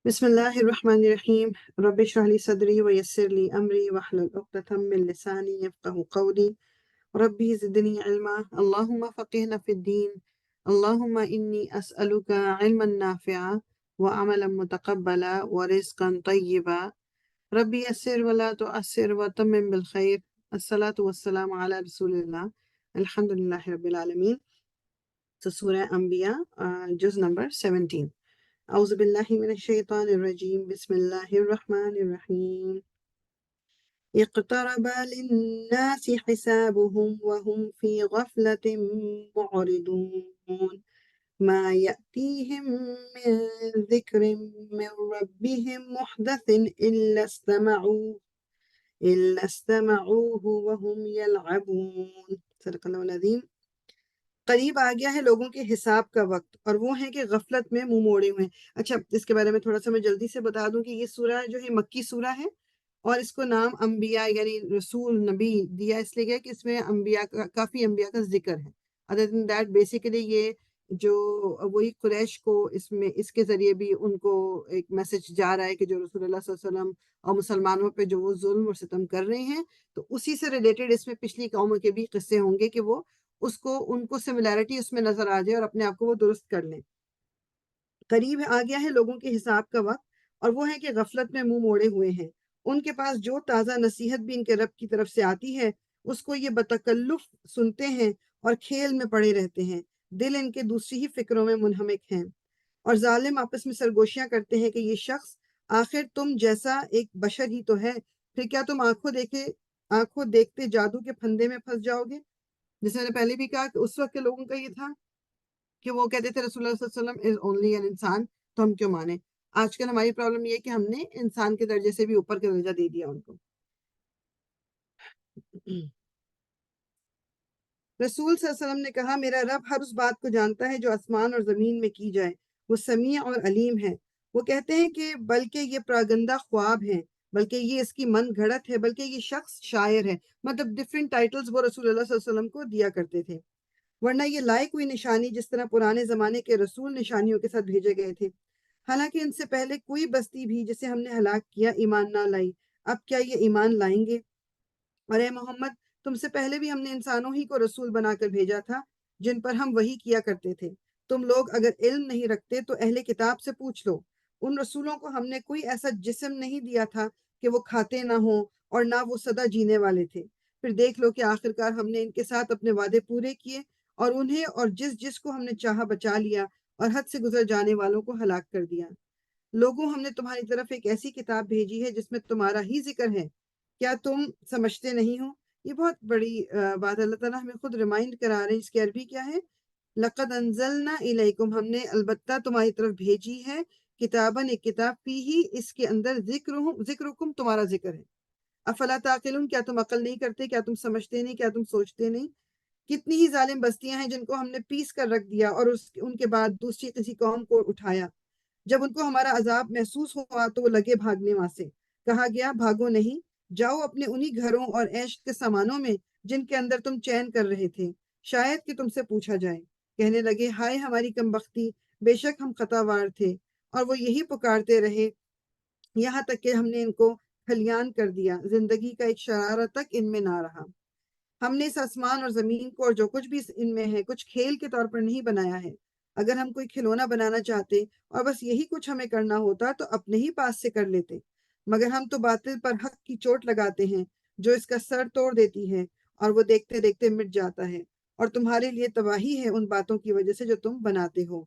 بسم الله الرحمن الرحيم. رب اشرح لي صدري ويسر لي أمري واحلل عقدة من لساني يفقه قولي. ربي زدني علما. اللهم فقهنا في الدين. اللهم إني أسألك علما نافعا وعملا متقبلا ورزقا طيبا. ربي يسر ولا تؤسر وتمم بالخير. الصلاة والسلام على رسول الله. الحمد لله رب العالمين. So Surah Anbiya, juz number 17. أعوذ بالله من الشيطان الرجيم. بسم الله الرحمن الرحيم. اقترب للناس حسابهم وهم في غفلة معرضون ما يأتيهم من ذكر من ربهم محدث إلا استمعوه وهم يلعبون. صدق اللہ العظیم. قریب آ گیا ہے لوگوں کے حساب کا وقت اور وہ ہیں کہ غفلت میں منہ موڑے ہوئے ہیں. اچھا، اس کے بارے میں تھوڑا سا میں جلدی سے بتا دوں کہ یہ سورہ جو ہے مکی سورہ ہے اور اس کو نام انبیاء یعنی رسول نبی دیا اس لیے گیا کہ اس میں انبیاء کا کافی انبیاء کا ذکر ہے. ادر دین دیٹ بیسیکلی یہ جو وہی قریش کو اس کے ذریعے بھی ان کو ایک میسج جا رہا ہے کہ جو رسول اللہ صلی اللہ علیہ وسلم اور مسلمانوں پہ جو وہ ظلم اور ستم کر رہے ہیں تو اسی سے ریلیٹڈ اس میں پچھلی قوموں کے بھی قصے ہوں گے کہ وہ ان کو سملیرٹی اس میں نظر آ جائے اور اپنے آپ کو وہ درست کر لیں. قریب آ گیا ہے لوگوں کے حساب کا وقت اور وہ ہے کہ غفلت میں منہ موڑے ہوئے ہیں. ان کے پاس جو تازہ نصیحت بھی ان کے رب کی طرف سے آتی ہے اس کو یہ بتکلف سنتے ہیں اور کھیل میں پڑے رہتے ہیں. دل ان کے دوسری ہی فکروں میں منہمک ہیں اور ظالم آپس میں سرگوشیاں کرتے ہیں کہ یہ شخص آخر تم جیسا ایک بشر ہی تو ہے، پھر کیا تم آنکھوں دیکھتے جادو کے پھندے میں پھنس جاؤ گے. جیسے میں نے پہلے بھی کہا کہ اس وقت کے لوگوں کا یہ تھا کہ وہ کہتے تھے رسول اللہ صلی اللہ علیہ وسلم از اونلی این انسان، تو ہم کیوں مانیں. آج کل ہماری پرابلم یہ ہے کہ ہم نے انسان کے درجے سے بھی اوپر کا درجہ دے دیا ان کو. رسول صلی اللہ علیہ وسلم نے کہا میرا رب ہر اس بات کو جانتا ہے جو آسمان اور زمین میں کی جائے، وہ سمیع اور علیم ہے. وہ کہتے ہیں کہ بلکہ یہ پراگندہ خواب ہیں، بلکہ یہ اس کی من گھڑت ہے، بلکہ یہ شخص شاعر ہے. مطلب ڈفرینٹ ٹائٹلز وہ رسول اللہ صلی اللہ علیہ وسلم کو دیا کرتے تھے. ورنہ یہ لائق ہوئی نشانی جس طرح پرانے زمانے کے رسول نشانیوں کے ساتھ بھیجے گئے تھے. حالانکہ ان سے پہلے کوئی بستی بھی جسے ہم نے ہلاک کیا ایمان نہ لائی. اب کیا یہ ایمان لائیں گے؟ اور اے محمد، تم سے پہلے بھی ہم نے انسانوں ہی کو رسول بنا کر بھیجا تھا جن پر ہم وحی کیا کرتے تھے. تم لوگ اگر علم نہیں رکھتے تو اہل کتاب سے پوچھ لو. ان رسولوں کو ہم نے کوئی ایسا جسم نہیں دیا تھا کہ وہ کھاتے نہ ہوں اور نہ وہ سدا جینے والے تھے. پھر دیکھ لو کہ آخرکار ہم نے ان کے ساتھ اپنے وعدے پورے کیے اور انہیں اور جس کو ہم نے چاہا بچا لیا اور حد سے گزر جانے والوں کو ہلاک کر دیا. لوگوں ہم نے تمہاری طرف ایک ایسی کتاب بھیجی ہے جس میں تمہارا ہی ذکر ہے، کیا تم سمجھتے نہیں ہو؟ یہ بہت بڑی بات اللہ تعالیٰ ہمیں خود ریمائنڈ کرا رہے ہیں. اس کی عربی کیا ہے؟ لقد انزلنا الیکم، ہم نے البتہ تمہاری طرف بھیجی ہے کتاباً، ایک کتاب، فیہ، اس کے اندر ذکرکم، تمہارا ذکر ہے. افلا تعقلون، کیا تم عقل نہیں کرتے، کیا تم سمجھتے نہیں، کیا تم سوچتے نہیں؟ کتنی ہی ظالم بستیاں ہیں جن کو ہم نے پیس کر رکھ دیا اور ان کے بعد دوسری کسی قوم کو اٹھایا. جب ان کو ہمارا عذاب محسوس ہوا تو وہ لگے بھاگنے وہاں سے. کہا گیا بھاگو نہیں، جاؤ اپنے انہی گھروں اور عیش کے سامانوں میں جن کے اندر تم چین کر رہے تھے، شاید کہ تم سے پوچھا جائے. کہنے لگے ہائے ہماری کمبختی، بے شک ہم خطا وار تھے. اور وہ یہی پکارتے رہے یہاں تک کہ ہم نے ان کو کھلیان کر دیا، زندگی کا ایک شرارہ تک ان میں نہ رہا. ہم نے اس آسمان اور زمین کو اور جو کچھ بھی ان میں ہے کچھ کھیل کے طور پر نہیں بنایا ہے. اگر ہم کوئی کھلونا بنانا چاہتے اور بس یہی کچھ ہمیں کرنا ہوتا تو اپنے ہی پاس سے کر لیتے، مگر ہم تو باطل پر حق کی چوٹ لگاتے ہیں جو اس کا سر توڑ دیتی ہے اور وہ دیکھتے دیکھتے مٹ جاتا ہے. اور تمہارے لیے تباہی ہے ان باتوں کی وجہ سے جو تم بناتے ہو.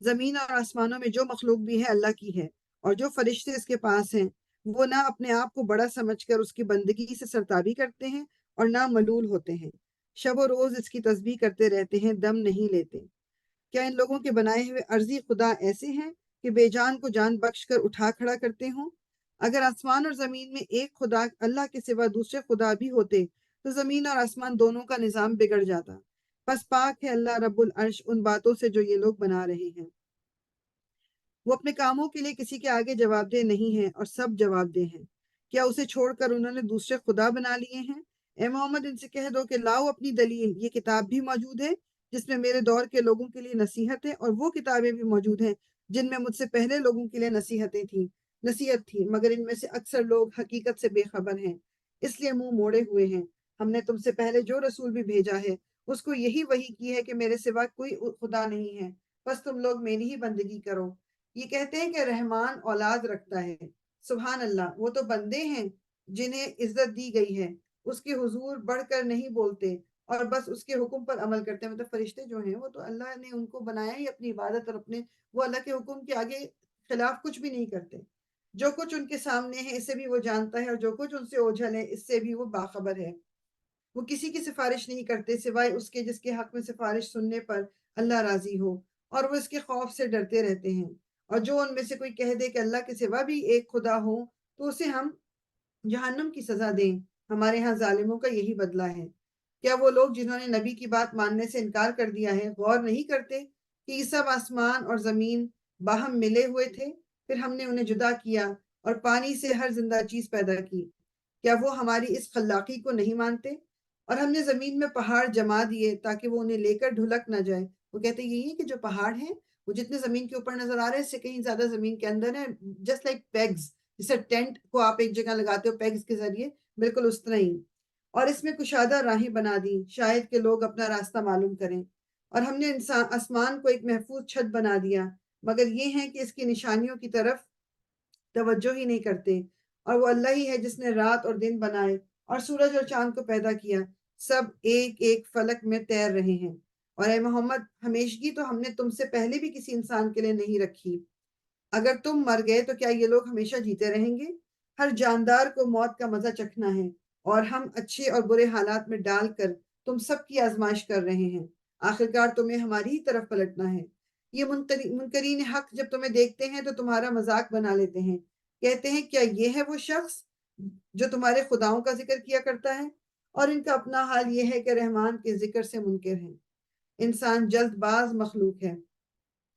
زمین اور آسمانوں میں جو مخلوق بھی ہے اللہ کی ہے اور جو فرشتے اس کے پاس ہیں وہ نہ اپنے آپ کو بڑا سمجھ کر اس کی بندگی سے سرتابی کرتے ہیں اور نہ ملول ہوتے ہیں. شب و روز اس کی تسبیح کرتے رہتے ہیں، دم نہیں لیتے. کیا ان لوگوں کے بنائے ہوئے عرضی خدا ایسے ہیں کہ بے جان کو جان بخش کر اٹھا کھڑا کرتے ہوں؟ اگر آسمان اور زمین میں ایک خدا اللہ کے سوا دوسرے خدا بھی ہوتے تو زمین اور آسمان دونوں کا نظام بگڑ جاتا. بس پاک ہے اللہ رب العرش ان باتوں سے جو یہ لوگ بنا رہے ہیں. وہ اپنے کاموں کے لیے کسی کے آگے جواب دہ نہیں ہے اور سب جواب دہ ہیں. کیا اسے چھوڑ کر انہوں نے دوسرے خدا بنا لیے ہیں؟ اے محمد ان سے کہہ دو کہ لاؤ اپنی دلیل، یہ کتاب بھی موجود ہے جس میں میرے دور کے لوگوں کے لیے نصیحت ہے اور وہ کتابیں بھی موجود ہیں جن میں مجھ سے پہلے لوگوں کے لیے نصیحت تھی، مگر ان میں سے اکثر لوگ حقیقت سے بے خبر ہیں، اس لیے منہ موڑے ہوئے ہیں۔ ہم نے تم سے پہلے جو رسول بھی بھیجا ہے اس کو یہی وحی کی ہے کہ میرے سوا کوئی خدا نہیں ہے، بس تم لوگ میری ہی بندگی کرو۔ یہ کہتے ہیں کہ رحمان اولاد رکھتا ہے، سبحان اللہ، وہ تو بندے ہیں جنہیں عزت دی گئی ہے، اس کے حضور بڑھ کر نہیں بولتے اور بس اس کے حکم پر عمل کرتے ہیں۔ مطلب فرشتے جو ہیں وہ تو اللہ نے ان کو بنایا ہی اپنی عبادت اور اپنے، وہ اللہ کے حکم کے آگے خلاف کچھ بھی نہیں کرتے۔ جو کچھ ان کے سامنے ہے اسے بھی وہ جانتا ہے، اور جو کچھ ان سے اوجھل ہے اس سے بھی وہ باخبر ہے۔ وہ کسی کی سفارش نہیں کرتے سوائے اس کے جس کے حق میں سفارش سننے پر اللہ راضی ہو، اور وہ اس کے خوف سے ڈرتے رہتے ہیں۔ اور جو ان میں سے کوئی کہہ دے کہ اللہ کے سوا بھی ایک خدا ہو تو اسے ہم جہنم کی سزا دیں، ہمارے ہاں ظالموں کا یہی بدلہ ہے۔ کیا وہ لوگ جنہوں نے نبی کی بات ماننے سے انکار کر دیا ہے غور نہیں کرتے کہ یہ سب آسمان اور زمین باہم ملے ہوئے تھے، پھر ہم نے انہیں جدا کیا اور پانی سے ہر زندہ چیز پیدا کی؟ کیا وہ ہماری اس خلاقی کو نہیں مانتے؟ اور ہم نے زمین میں پہاڑ جما دیے تاکہ وہ انہیں لے کر ڈھلک نہ جائے۔ وہ کہتے یہی ہے کہ جو پہاڑ ہیں وہ جتنے زمین کے اوپر نظر آ رہے ہیں اس سے کہیں زیادہ زمین کے اندر ہے، جسٹ لائک پیگز، جیسے ٹینٹ کو آپ ایک جگہ لگاتے ہو پیگز کے ذریعے، بالکل اس طرح ہی۔ اور اس میں کشادہ راہیں بنا دی شاید کہ لوگ اپنا راستہ معلوم کریں۔ اور ہم نے آسمان کو ایک محفوظ چھت بنا دیا، مگر یہ ہے کہ اس کی نشانیوں کی طرف توجہ ہی نہیں کرتے۔ اور وہ اللہ ہی ہے جس نے رات اور دن بنائے اور سورج اور چاند کو پیدا کیا، سب ایک ایک فلک میں تیر رہے ہیں۔ اور اے محمد، ہمیشگی تو ہم نے تم سے پہلے بھی کسی انسان کے لیے نہیں رکھی۔ اگر تم مر گئے تو کیا یہ لوگ ہمیشہ جیتے رہیں گے؟ ہر جاندار کو موت کا مزہ چکھنا ہے، اور ہم اچھے اور برے حالات میں ڈال کر تم سب کی آزمائش کر رہے ہیں۔ آخرکار تمہیں ہماری ہی طرف پلٹنا ہے۔ یہ منکرین حق جب تمہیں دیکھتے ہیں تو تمہارا مذاق بنا لیتے ہیں، کہتے ہیں کیا یہ ہے وہ شخص جو تمہارے خداؤں کا ذکر کیا کرتا ہے؟ اور ان کا اپنا حال یہ ہے کہ رحمان کے ذکر سے منکر ہیں۔ انسان جلد باز مخلوق ہے،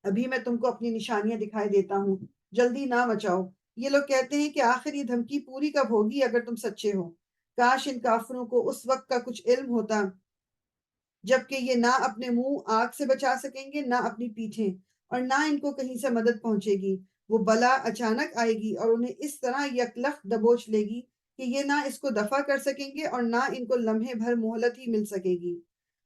ابھی میں تم کو اپنی نشانیاں دکھائی دیتا ہوں، جلدی نہ مچاؤ۔ یہ لوگ کہتے ہیں کہ آخر یہ دھمکی پوری کب ہوگی اگر تم سچے ہو؟ کاش ان کافروں کو اس وقت کا کچھ علم ہوتا جبکہ یہ نہ اپنے منہ آگ سے بچا سکیں گے، نہ اپنی پیٹھیں، اور نہ ان کو کہیں سے مدد پہنچے گی۔ وہ بلا اچانک آئے گی اور انہیں اس طرح یکلخت دبوچ لے گی کہ یہ نہ اس کو دفع کر سکیں گے اور نہ ان کو لمحے بھر مہلت ہی مل سکے گی۔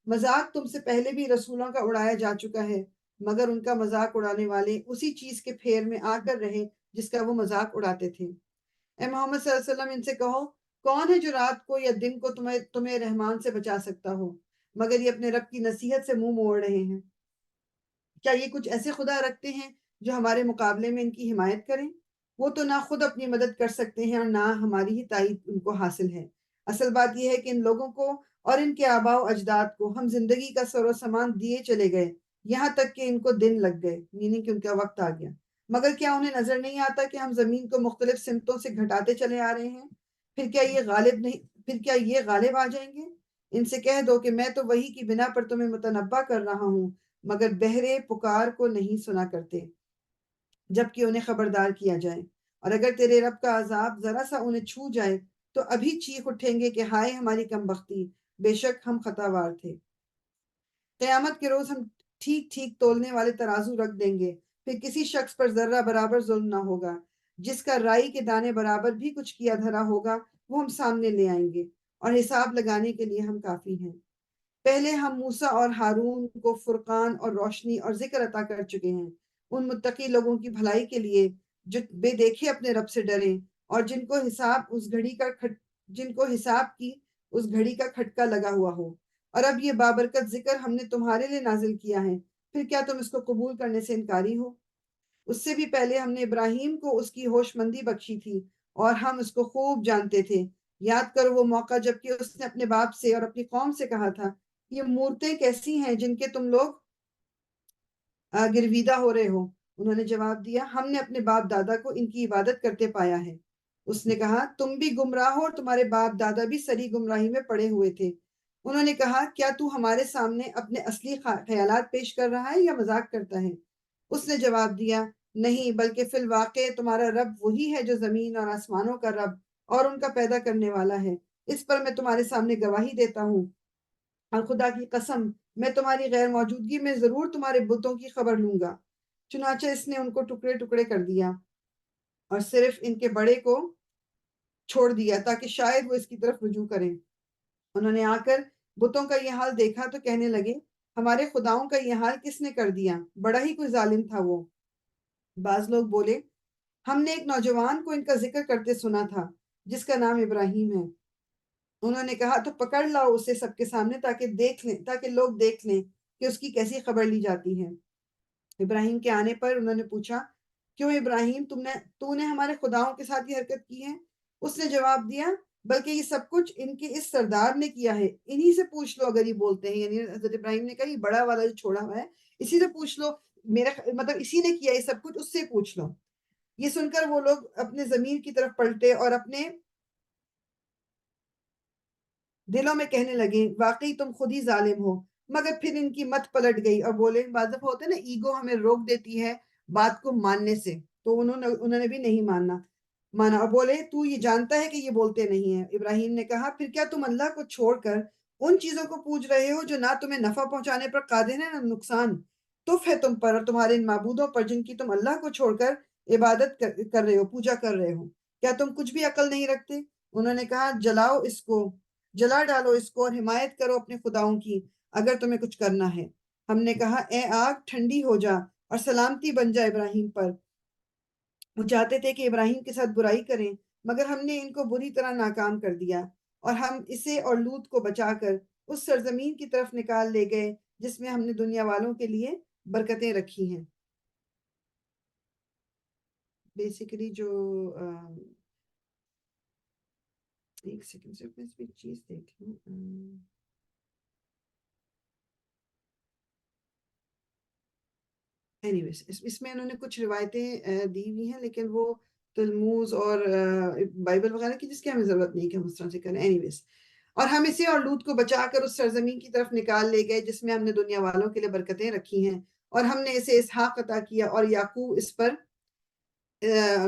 مذاق تم سے پہلے بھی رسولوں کا اڑایا جا چکا ہے، مگر ان کا مذاق اڑانے والے اسی چیز کے پھیر میں آ کر رہے جس کا وہ مذاق اڑاتے تھے۔ اے محمد صلی اللہ علیہ وسلم، ان سے کہو کون ہے جو رات کو یا دن کو تمہیں رحمان سے بچا سکتا ہو؟ مگر یہ اپنے رب کی نصیحت سے منہ موڑ رہے ہیں۔ کیا یہ کچھ ایسے خدا رکھتے ہیں جو ہمارے مقابلے میں ان کی حمایت کریں؟ وہ تو نہ خود اپنی مدد کر سکتے ہیں اور نہ ہماری ہی تائید ان کو حاصل ہے۔ اصل بات یہ ہے کہ ان لوگوں کو اور ان کے آباء و اجداد کو ہم زندگی کا سر و سامان دیے چلے گئے، یہاں تک کہ ان کو دن لگ گئے، میننگ کہ ان کا وقت آ گیا، مگر کیا انہیں نظر نہیں آتا کہ ہم زمین کو مختلف سمتوں سے گھٹاتے چلے آ رہے ہیں؟ پھر کیا یہ غالب آ جائیں گے؟ ان سے کہہ دو کہ میں تو وحی کی بنا پر تمہیں متنبع کر رہا ہوں، مگر بہرے پکار کو نہیں سنا کرتے جبکہ انہیں خبردار کیا جائے۔ اور اگر تیرے رب کا عذاب ذرا سا انہیں چھو جائے تو ابھی چیخ اٹھیں گے کہ ہائے ہماری کم بختی، بے شک ہم خطا وار تھے۔ قیامت کے روز ہم ٹھیک ٹھیک تولنے والے ترازو رکھ دیں گے، پھر کسی شخص پر ذرہ برابر ظلم نہ ہوگا۔ جس کا رائی کے دانے برابر بھی کچھ کیا دھرا ہوگا وہ ہم سامنے لے آئیں گے، اور حساب لگانے کے لیے ہم کافی ہیں۔ پہلے ہم موسیٰ اور ہارون کو فرقان اور روشنی اور ذکر عطا کر چکے ہیں، ان متقی لوگوں کی بھلائی کے لیے جو بے دیکھے اپنے رب سے ڈریں اور جن کو حساب کی اس گھڑی کا کھٹکا لگا ہوا ہو۔ اور اب یہ بابرکت ذکر ہم نے تمہارے لیے نازل کیا ہے، پھر کیا تم اس کو قبول کرنے سے انکاری ہو؟ اس سے بھی پہلے ہم نے ابراہیم کو اس کی ہوش مندی بخشی تھی اور ہم اس کو خوب جانتے تھے۔ یاد کرو وہ موقع جبکہ اس نے اپنے باپ سے اور اپنی قوم سے کہا تھا، یہ مورتیں کیسی ہیں جن کے تم لوگ گرویدہ ہو رہے ہو؟ انہوں نے جواب دیا، ہم نے اپنے باپ دادا کو ان کی عبادت کرتے پایا ہے۔ اس نے کہا، تم بھی گمراہ ہو اور تمہارے باپ دادا بھی سری گمراہی میں پڑے ہوئے تھے۔ انہوں نے کہا، کیا تو ہمارے سامنے اپنے اصلی خیالات پیش کر رہا ہے یا مذاق کرتا ہے؟ اس نے جواب دیا، نہیں، بلکہ فی الواقع تمہارا رب وہی ہے جو زمین اور آسمانوں کا رب اور ان کا پیدا کرنے والا ہے۔ اس پر میں تمہارے سامنے گواہی دیتا ہوں، اور خدا کی قسم، میں تمہاری غیر موجودگی میں ضرور تمہارے بتوں کی خبر لوں گا۔ چنانچہ اس نے ان کو ٹکڑے ٹکڑے کر دیا اور صرف ان کے بڑے کو چھوڑ دیا تاکہ شاید وہ اس کی طرف رجوع کریں۔ انہوں نے آ کر بتوں کا یہ حال دیکھا تو کہنے لگے، ہمارے خداؤں کا یہ حال کس نے کر دیا؟ بڑا ہی کوئی ظالم تھا وہ۔ بعض لوگ بولے، ہم نے ایک نوجوان کو ان کا ذکر کرتے سنا تھا جس کا نام ابراہیم ہے۔ انہوں نے کہا، تو پکڑ لاؤ اسے سب کے سامنے تاکہ لوگ دیکھ لیں کہ اس کی کیسی خبر لی جاتی ہے۔ ابراہیم کے آنے پر انہوں نے پوچھا، کیوں ابراہیم، تو نے ہمارے خداؤں کے ساتھ یہ حرکت کی ہے؟ اس نے جواب دیا، بلکہ یہ سب کچھ ان کے اس سردار نے کیا ہے، انہی سے پوچھ لو اگر یہ بولتے ہیں۔ یعنی حضرت ابراہیم نے کہا، یہ بڑا والا جو چھوڑا ہوا ہے اسی سے پوچھ لو، میرا مطلب اسی نے کیا یہ سب کچھ، اس سے پوچھ لو۔ یہ سن کر وہ لوگ اپنے ضمیر کی طرف پلٹے اور اپنے دلوں میں کہنے لگے، واقعی تم خود ہی ظالم ہو۔ مگر پھر ان کی مت پلٹ گئی اور بولے، بعض دفعہ ہوتا ہے نا، ایگو ہمیں روک دیتی ہے بات کو ماننے سے، تو انہوں نے بھی نہیں مانا اور بولے، تو یہ جانتا ہے کہ یہ بولتے نہیں ہیں۔ ابراہیم نے کہا، پھر کیا تم اللہ کو چھوڑ کر ان چیزوں کو پوج رہے ہو جو نہ تمہیں نفع پہنچانے پر قادر ہے نہ نقصان؟ تف ہے تم پر اور تمہارے ان معبودوں پر جن کی تم اللہ کو چھوڑ کر عبادت کر رہے ہو، پوجا کر رہے ہو۔ کیا تم کچھ بھی عقل نہیں رکھتے؟ انہوں نے کہا، جلا ڈالو اس کو اور حمایت کرو اپنے خداؤں کی اگر تمہیں کچھ کرنا ہے۔ ہم نے کہا، اے آگ ٹھنڈی ہو جا اور سلامتی بن جا ابراہیم پر۔ وہ چاہتے تھے کہ ابراہیم کے ساتھ برائی کریں، مگر ہم نے ان کو بری طرح ناکام کر دیا اور ہم اسے اور لوط کو بچا کر اس سرزمین کی طرف نکال لے گئے جس میں ہم نے دنیا والوں کے لیے برکتیں رکھی ہیں۔ بیسیکلی جو ایک سیکنڈ سے میں اس میں ایک چیز دیکھ لوں۔ اینیویز اس میں انہوں نے کچھ روایتیں دی ہوئی ہیں، لیکن وہ تلموز اور بائبل وغیرہ کی، جس کی ہمیں ضرورت نہیں کہ ہم اس طرح سے کریں۔ اینیویز، اور ہم اسے اور لوط کو بچا کر اس سرزمین کی طرف نکال لے گئے جس میں ہم نے دنیا والوں کے لیے برکتیں رکھی ہیں، اور ہم نے اسے اسحاق عطا کیا اور یعقوب اس پر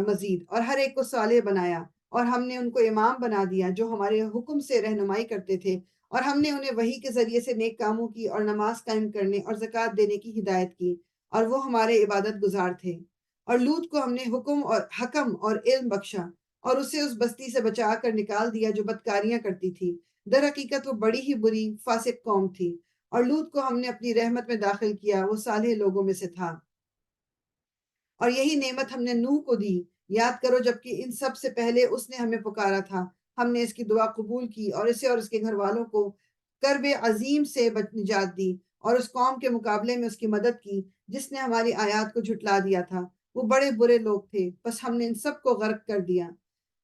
مزید، اور ہر ایک کو صالح بنایا، اور ہم نے ان کو امام بنا دیا جو ہمارے حکم سے رہنمائی کرتے تھے، اور ہم نے انہیں وحی کے ذریعے سے نیک کاموں کی اور نماز قائم کرنے اور زکوٰۃ دینے کی ہدایت کی، اور وہ ہمارے عبادت گزار تھے۔ اور لوط کو ہم نے حکم اور علم بخشا اور اسے اس بستی سے بچا کر نکال دیا جو بدکاریاں کرتی تھی۔ در حقیقت وہ بڑی ہی بری فاسق قوم تھی۔ اور لوط کو ہم نے اپنی رحمت میں داخل کیا، وہ صالح لوگوں میں سے تھا۔ اور یہی نعمت ہم نے نوح کو دی، یاد کرو جبکہ ان سب سے پہلے اس نے ہمیں پکارا تھا، ہم نے اس کی دعا قبول کی اور اسے اور اس کے گھر والوں کو کرب عظیم سے نجات دی، اور اس قوم کے مقابلے میں اس کی مدد کی جس نے ہماری آیات کو جھٹلا دیا تھا۔ وہ بڑے برے لوگ تھے، بس ہم نے ان سب کو غرق کر دیا۔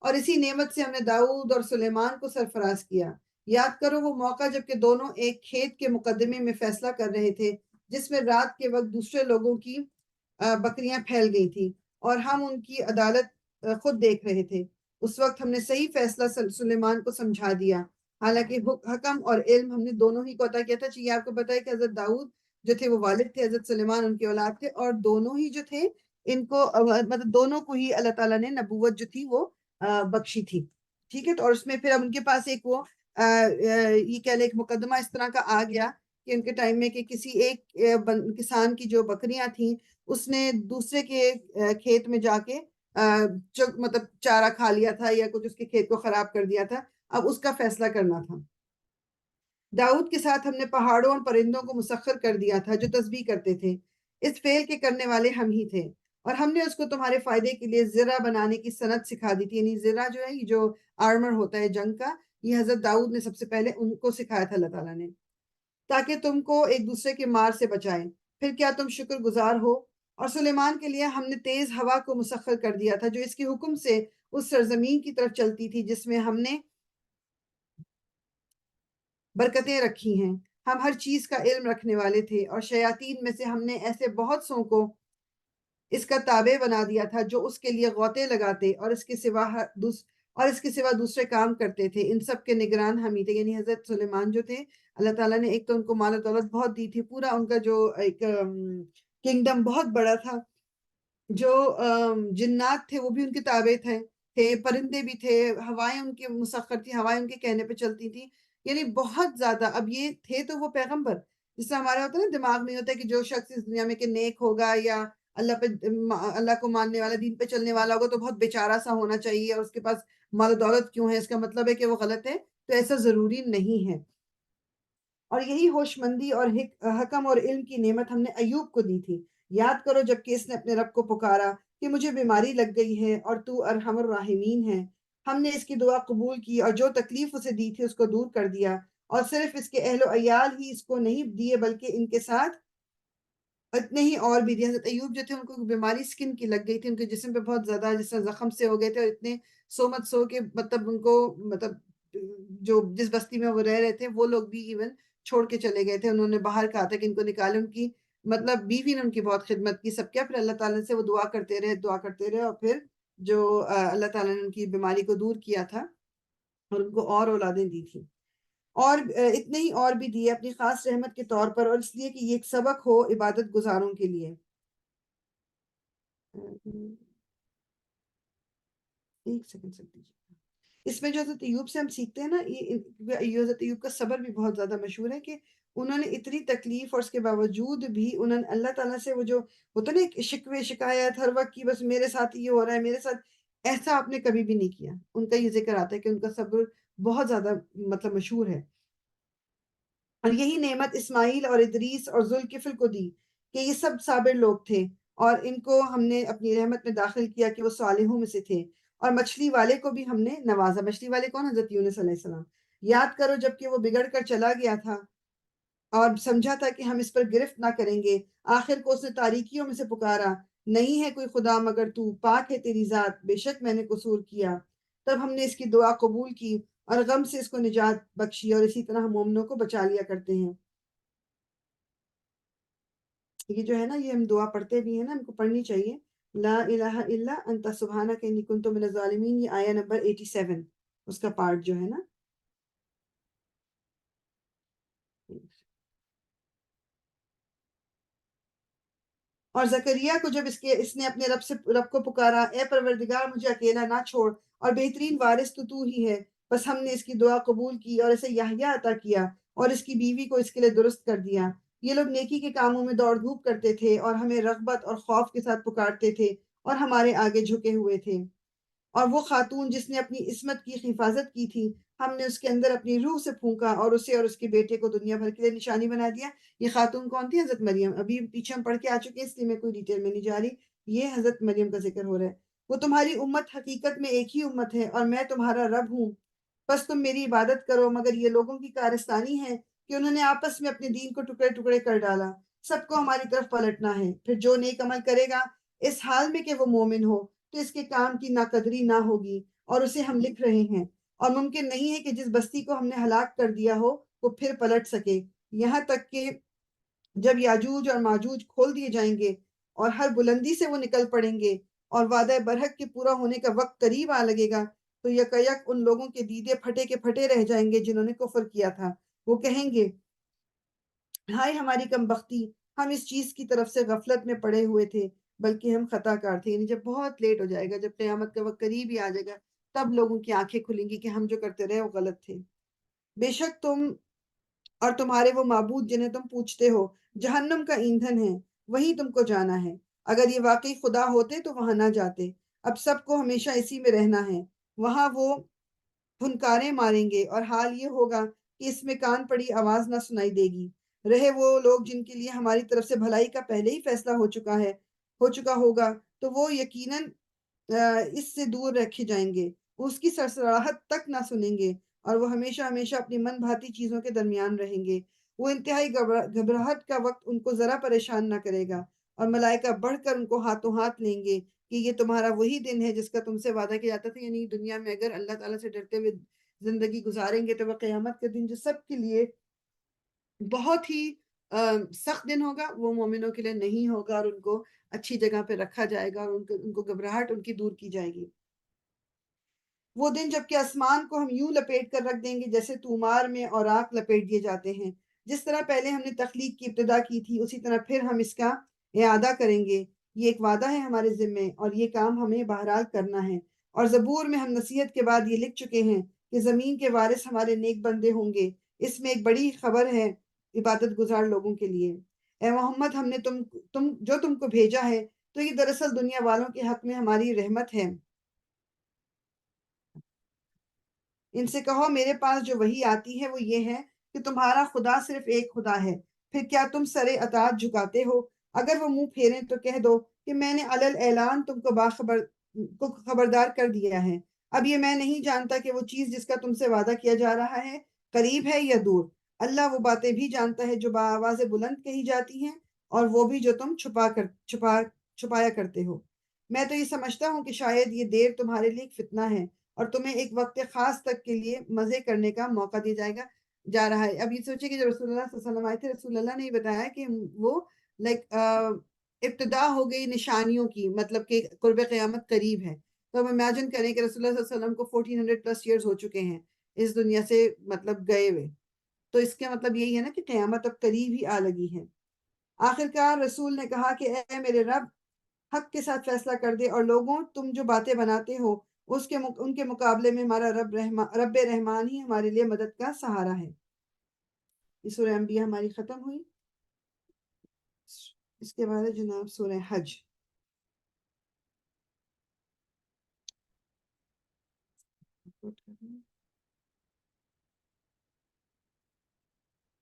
اور اسی نعمت سے ہم نے داؤد اور سلیمان کو سرفراز کیا۔ یاد کرو وہ موقع جبکہ دونوں ایک کھیت کے مقدمے میں فیصلہ کر رہے تھے جس میں رات کے وقت دوسرے لوگوں کی بکریاں پھیل گئی تھی اور ہم ان کی عدالت خود دیکھ رہے تھے۔ اس وقت ہم نے صحیح فیصلہ سلیمان کو سمجھا دیا، حالانکہ حکم اور علم ہم نے دونوں ہی کو عطا کیا تھا۔ چاہیے آپ کو بتایا کہ حضرت داؤد جو تھے وہ والد تھے، حضرت سلیمان ان کے اولاد تھے، اور دونوں ہی جو تھے ان کو مطلب دونوں کو ہی اللہ تعالیٰ نے نبوت جو تھی وہ بخشی تھی۔ ٹھیک ہے، تو اور اس میں پھر اب ان کے پاس ایک وہ یہ کہہ لیں ایک مقدمہ اس طرح کا آ گیا کہ ان کے ٹائم میں کہ کسی ایک کسان کی جو بکریاں تھیں اس نے دوسرے کے کھیت میں جا کے مطلب چارہ کھا لیا تھا یا کچھ اس کے کھیت کو خراب کر دیا تھا۔ اب اس کا فیصلہ کرنا تھا۔ داؤد کے ساتھ ہم نے پہاڑوں اور پرندوں کو مسخر کر دیا تھا جو تسبیح کرتے تھے۔ اس فعل کے کرنے والے ہم ہی تھے، اور ہم نے اس کو تمہارے فائدے کے لیے زرہ بنانے کی صنعت سکھا دی تھی۔ یعنی زرہ جو ہے، یہ جو آرمر ہوتا ہے جنگ کا، یہ حضرت داؤد نے سب سے پہلے ان کو سکھایا تھا اللہ تعالیٰ نے، تاکہ تم کو ایک دوسرے کے مار سے بچائے۔ پھر کیا تم شکر گزار ہو؟ اور سلیمان کے لیے ہم نے تیز ہوا کو مسخر کر دیا تھا جو اس کے حکم سے اس سرزمین کی طرف چلتی تھی جس میں ہم نے برکتیں رکھی ہیں۔ ہم ہر چیز کا علم رکھنے والے تھے، اور شیاطین میں سے ہم نے ایسے بہت سو کو اس کا تابع بنا دیا تھا جو اس کے لیے غوطے لگاتے اور اس کے سوا دوسرے کام کرتے تھے۔ ان سب کے نگران ہم ہی تھے۔ یعنی حضرت سلیمان جو تھے، اللہ تعالیٰ نے ایک تو ان کو مال و دولت بہت دی تھی، پورا ان کا جو ایک کنگڈم بہت بڑا تھا، جو جنات تھے وہ بھی ان کے تابع تھے، پرندے بھی تھے، ہوائیں ان کے مسخر تھی، ہوائیں ان کے کہنے پہ چلتی تھی، یعنی بہت زیادہ۔ اب یہ تھے تو وہ پیغمبر، جس سے ہمارے ہوتا ہے نا دماغ میں ہوتا ہے کہ جو شخص اس دنیا میں کہ نیک ہوگا یا اللہ کو ماننے والا، دین پہ چلنے والا ہوگا تو بہت بیچارہ سا ہونا چاہیے اور اس کے پاس مال و دولت کیوں ہے، اس کا مطلب ہے کہ وہ غلط ہے، تو ایسا ضروری نہیں ہے۔ اور یہی ہوش مندی اور حکم اور علم کی نعمت ہم نے ایوب کو دی تھی۔ یاد کرو جب کہ اس نے اپنے رب کو پکارا کہ مجھے بیماری لگ گئی ہے اور تو ارحم الراحمین ہے۔ ہم نے اس کی دعا قبول کی اور جو تکلیف اسے دی تھی اس کو دور کر دیا، اور صرف اس کے اہل و عیال ہی اس کو نہیں دیے بلکہ ان کے ساتھ اتنے ہی اور بھی دیے۔ حضرت ایوب جو تھے ان کو بیماری سکن کی لگ گئی تھی، ان کے جسم پہ بہت زیادہ جس طرح زخم سے ہو گئے تھے، اور اتنے سو مت سو کے مطلب ان کو مطلب جو جس بستی میں وہ رہ رہے تھے وہ لوگ بھی ایون چھوڑ کے چلے گئے تھے، انہوں نے باہر کہا تھا کہ ان کو نکالے۔ ان کی مطلب بیوی نے ان کی بہت خدمت کی، سب کیا، پھر اللہ تعالیٰ سے وہ دعا کرتے رہے، دعا کرتے رہے، اور پھر جو اللہ تعالیٰ نے ان کی بیماری کو دور کیا تھا اور ان کو اور اولادیں دی تھی، اور اتنے ہی اور بھی دیے اپنی خاص رحمت کے طور پر، اور اس لیے کہ یہ ایک سبق ہو عبادت گزاروں کے لیے۔ ایک سیکنڈ سکتے دیجیے۔ اس میں جو حضرت ایوب سے ہم سیکھتے ہیں نا، یہ حضرت ایوب کا صبر بھی بہت زیادہ مشہور ہے کہ انہوں نے اتنی تکلیف اور اس کے باوجود بھی انہوں نے اللہ تعالیٰ سے وہ جو ہوتا نا ایک شکوے شکایت ہر وقت کی، بس میرے ساتھ یہ ہو رہا ہے میرے ساتھ، ایسا آپ نے کبھی بھی نہیں کیا۔ ان کا یہ ذکر آتا ہے کہ ان کا صبر بہت زیادہ مطلب مشہور ہے۔ اور یہی نعمت اسماعیل اور ادریس اور ذوالکفل کو دی کہ یہ سب صابر لوگ تھے، اور ان کو ہم نے اپنی رحمت میں داخل کیا کہ وہ صالحوں میں سے تھے۔ اور مچھلی والے کو بھی ہم نے نوازا۔ مچھلی والے کون؟ حضرت یونس علیہ السلام۔ یاد کرو جب کہ وہ بگڑ کر چلا گیا تھا اور سمجھا تھا کہ ہم اس پر گرفت نہ کریں گے، آخر کو اس نے تاریکیوں میں سے پکارا، نہیں ہے کوئی خدا مگر تو، پاک ہے تیری ذات، بے شک میں نے قصور کیا۔ تب ہم نے اس کی دعا قبول کی اور غم سے اس کو نجات بخشی، اور اسی طرح ہم مومنوں کو بچا لیا کرتے ہیں۔ یہ جو ہے نا، یہ ہم دعا پڑھتے بھی ہیں نا، ہم کو پڑھنی چاہیے، لا الہ الا انت سبحانک انی کنت من الظالمین، یہ آیہ نمبر 87 اس کا پارٹ جو ہے نا۔ اور زکریا کو جب اس نے اپنے رب کو پکارا، اے پروردگار مجھے اکیلا نہ چھوڑ، اور بہترین وارث تو ہی ہے، بس ہم نے اس کی دعا قبول کی اور اسے یحییٰ عطا کیا، اور اس کی بیوی کو اس کے لیے درست کر دیا۔ یہ لوگ نیکی کے کاموں میں دوڑ دھوپ کرتے تھے اور ہمیں رغبت اور خوف کے ساتھ پکارتے تھے اور ہمارے آگے جھکے ہوئے تھے۔ اور وہ خاتون جس نے اپنی عصمت کی حفاظت کی تھی، ہم نے اس کے اندر اپنی روح سے پھونکا اور اسے اور اس کے بیٹے کو دنیا بھر کے لیے نشانی بنا دیا۔ یہ خاتون کون تھی؟ حضرت مریم۔ ابھی پیچھے ہم پڑھ کے آ چکے ہیں، اس لیے میں کوئی ڈیٹیل میں نہیں جا رہی، یہ حضرت مریم کا ذکر ہو رہا ہے۔ وہ تمہاری امت حقیقت میں ایک ہی امت ہے اور میں تمہارا رب ہوں، بس تم میری عبادت کرو۔ مگر یہ لوگوں کی کارستانی ہے کہ انہوں نے آپس میں اپنے دین کو ٹکڑے ٹکڑے کر ڈالا۔ سب کو ہماری طرف پلٹنا ہے، پھر جو نیک عمل کرے گا اس حال میں کہ وہ مومن ہو تو اس کے کام کی ناقدری نہ ہوگی، اور اسے ہم لکھ رہے ہیں۔ اور ممکن نہیں ہے کہ جس بستی کو ہم نے ہلاک کر دیا ہو وہ پھر پلٹ سکے، یہاں تک کہ جب یاجوج اور ماجوج کھول دیے جائیں گے اور ہر بلندی سے وہ نکل پڑیں گے اور وعدہ برحق کے پورا ہونے کا وقت قریب آ لگے گا، تو یکایک ان لوگوں کے دیدے پھٹے کے پھٹے رہ جائیں گے جنہوں نے کفر کیا تھا۔ وہ کہیں گے، ہائے ہماری کم بختی، ہم اس چیز کی طرف سے غفلت میں پڑے ہوئے تھے، بلکہ ہم خطا کار تھے۔ یعنی جب بہت لیٹ ہو جائے گا، جب قیامت کا وقت قریب ہی آ جائے گا، تب لوگوں کی آنکھیں کھلیں گی کہ ہم جو کرتے رہے وہ غلط تھے۔ بے شک تم اور تمہارے وہ معبود جنہیں تم پوچھتے ہو جہنم کا ایندھن ہے، وہیں تم کو جانا ہے۔ اگر یہ واقعی خدا ہوتے تو وہاں نہ جاتے، اب سب کو ہمیشہ اسی میں رہنا ہے۔ وہاں وہ پھنکاریں ماریں گے اور حال یہ ہوگا کہ اس میں کان پڑی آواز نہ سنائی دے گی۔ رہے وہ لوگ جن کے لیے ہماری طرف سے بھلائی کا پہلے ہی فیصلہ ہو چکا ہوگا، تو وہ یقیناً اس سے دور رکھے جائیں گے، اس کی سرسراہٹ تک نہ سنیں گے، اور وہ ہمیشہ ہمیشہ اپنی من بھاتی چیزوں کے درمیان رہیں گے۔ وہ انتہائی گھبراہٹ کا وقت ان کو ذرا پریشان نہ کرے گا، اور ملائکہ بڑھ کر ان کو ہاتھوں ہاتھ لیں گے کہ یہ تمہارا وہی دن ہے جس کا تم سے وعدہ کیا جاتا تھا۔ یعنی دنیا میں اگر اللہ تعالیٰ سے ڈرتے ہوئے زندگی گزاریں گے تو وہ قیامت کے دن جو سب کے لیے بہت ہی سخت دن ہوگا، وہ مومنوں کے لیے نہیں ہوگا، اور ان کو اچھی جگہ پہ رکھا جائے گا، اور ان کو گھبراہٹ ان کی دور کی جائے گی۔ وہ دن جب کہ آسمان کو ہم یوں لپیٹ کر رکھ دیں گے جیسے تومار میں اوراق لپیٹ دیے جاتے ہیں۔ جس طرح پہلے ہم نے تخلیق کی ابتدا کی تھی، اسی طرح پھر ہم اس کا اعادہ کریں گے۔ یہ ایک وعدہ ہے ہمارے ذمے، اور یہ کام ہمیں بہرحال کرنا ہے۔ اور زبور میں ہم نصیحت کے بعد یہ لکھ چکے ہیں کہ زمین کے وارث ہمارے نیک بندے ہوں گے۔ اس میں ایک بڑی خبر ہے عبادت گزار لوگوں کے لیے۔ اے محمد، ہم نے تم کو بھیجا ہے تو یہ دراصل دنیا والوں کے حق میں ہماری رحمت ہے۔ ان سے کہو میرے پاس جو وحی آتی ہے وہ یہ ہے کہ تمہارا خدا صرف ایک خدا ہے، پھر کیا تم سر اطاعت جھکاتے ہو؟ اگر وہ منہ پھیریں تو کہہ دو کہ میں نے علل اعلان تم کو خبردار کر دیا ہے۔ اب یہ میں نہیں جانتا کہ وہ چیز جس کا تم سے وعدہ کیا جا رہا ہے قریب ہے یا دور۔ اللہ وہ باتیں بھی جانتا ہے جو بآواز بلند کہی جاتی ہیں، اور وہ بھی جو تم چھپایا کرتے ہو۔ میں تو یہ سمجھتا ہوں کہ شاید یہ دیر تمہارے لیے ایک فتنہ ہے، اور تمہیں ایک وقت خاص تک کے لیے مزے کرنے کا موقع دیا جا رہا ہے۔ اب یہ سوچے کہ جو رسول اللہ صلی اللہ علیہ وسلم آئے تھے، رسول اللہ نے یہ بتایا کہ وہ لائک ابتدا ہو گئی نشانیوں کی، مطلب کہ قرب قیامت قریب ہے۔ تو اب امیجن کریں کہ رسول اللہ صلی اللہ علیہ وسلم کو 1400 پلس ایئرز ہو چکے ہیں اس دنیا سے مطلب گئے ہوئے، تو اس کا مطلب یہی ہے نا کہ قیامت اب قریب ہی آ لگی ہے۔ آخرکار رسول نے کہا کہ اے میرے رب، حق کے ساتھ فیصلہ کر دے، اور لوگوں تم جو باتیں بناتے ہو ان کے مقابلے میں ہمارا رب رحمان ہی ہمارے لیے مدد کا سہارا ہے۔ یہ سورہ انبیاء ہماری ختم ہوئی۔ اس کے بعد ہے جناب سورہ حج۔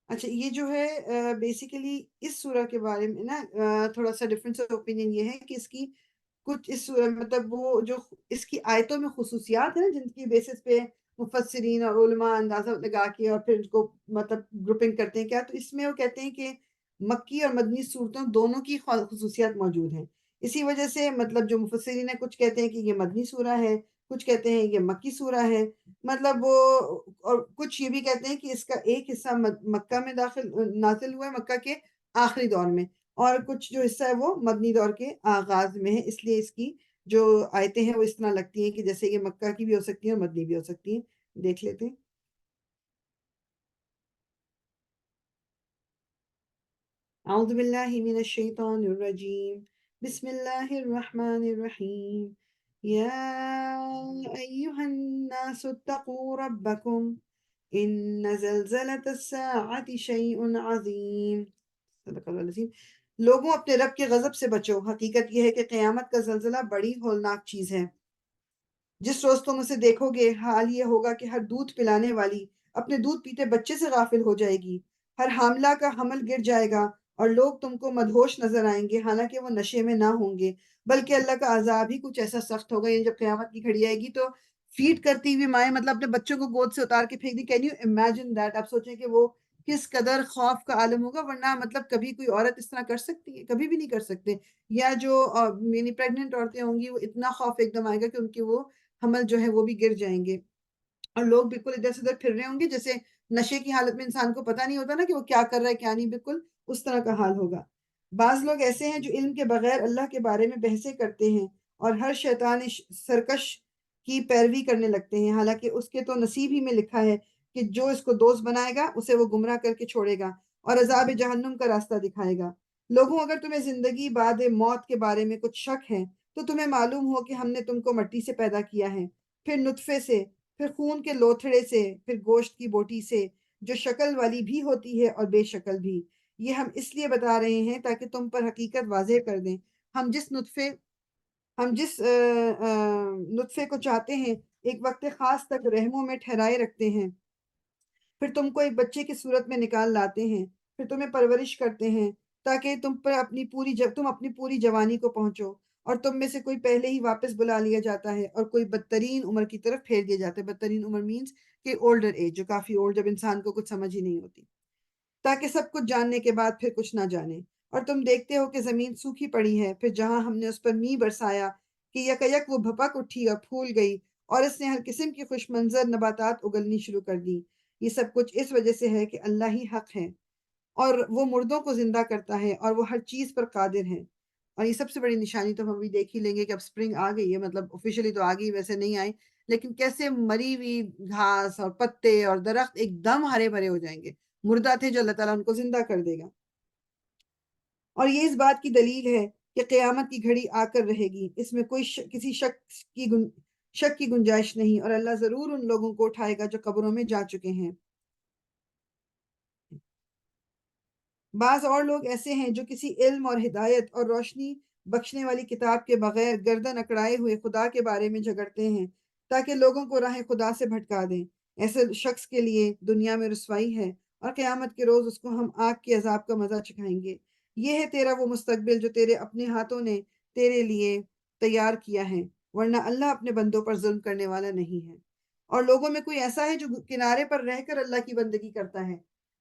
اچھا، یہ جو ہے بیسیکلی اس سورہ کے بارے میں نا تھوڑا سا ڈفرینس آف اوپینین یہ ہے کہ اس کی کچھ اس سورہ مطلب وہ جو اس کی آیتوں میں خصوصیات ہیں جن کی بیسس پہ مفسرین اور علماء اندازہ لگا کے اور پھر اس کو مطلب گروپنگ کرتے ہیں کیا، تو اس میں وہ کہتے ہیں کہ مکی اور مدنی صورتوں دونوں کی خصوصیات موجود ہیں۔ اسی وجہ سے مطلب جو مفسرین ہیں کچھ کہتے ہیں کہ یہ مدنی سورہ ہے، کچھ کہتے ہیں یہ مکی سورہ ہے، مطلب وہ، اور کچھ یہ بھی کہتے ہیں کہ اس کا ایک حصہ مکہ میں نازل ہوا ہے، مکہ کے آخری دور میں، اور کچھ جو حصہ ہے وہ مدنی دور کے آغاز میں ہے، اس لیے اس کی جو آیتیں ہیں وہ اس طرح لگتی ہیں کہ جیسے یہ مکہ کی بھی ہو سکتی ہیں اور مدنی بھی ہو سکتی ہیں۔ دیکھ لیتے ہیں۔ اعوذ باللہ من الشیطان الرجیم، بسم اللہ الرحمن الرحیم، یا ایہا الناس اتقوا ربکم ان زلزلۃ الساعۃ شیء عظیم، صدق اللہ العظیم۔ لوگوں اپنے رب کے غضب سے بچو، حقیقت یہ ہے کہ قیامت کا زلزلہ بڑی ہولناک چیز ہے۔ جس روز تم اسے دیکھو گے، حال یہ ہوگا کہ ہر دودھ پلانے والی اپنے دودھ پیتے بچے سے غافل ہو جائے گی، ہر حاملہ کا حمل گر جائے گا، اور لوگ تم کو مدہوش نظر آئیں گے حالانکہ وہ نشے میں نہ ہوں گے، بلکہ اللہ کا عذاب ہی کچھ ایسا سخت ہوگا۔ یعنی جب قیامت کی گھڑی آئے گی تو فیڈ کرتی ہوئی مائیں مطلب اپنے بچوں کو گود سے اتار کے پھینک دی۔ Can you imagine that? آپ سوچیں کہ وہ کس قدر خوف کا عالم ہوگا، ورنہ مطلب کبھی کوئی عورت اس طرح کر سکتی ہے؟ کبھی بھی نہیں کر سکتے۔ یا جو یعنی پریگننٹ عورتیں ہوں گی، وہ اتنا خوف ایک دم آئے گا کہ ان کے وہ حمل جو ہے وہ بھی گر جائیں گے، اور لوگ بالکل ادھر سے ادھر پھر رہے ہوں گے، جیسے نشے کی حالت میں انسان کو پتہ نہیں ہوتا نا کہ وہ کیا کر رہا ہے کیا نہیں، بالکل اس طرح کا حال ہوگا۔ بعض لوگ ایسے ہیں جو علم کے بغیر اللہ کے بارے میں بحثیں کرتے ہیں اور ہر شیطان سرکش کی پیروی کرنے لگتے ہیں، حالانکہ اس کے تو نصیب ہی میں لکھا ہے کہ جو اس کو دوست بنائے گا اسے وہ گمراہ کر کے چھوڑے گا اور عذاب جہنم کا راستہ دکھائے گا۔ لوگوں، اگر تمہیں زندگی بعد موت کے بارے میں کچھ شک ہے تو تمہیں معلوم ہو کہ ہم نے تم کو مٹی سے پیدا کیا ہے، پھر نطفے سے، پھر خون کے لوتھڑے سے، پھر گوشت کی بوٹی سے، جو شکل والی بھی ہوتی ہے اور بے شکل بھی۔ یہ ہم اس لیے بتا رہے ہیں تاکہ تم پر حقیقت واضح کر دیں۔ ہم جس نطفے کو چاہتے ہیں ایک وقت خاص تک رحموں میں ٹھہرائے رکھتے ہیں، پھر تم کو ایک بچے کی صورت میں نکال لاتے ہیں، پھر تمہیں پرورش کرتے ہیں تاکہ تم اپنی پوری جوانی کو پہنچو، اور تم میں سے کوئی پہلے ہی واپس بلا لیا جاتا ہے اور کوئی بدترین عمر کی طرف پھیر دیا جاتا ہے۔ بدترین عمر مینز کہ اولڈر ایج، جو کافی اولڈ، جب انسان کو کچھ سمجھ ہی نہیں ہوتی، تاکہ سب کچھ جاننے کے بعد پھر کچھ نہ جانے۔ اور تم دیکھتے ہو کہ زمین سوکھی پڑی ہے، پھر جہاں ہم نے اس پر می برسایا کہ یک وہ بھپک اٹھی اور پھول گئی، اور اس نے ہر قسم کی خوش منظر نباتات اگلنی شروع کر دی۔ یہ سب کچھ اس وجہ سے ہے کہ اللہ ہی حق ہے، اور وہ مردوں کو زندہ کرتا ہے، اور وہ ہر چیز پر قادر ہے۔ اور یہ سب سے بڑی نشانی تو ہم ابھی دیکھ ہی لیں گے کہ اب سپرنگ آ گئی ہے، مطلب آفیشلی تو آ گئی، ویسے نہیں آئی، لیکن کیسے مری ہوئی گھاس اور پتے اور درخت ایک دم ہرے بھرے ہو جائیں گے، مردہ تھے جو اللہ تعالیٰ ان کو زندہ کر دے گا۔ اور یہ اس بات کی دلیل ہے کہ قیامت کی گھڑی آ کر رہے گی، اس میں کوئی کسی شک کی گنجائش نہیں، اور اللہ ضرور ان لوگوں کو اٹھائے گا جو قبروں میں جا چکے ہیں۔ بعض اور لوگ ایسے ہیں جو کسی علم اور ہدایت اور روشنی بخشنے والی کتاب کے بغیر گردن اکڑائے ہوئے خدا کے بارے میں جھگڑتے ہیں تاکہ لوگوں کو راہ خدا سے بھٹکا دیں۔ ایسے شخص کے لیے دنیا میں رسوائی ہے اور قیامت کے روز اس کو ہم آگ کے عذاب کا مزہ چکھائیں گے۔ یہ ہے تیرا وہ مستقبل جو تیرے اپنے ہاتھوں نے تیرے لیے تیار کیا ہے، ورنہ اللہ اپنے بندوں پر ظلم کرنے والا نہیں ہے۔ اور لوگوں میں کوئی ایسا ہے جو کنارے پر رہ کر اللہ کی بندگی کرتا ہے،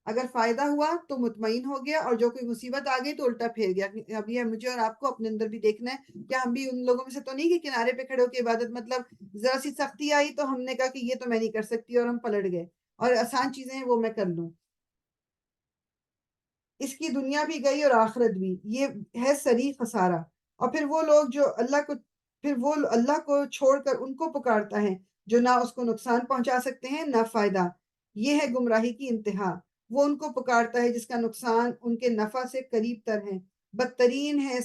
اگر فائدہ ہوا تو مطمئن ہو گیا، اور جو کوئی مصیبت آ گئی تو الٹا پھیر گیا۔ اب یہ مجھے اور آپ کو اپنے اندر بھی دیکھنا ہے، کیا ہم بھی ان لوگوں میں سے تو نہیں کہ کنارے پہ کھڑے ہو کے عبادت، مطلب ذرا سی سختی آئی تو ہم نے کہا کہ یہ تو میں نہیں کر سکتی اور ہم پلٹ گئے، اور آسان چیزیں ہیں وہ میں کر لوں۔ اس کی دنیا بھی گئی اور آخرت بھی، یہ ہے صریح خسارہ۔ اور پھر وہ لوگ جو اللہ کو چھوڑ کر ان کو پکارتا ہے جو نہ اس کو نقصان پہنچا سکتے ہیں نہ فائدہ، یہ ہے گمراہی کی انتہا۔ وہ ان کو پکارتا ہے جس کا نقصان ان کے نفع سے قریب تر ہے، بدترین ہے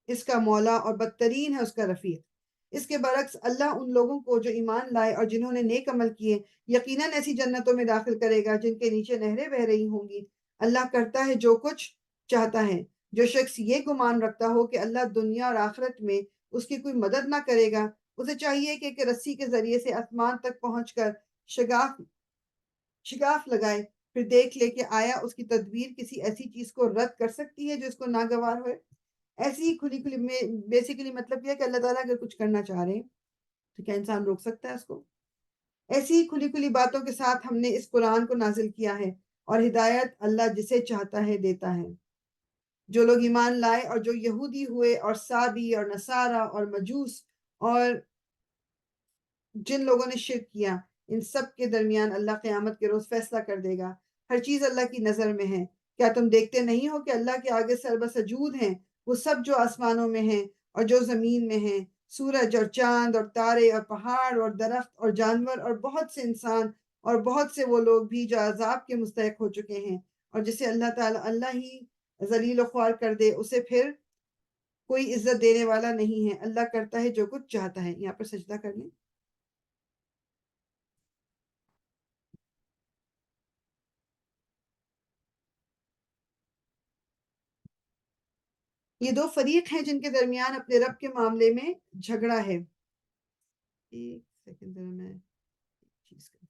اس کا مولا اور بدترین ہے اس کا رفیق۔ اس کے برعکس اللہ ان لوگوں کو جو ایمان لائے اور جنہوں نے نیک عمل کیے یقیناً ایسی جنتوں میں داخل کرے گا جن کے نیچے نہریں بہ رہی ہوں گی۔ اللہ کرتا ہے جو کچھ چاہتا ہے۔ جو شخص یہ گمان رکھتا ہو کہ اللہ دنیا اور آخرت میں اس کی کوئی مدد نہ کرے گا، اسے چاہیے کہ ایک رسی کے ذریعے سے آسمان تک پہنچ کر شگاف لگائے، پھر دیکھ لے کہ آیا اس کی تدبیر کسی ایسی چیز کو رد کر سکتی ہے جو اس کو ناگوار ہوئے۔ ایسی ہی کھلی کھلی میں بیسیکلی مطلب یہ ہے کہ اللہ تعالیٰ اگر کچھ کرنا چاہ رہے ہیں تو کیا انسان روک سکتا ہے اس کو؟ ایسی ہی کھلی کھلی باتوں کے ساتھ ہم نے اس قرآن کو نازل کیا ہے، اور ہدایت اللہ جسے چاہتا ہے دیتا ہے۔ جو لوگ ایمان لائے اور جو یہودی ہوئے اور سابی اور نصارہ اور مجوس اور جن لوگوں نے شرک کیا، ان سب کے درمیان اللہ قیامت کے روز فیصلہ کر دے گا۔ ہر چیز اللہ کی نظر میں ہے۔ کیا تم دیکھتے نہیں ہو کہ اللہ کے آگے سربسجود ہیں وہ سب جو آسمانوں میں ہیں اور جو زمین میں ہیں، سورج اور چاند اور تارے اور پہاڑ اور درخت اور جانور اور بہت سے انسان اور بہت سے وہ لوگ بھی جو عذاب کے مستحق ہو چکے ہیں، اور جسے اللہ ہی ذلیل و خوار کر دے اسے پھر کوئی عزت دینے والا نہیں ہے۔ اللہ کرتا ہے جو کچھ چاہتا ہے۔ یہاں پر سجدہ کر لیں۔ یہ دو فریق ہیں جن کے درمیان اپنے رب کے معاملے میں جھگڑا ہے۔ ایک سیکنڈ ذرا میں چیز کروں۔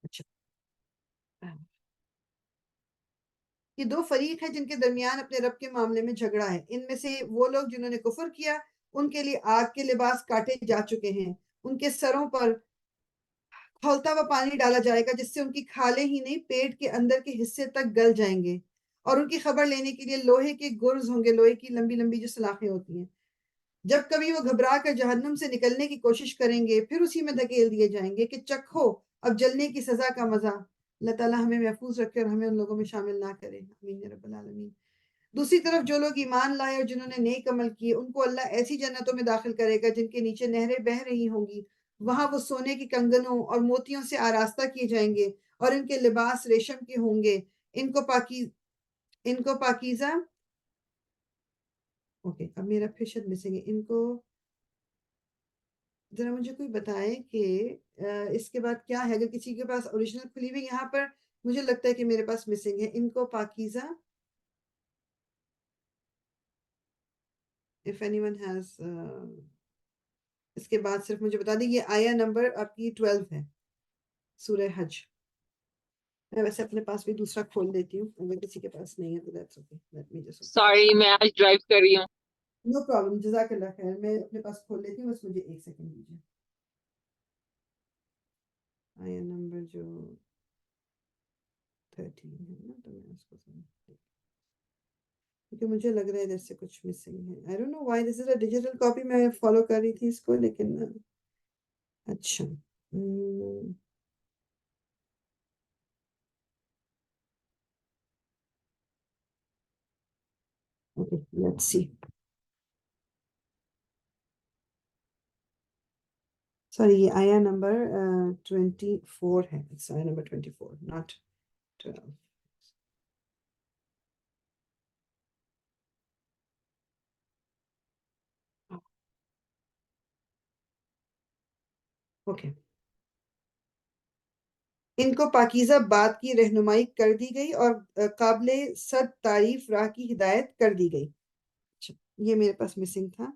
اچھا، یہ دو فریق ہیں جن کے درمیان اپنے رب کے معاملے میں جھگڑا ہے۔ ان میں سے وہ لوگ جنہوں نے کفر کیا ان کے لیے آگ کے لباس کاٹے جا چکے ہیں، ان کے سروں پر کھولتا ہوا پانی ڈالا جائے گا جس سے ان کی کھالیں ہی نہیں پیٹ کے اندر کے حصے تک گل جائیں گے، اور ان کی خبر لینے کے لیے لوہے کے گرز ہوں گے، لوہے کی لمبی لمبی جو سلاخیں ہوتی ہیں۔ جب کبھی وہ گھبرا کر جہنم سے نکلنے کی کوشش کریں گے پھر اسی میں دھکیل دیے جائیں گے کہ چکھو اب جلنے کی سزا کا مزہ۔ اللہ تعالیٰ ہمیں محفوظ رکھے اور ہمیں ان لوگوں میں شامل نہ کرے، آمین یا رب العالمین۔ دوسری طرف جو لوگ ایمان لائے اور جنہوں نے نیک عمل کیے ان کو اللہ ایسی جنتوں میں داخل کرے گا جن کے نیچے نہریں بہہ رہی ہوں گی۔ وہاں وہ سونے کے کنگنوں اور موتیوں سے آراستہ کیے جائیں گے اور ان کے لباس ریشم کے ہوں گے۔ ان کو پاکیزہ اوکے، اب میرا پھر شد مسنگ ہے۔ ان کو ذرا مجھے کوئی بتائے کہ اس کے بعد کیا ہے، اگر کسی کے پاس اوریجنل کھلی ہوئی یہاں پر مجھے لگتا ہے کہ میرے پاس مسنگ ہے۔ ان کو پاکیزہ، if anyone has اس کے بعد صرف مجھے بتا دیں۔ یہ آیا نمبر آپ کی 12 ہے، سورہ حج۔ میں ویسے اپنے پاس بھی دوسرا کھول دیتی ہوں، اگر کسی کے پاس نہیں ہے تو that's okay. Let me just open. Sorry میں آج ڈرائیو کر رہی ہوں۔ No problem، جزاک اللہ خیر۔ میں اپنے پاس کھول لیتی ہوں، بس مجھے ایک سیکنڈ دیجیے۔ آیا نمبر جو 13 ہے نا، تو میں اس کو کیونکہ مجھے لگ رہا ہے ادھر سے کچھ مسنگ ہے۔ I don't know why this is a digital copy، میں فالو کر رہی تھی اس کو لیکن اچھا okay, let's see. سوری، یہ آیا نمبر 24 ہے۔ آیا نمبر 24 not 12۔ اوکے، ان کو پاکیزہ بات کی رہنمائی کر دی گئی اور قابل صد تعریف راہ کی ہدایت کر دی گئی. اچھا، یہ میرے پاس مسنگ تھا.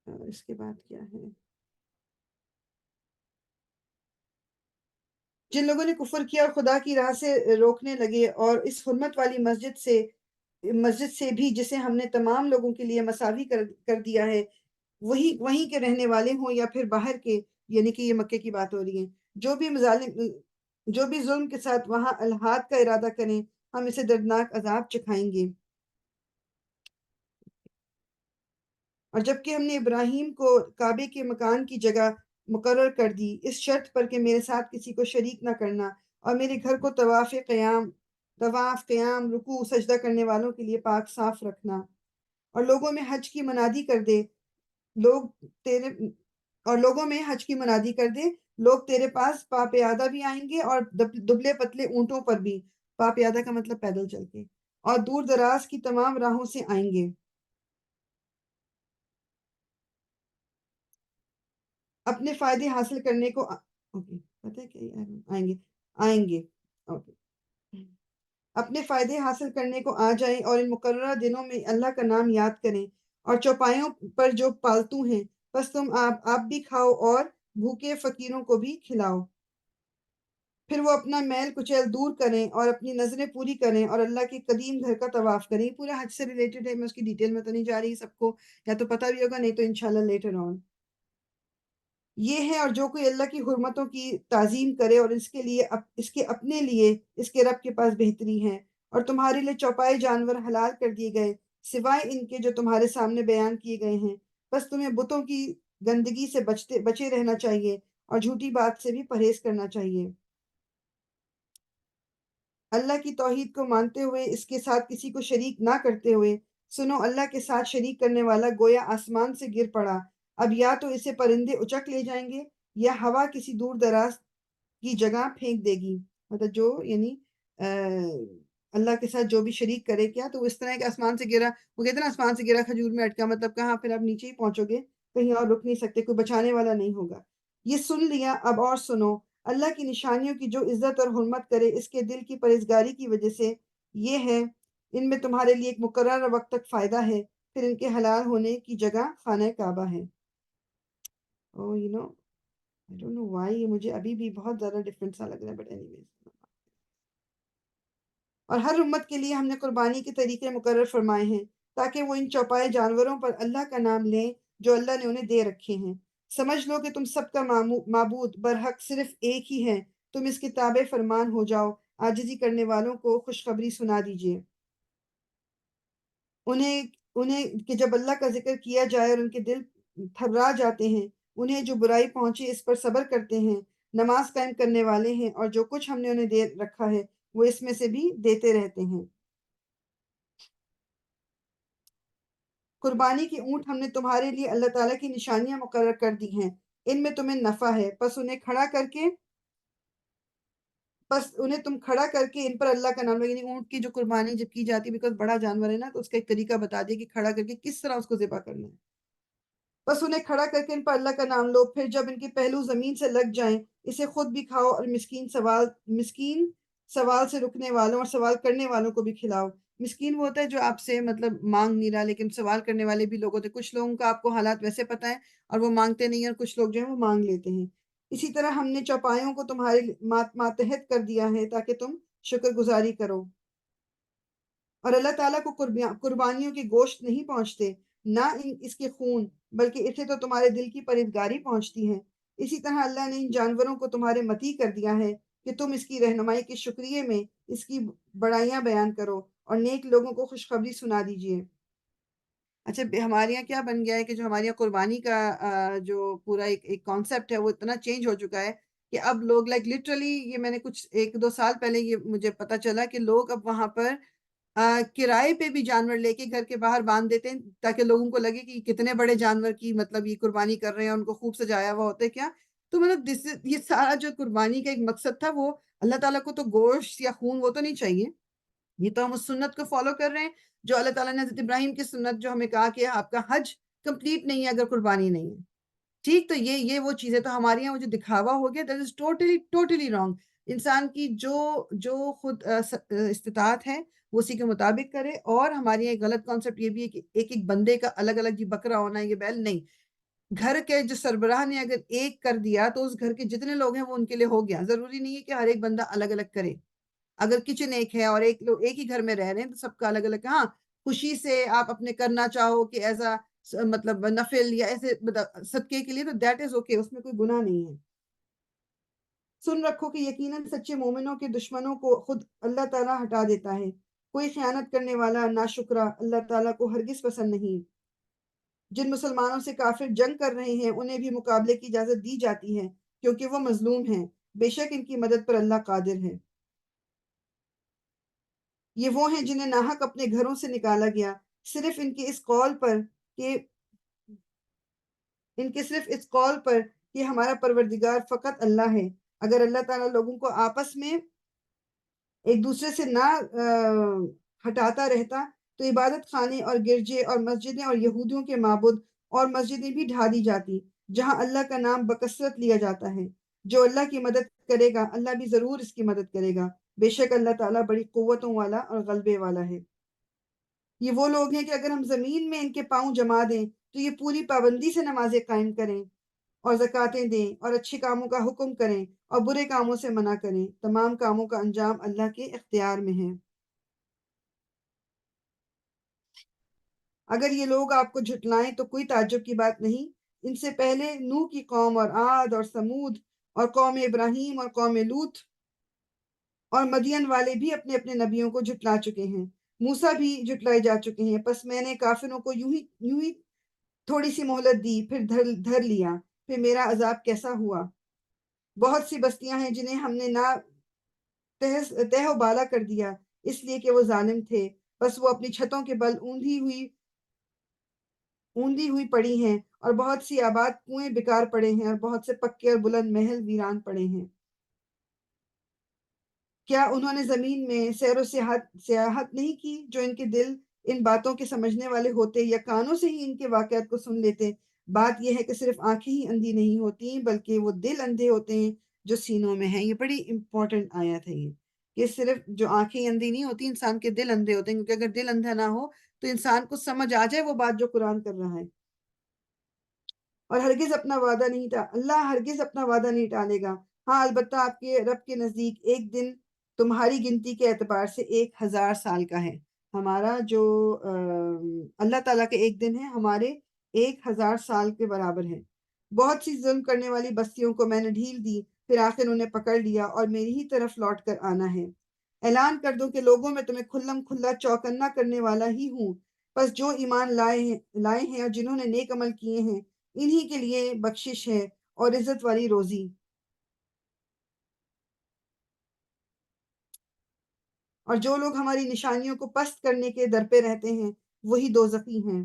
اس کے بعد کیا ہے؟ جن لوگوں نے کفر کیا اور خدا کی راہ سے روکنے لگے اور اس حرمت والی مسجد سے بھی جسے ہم نے تمام لوگوں کے لیے مساوی کر دیا ہے، وہیں کے رہنے والے ہوں یا پھر باہر کے، یعنی کہ یہ مکے کی بات ہو رہی ہے، جو بھی ظلم کے ساتھ وہاں الحاد کا ارادہ کریں ہم اسے دردناک عذاب چکھائیں گے. اور جبکہ ہم نے ابراہیم کو کعبے کے مکان کی جگہ مقرر کر دی اس شرط پر کہ میرے ساتھ کسی کو شریک نہ کرنا اور میرے گھر کو طواف قیام رکوع سجدہ کرنے والوں کے لیے پاک صاف رکھنا، اور لوگوں میں حج کی منادی کر دے لوگ تیرے لوگ تیرے پاس پاپیادہ بھی آئیں گے اور دبلے پتلے اونٹوں پر بھی، پاپیادہ کا مطلب پیدل چل کے، اور دور دراز کی تمام راہوں سے آئیں گے. اپنے فائدے حاصل کرنے کو پتہ ہے کیا آئیں گے اوکے اپنے فائدے حاصل کرنے کو آ جائیں اور ان مقررہ دنوں میں اللہ کا نام یاد کریں اور چوپایوں پر جو پالتو ہیں بس تم آپ بھی کھاؤ اور بھوکے فقیروں کو بھی کھلاؤ. پھر وہ اپنا میل کچیل دور کریں اور اپنی نظریں پوری کریں اور اللہ کے قدیم گھر کا طواف کریں. پورا حج سے ریلیٹڈ ہے، میں اس کی ڈیٹیل میں تو نہیں جا رہی، سب کو یا تو پتہ بھی ہوگا، نہیں تو انشاءاللہ لیٹر آن. یہ ہے، اور جو کوئی اللہ کی حرمتوں کی تعظیم کرے اور اس کے اپنے لیے اس کے رب کے پاس بہتری ہے، اور تمہارے لیے چوپائے جانور حلال کر دیے گئے سوائے ان کے جو تمہارے سامنے بیان کیے گئے ہیں، بس تمہیں بتوں کی گندگی سے بچے رہنا چاہیے اور جھوٹی بات سے بھی پرہیز کرنا چاہیے. اللہ کی توحید کو مانتے ہوئے اس کے ساتھ کسی کو شریک نہ کرتے ہوئے سنو، اللہ کے ساتھ شریک کرنے والا گویا آسمان سے گر پڑا، اب یا تو اسے پرندے اچک لے جائیں گے یا ہوا کسی دور دراز کی جگہ پھینک دے گی. مطلب جو یعنی اللہ کے ساتھ جو بھی شریک کرے کیا تو اس طرح کہ آسمان سے گرا، وہ کہتے ہیں نا آسمان سے گرا کھجور میں اٹکا، مطلب کہاں پھر آپ نیچے ہی پہنچو گے، کہیں اور رک نہیں سکتے، کوئی بچانے والا نہیں ہوگا. یہ سن لیا، اب اور سنو. اللہ کی نشانیوں کی جو عزت اور حرمت کرے اس کے دل کی پرہیزگاری کی وجہ سے یہ ہے، ان میں تمہارے لیے ایک مقررہ وقت تک فائدہ ہے، پھر ان کے حلال ہونے کی جگہ خانہ کعبہ ہے. او I don't know why یہ مجھے ابھی بھی بہت زیادہ ڈفرینٹ سا لگ رہا ہے، بٹ اینی ویز. اور ہر امت کے لیے ہم نے قربانی کے طریقے مقرر فرمائے ہیں تاکہ وہ ان چوپائے جانوروں پر اللہ کا نام لیں جو اللہ نے انہیں دے رکھے ہیں. سمجھ لو کہ تم سب کا معبود برحق صرف ایک ہی ہے، تم اس کے تابع فرمان ہو جاؤ. عاجزی کرنے والوں کو خوشخبری سنا دیجیے انہیں کہ جب اللہ کا ذکر کیا جائے اور ان کے دل تھرا جاتے ہیں، انہیں جو برائی پہنچے اس پر صبر کرتے ہیں، نماز قائم کرنے والے ہیں، اور جو کچھ ہم نے انہیں دے رکھا ہے وہ اس میں سے بھی دیتے رہتے ہیں. قربانی کے اونٹ ہم نے تمہارے لیے اللہ تعالیٰ کی نشانیاں مقرر کر دی ہیں، ان میں تمہیں نفع ہے، انہیں تم کھڑا کر کے ان پر اللہ کا نام لو. یعنی اونٹ کی جو قربانی جب کی جاتی ہے بیکاز بڑا جانور ہے نا، تو اس کا ایک طریقہ بتا دیا کہ کھڑا کر کے کس طرح اس کو ذبح کرنا ہے. بس انہیں کھڑا کر کے ان پر اللہ کا نام لو، پھر جب ان کے پہلو زمین سے لگ جائیں اسے خود بھی کھاؤ اور مسکین سوال سے رکنے والوں اور سوال کرنے والوں کو بھی کھلاؤ. مسکین وہ ہوتا ہے جو آپ سے مطلب مانگ نہیں رہا، لیکن سوال کرنے والے بھی لوگ ہوتے ہیں. کچھ لوگوں کا آپ کو حالات ویسے پتہ ہے اور وہ مانگتے نہیں ہیں، اور کچھ لوگ جو ہیں وہ مانگ لیتے ہیں. اسی طرح ہم نے چوپایوں کو تمہارے ماتحت کر دیا ہے تاکہ تم شکر گزاری کرو. اور اللہ تعالیٰ کو قربانیوں کے گوشت نہیں پہنچتے، نہ اس کے خون، بلکہ اسے تو تمہارے دل کی پرہیزگاری پہنچتی ہے. اسی طرح اللہ نے ان جانوروں کو تمہارے مطیع کر دیا ہے کہ تم اس کی رہنمائی کے شکریہ میں اس کی بڑائیاں بیان کرو اور نیک لوگوں کو خوشخبری سنا دیجیے. اچھا، ہمارے یہاں کیا بن گیا ہے کہ جو ہمارے یہاں قربانی کا جو پورا ایک کانسیپٹ ہے وہ اتنا چینج ہو چکا ہے کہ اب لوگ لٹرلی، یہ میں نے کچھ 1-2 سال پہلے یہ مجھے پتا چلا کہ لوگ اب وہاں پر کرائے پہ بھی جانور لے کے گھر کے باہر باندھ دیتے ہیں تاکہ لوگوں کو لگے کہ کتنے بڑے جانور کی مطلب یہ قربانی کر رہے ہیں، ان کو خوب سجایا ہوا ہوتا ہے کیا. تو مطلب یہ سارا جو قربانی کا ایک مقصد تھا، وہ اللہ تعالیٰ کو تو گوشت یا خون وہ تو نہیں چاہیے. یہ تو ہم اس سنت کو فالو کر رہے ہیں جو اللہ تعالیٰ نے حضرت ابراہیم کی سنت جو ہمیں کہا کہ آپ کا حج کمپلیٹ نہیں ہے اگر قربانی نہیں ہے. ٹھیک، تو یہ وہ چیز ہے، تو ہمارے یہاں وہ جو دکھاوا ہو گیا، that is totally totally wrong. انسان کی جو خود استطاعت ہے وہ اسی کے مطابق کرے. اور ہمارے یہاں ایک غلط کانسیپٹ یہ بھی ہے کہ ایک ایک بندے کا الگ الگ جی بکرا ہونا ہے، یہ بیل نہیں. گھر کے جو سربراہ نے اگر ایک کر دیا تو اس گھر کے جتنے لوگ ہیں وہ ان کے لیے ہو گیا. ضروری نہیں ہے کہ ہر ایک بندہ الگ الگ کرے. اگر کچن ایک ہے اور ایک لوگ ایک ہی گھر میں رہ رہے ہیں تو سب کا الگ الگ. ہاں، خوشی سے آپ اپنے کرنا چاہو کہ ایسا مطلب نفل یا ایسے صدقے کے لیے، تو دیٹ از اوکے، اس میں کوئی گناہ نہیں ہے. سن رکھو کہ یقیناً سچے مومنوں کے دشمنوں کو خود اللہ تعالیٰ ہٹا دیتا ہے. کوئی خیانت کرنے والا ناشکرا اللہ تعالیٰ کو ہرگز پسند نہیں. جن مسلمانوں سے کافر جنگ کر رہے ہیں انہیں بھی مقابلے کی اجازت دی جاتی ہے کیونکہ وہ مظلوم ہیں. بے شک ان کی مدد پر اللہ قادر ہے. یہ وہ ہیں جنہیں ناحق اپنے گھروں سے نکالا گیا، صرف ان کے اس قول پر کہ ہمارا پروردگار فقط اللہ ہے. اگر اللہ تعالیٰ لوگوں کو آپس میں ایک دوسرے سے نہ ہٹاتا رہتا تو عبادت خانے اور گرجے اور مسجدیں اور یہودیوں کے معبد اور مسجدیں بھی ڈھا دی جاتی جہاں اللہ کا نام بکثرت لیا جاتا ہے. جو اللہ کی مدد کرے گا اللہ بھی ضرور اس کی مدد کرے گا. بے شک اللہ تعالیٰ بڑی قوتوں والا اور غلبے والا ہے. یہ وہ لوگ ہیں کہ اگر ہم زمین میں ان کے پاؤں جما دیں تو یہ پوری پابندی سے نمازیں قائم کریں اور زکاتیں دیں اور اچھے کاموں کا حکم کریں اور برے کاموں سے منع کریں. تمام کاموں کا انجام اللہ کے اختیار میں ہے. اگر یہ لوگ آپ کو جھٹلائیں تو کوئی تعجب کی بات نہیں. ان سے پہلے نوح کی قوم اور عاد اور سمود اور قوم ابراہیم اور قوم لوط اور مدین والے بھی اپنے اپنے نبیوں کو جھٹلا چکے ہیں. موسیٰ بھی جھٹلائے جا چکے ہیں. پس میں نے کافروں کو یوں ہی تھوڑی سی مہلت دی، پھر دھر لیا. پھر میرا عذاب کیسا ہوا. بہت سی بستیاں ہیں جنہیں ہم نے نہ تہ و بالا کر دیا اس لیے کہ وہ ظالم تھے. بس وہ اپنی چھتوں کے بل اوندھی ہوئی پڑی ہیں اور بہت سی آباد کنویں بیکار پڑے ہیں اور بہت سے پکے اور بلند محل ویران پڑے ہیں. کیا انہوں نے زمین میں سیر و سیاحت نہیں کی جو ان کے دل ان باتوں کے سمجھنے والے ہوتے یا کانوں سے ہی ان کے واقعات کو سن لیتے. بات یہ ہے کہ صرف آنکھیں ہی اندھی نہیں ہوتی بلکہ وہ دل اندھے ہوتے ہیں جو سینوں میں ہیں. یہ بڑی امپورٹنٹ آیت ہے یہ، کہ صرف جو آنکھیں اندھی نہیں ہوتی، انسان کے دل اندھے ہوتے ہیں. کیونکہ اگر دل اندھا نہ ہو تو انسان کو سمجھ آ جائے وہ بات جو قرآن کر رہا ہے. اور ہرگز اپنا وعدہ نہیں اللہ ہرگز اپنا وعدہ نہیں ٹالے گا. ہاں البتہ آپ کے رب کے نزدیک ایک دن تمہاری گنتی کے اعتبار سے 1000 سال کا ہے. ہمارا جو اللہ تعالیٰ کے ایک دن ہے ہمارے 1000 سال کے برابر ہے. بہت سی ظلم کرنے والی بستیوں کو میں نے ڈھیل دی، پھر آخر انہیں پکڑ لیا اور میری ہی طرف لوٹ کر آنا ہے. اعلان کر دو کہ لوگوں میں تمہیں کھلم کھلا چوکنا کرنے والا ہی ہوں. بس جو ایمان لائے ہیں اور جنہوں نے نیک عمل کیے ہیں انہی کے لیے بخشش ہے اور عزت والی روزی. اور جو لوگ ہماری نشانیوں کو پست کرنے کے در پہ رہتے ہیں وہی دوزخی ہیں.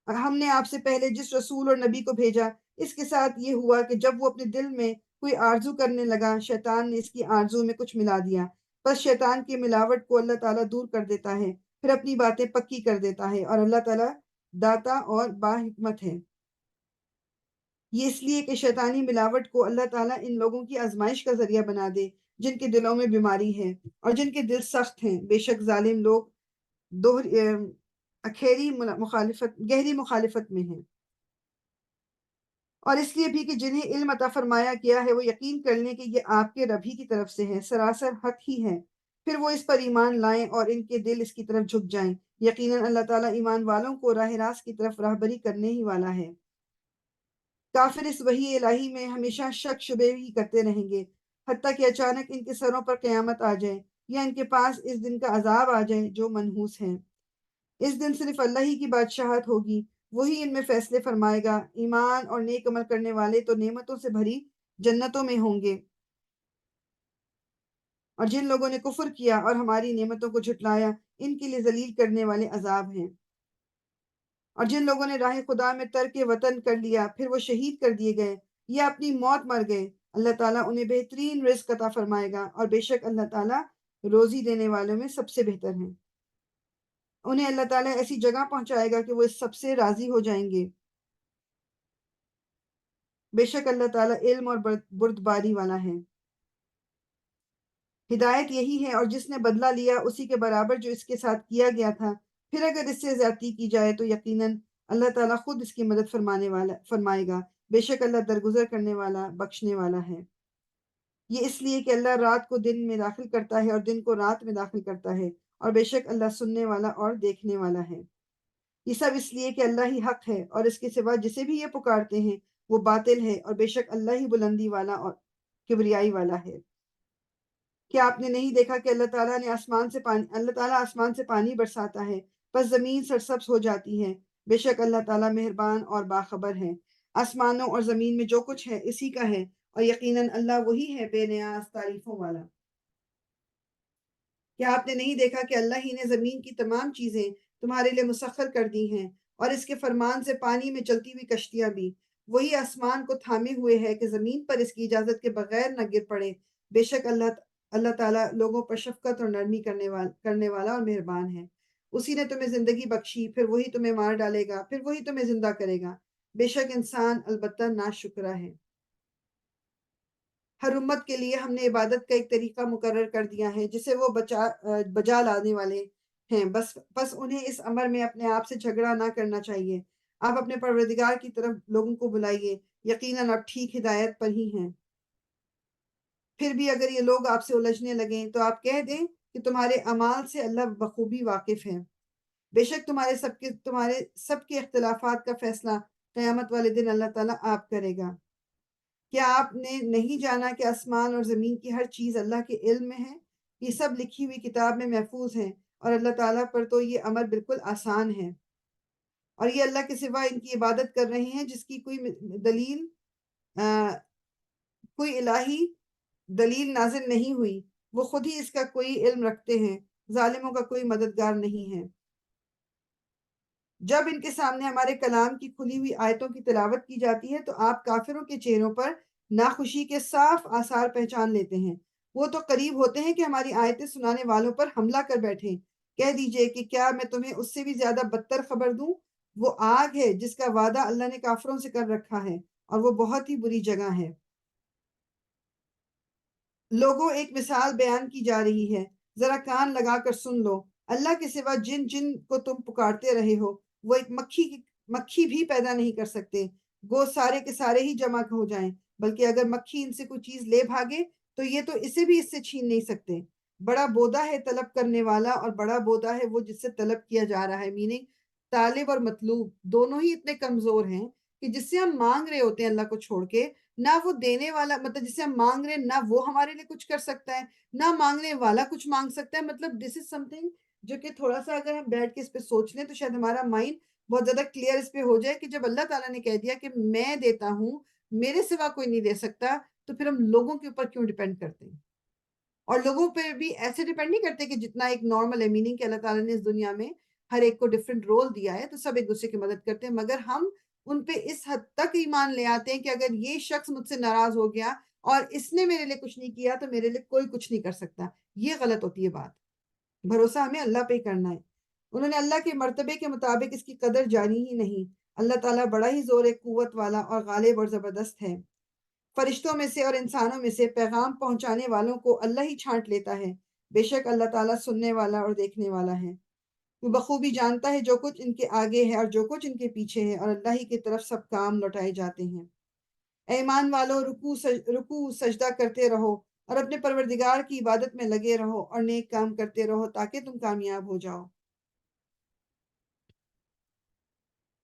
اور ہم نے آپ سے پہلے جس رسول اور نبی کو بھیجا اس کے ساتھ یہ ہوا کہ جب وہ اپنے دل میں کوئی آرزو کرنے لگا شیطان نے اس کی آرزو میں کچھ ملا دیا. بس شیطان کی ملاوٹ کو اللہ تعالیٰ دور کر دیتا ہے، پھر اپنی باتیں پکی کر دیتا ہے. اور اللہ تعالیٰ داتا اور با حکمت ہے. یہ اس لیے کہ شیطانی ملاوٹ کو اللہ تعالیٰ ان لوگوں کی آزمائش کا ذریعہ بنا دے جن کے دلوں میں بیماری ہے اور جن کے دل سخت ہیں. بے شک ظالم لوگ گہری مخالفت میں ہیں. اور اس لیے بھی کہ جنہیں علم عطا فرمایا گیا ہے وہ یقین کر لیں کہ یہ آپ کے رب ہی کی طرف سے ہے، سراسر حق ہی ہے. پھر وہ اس پر ایمان لائیں اور ان کے دل اس کی طرف جھک جائیں. یقیناً اللہ تعالیٰ ایمان والوں کو راہ راست کی طرف راہبری کرنے ہی والا ہے. کافر اس وحی الہی میں ہمیشہ شک شبے ہی کرتے رہیں گے حتیٰ کہ اچانک ان کے سروں پر قیامت آ جائے یا ان کے پاس اس دن کا عذاب آ جائے جو منحوس ہے. اس دن صرف اللہ ہی کی بادشاہت ہوگی، وہی ان میں فیصلے فرمائے گا. ایمان اور نیک عمل کرنے والے تو نعمتوں سے بھری جنتوں میں ہوں گے، اور جن لوگوں نے کفر کیا اور ہماری نعمتوں کو جھٹلایا ان کے لیے ذلیل کرنے والے عذاب ہیں. اور جن لوگوں نے راہ خدا میں ترک وطن کر لیا پھر وہ شہید کر دیے گئے یا اپنی موت مر گئے، اللہ تعالیٰ انہیں بہترین رزق عطا فرمائے گا اور بے شک اللہ تعالیٰ روزی دینے والوں میں سب سے بہتر ہیں. انہیں اللہ تعالیٰ ایسی جگہ پہنچائے گا کہ وہ اس سب سے راضی ہو جائیں گے. بے شک اللہ تعالیٰ علم اور بردباری والا ہے۔ ہدایت یہی ہے، اور جس نے بدلہ لیا اسی کے برابر جو اس کے ساتھ کیا گیا تھا، پھر اگر اس سے زیادتی کی جائے تو یقیناً اللہ تعالیٰ خود اس کی مدد فرمائے گا۔ بے شک اللہ درگزر کرنے والا بخشنے والا ہے۔ یہ اس لیے کہ اللہ رات کو دن میں داخل کرتا ہے اور دن کو رات میں داخل کرتا ہے، اور بے شک اللہ سننے والا اور دیکھنے والا ہے۔ یہ سب اس لیے کہ اللہ ہی حق ہے، اور اس کے سوا جسے بھی یہ پکارتے ہیں وہ باطل ہے، اور بے شک اللہ ہی بلندی والا اور کبریائی والا ہے۔ کیا آپ نے نہیں دیکھا کہ اللہ تعالیٰ آسمان سے پانی برساتا ہے، پس زمین سرسبز ہو جاتی ہے؟ بے شک اللہ تعالیٰ مہربان اور باخبر ہے۔ آسمانوں اور زمین میں جو کچھ ہے اسی کا ہے، اور یقیناً اللہ وہی ہے بے نیاز تعریفوں والا۔ کیا آپ نے نہیں دیکھا کہ اللہ ہی نے زمین کی تمام چیزیں تمہارے لیے مسخر کر دی ہیں، اور اس کے فرمان سے پانی میں چلتی ہوئی کشتیاں بھی؟ وہی آسمان کو تھامے ہوئے ہے کہ زمین پر اس کی اجازت کے بغیر نہ گر پڑے۔ بے شک اللہ تعالیٰ لوگوں پر شفقت اور نرمی کرنے والا اور مہربان ہے۔ اسی نے تمہیں زندگی بخشی، پھر وہی تمہیں مار ڈالے گا، پھر وہی تمہیں زندہ کرے گا۔ بے شک انسان البتہ ناشکرا ہے۔ ہر امت کے لیے ہم نے عبادت کا ایک طریقہ مقرر کر دیا ہے جسے وہ بجا لانے والے ہیں، بس انہیں اس امر میں اپنے آپ سے جھگڑا نہ کرنا چاہیے۔ آپ اپنے پروردگار کی طرف لوگوں کو بلائیے، یقیناً آپ ٹھیک ہدایت پر ہی ہیں۔ پھر بھی اگر یہ لوگ آپ سے الجھنے لگیں تو آپ کہہ دیں کہ تمہارے اعمال سے اللہ بخوبی واقف ہے۔ بے شک تمہارے سب کے اختلافات کا فیصلہ قیامت والے دن اللہ تعالیٰ آپ کرے گا۔ کیا آپ نے نہیں جانا کہ آسمان اور زمین کی ہر چیز اللہ کے علم میں ہے؟ یہ سب لکھی ہوئی کتاب میں محفوظ ہیں، اور اللہ تعالیٰ پر تو یہ امر بالکل آسان ہے۔ اور یہ اللہ کے سوا ان کی عبادت کر رہے ہیں جس کی کوئی الہی دلیل نازل نہیں ہوئی، وہ خود ہی اس کا کوئی علم رکھتے ہیں، ظالموں کا کوئی مددگار نہیں ہے۔ جب ان کے سامنے ہمارے کلام کی کھلی ہوئی آیتوں کی تلاوت کی جاتی ہے تو آپ کافروں کے چہروں پر ناخوشی کے صاف آثار پہچان لیتے ہیں۔ وہ تو قریب ہوتے ہیں کہ ہماری آیتیں سنانے والوں پر حملہ کر بیٹھیں۔ کہہ دیجئے کہ کیا میں تمہیں اس سے بھی زیادہ بدتر خبر دوں؟ وہ آگ ہے جس کا وعدہ اللہ نے کافروں سے کر رکھا ہے، اور وہ بہت ہی بری جگہ ہے۔ لوگوں، ایک مثال بیان کی جا رہی ہے، ذرا کان لگا کر سن لو۔ اللہ کے سوا جن جن کو تم پکارتے رہے ہو وہ ایک مکھی بھی پیدا نہیں کر سکتے، گو سارے کے سارے ہی جمع ہو جائیں، بلکہ اگر مکھی ان سے کوئی چیز لے بھاگے تو یہ تو اسے بھی اس سے چھین نہیں سکتے۔ بڑا بودا ہے طلب کرنے والا، اور بڑا بودا ہے وہ جس سے طلب کیا جا رہا ہے، میننگ طالب اور مطلوب دونوں ہی اتنے کمزور ہیں کہ جس سے ہم مانگ رہے ہوتے ہیں اللہ کو چھوڑ کے، نہ وہ دینے والا، مطلب جسے ہم مانگ رہے ہیں نہ وہ ہمارے لیے کچھ کر سکتا ہے، نہ مانگنے والا کچھ مانگ سکتا ہے۔ مطلب دس از سم تھنگ جو کہ تھوڑا سا اگر ہم بیٹھ کے اس پہ سوچ لیں تو شاید ہمارا مائنڈ بہت زیادہ کلیئر اس پہ ہو جائے کہ جب اللہ تعالیٰ نے کہہ دیا کہ میں دیتا ہوں، میرے سوا کوئی نہیں دے سکتا، تو پھر ہم لوگوں کے اوپر کیوں ڈیپینڈ کرتے ہیں؟ اور لوگوں پہ بھی ایسے ڈیپینڈ نہیں کرتے کہ جتنا ایک نارمل ہے، میننگ کہ اللہ تعالیٰ نے اس دنیا میں ہر ایک کو ڈفرینٹ رول دیا ہے تو سب ایک دوسرے کی مدد کرتے ہیں، مگر ہم ان پہ اس حد تک ایمان لے آتے ہیں کہ اگر یہ شخص مجھ سے ناراض ہو گیا اور اس نے میرے لیے کچھ نہیں کیا تو میرے لیے کوئی کچھ نہیں کر سکتا۔ یہ غلط ہوتی ہے بات۔ بھروسہ ہمیں اللہ پہ ہی کرنا ہے۔ انہوں نے اللہ کے مرتبے کے مطابق اس کی قدر جانی ہی نہیں۔ اللہ تعالیٰ بڑا ہی زور قوت والا اور غالب اور زبردست ہے۔ فرشتوں میں سے اور انسانوں میں سے پیغام پہنچانے والوں کو اللہ ہی چھانٹ لیتا ہے۔ بے شک اللہ تعالیٰ سننے والا اور دیکھنے والا ہے۔ وہ بخوبی جانتا ہے جو کچھ ان کے آگے ہے اور جو کچھ ان کے پیچھے ہے، اور اللہ ہی کی طرف سب کام لوٹائے جاتے ہیں۔ اے ایمان والو، رکوع سجدہ کرتے رہو اور اپنے پروردگار کی عبادت میں لگے رہو اور نیک کام کرتے رہو تاکہ تم کامیاب ہو جاؤ،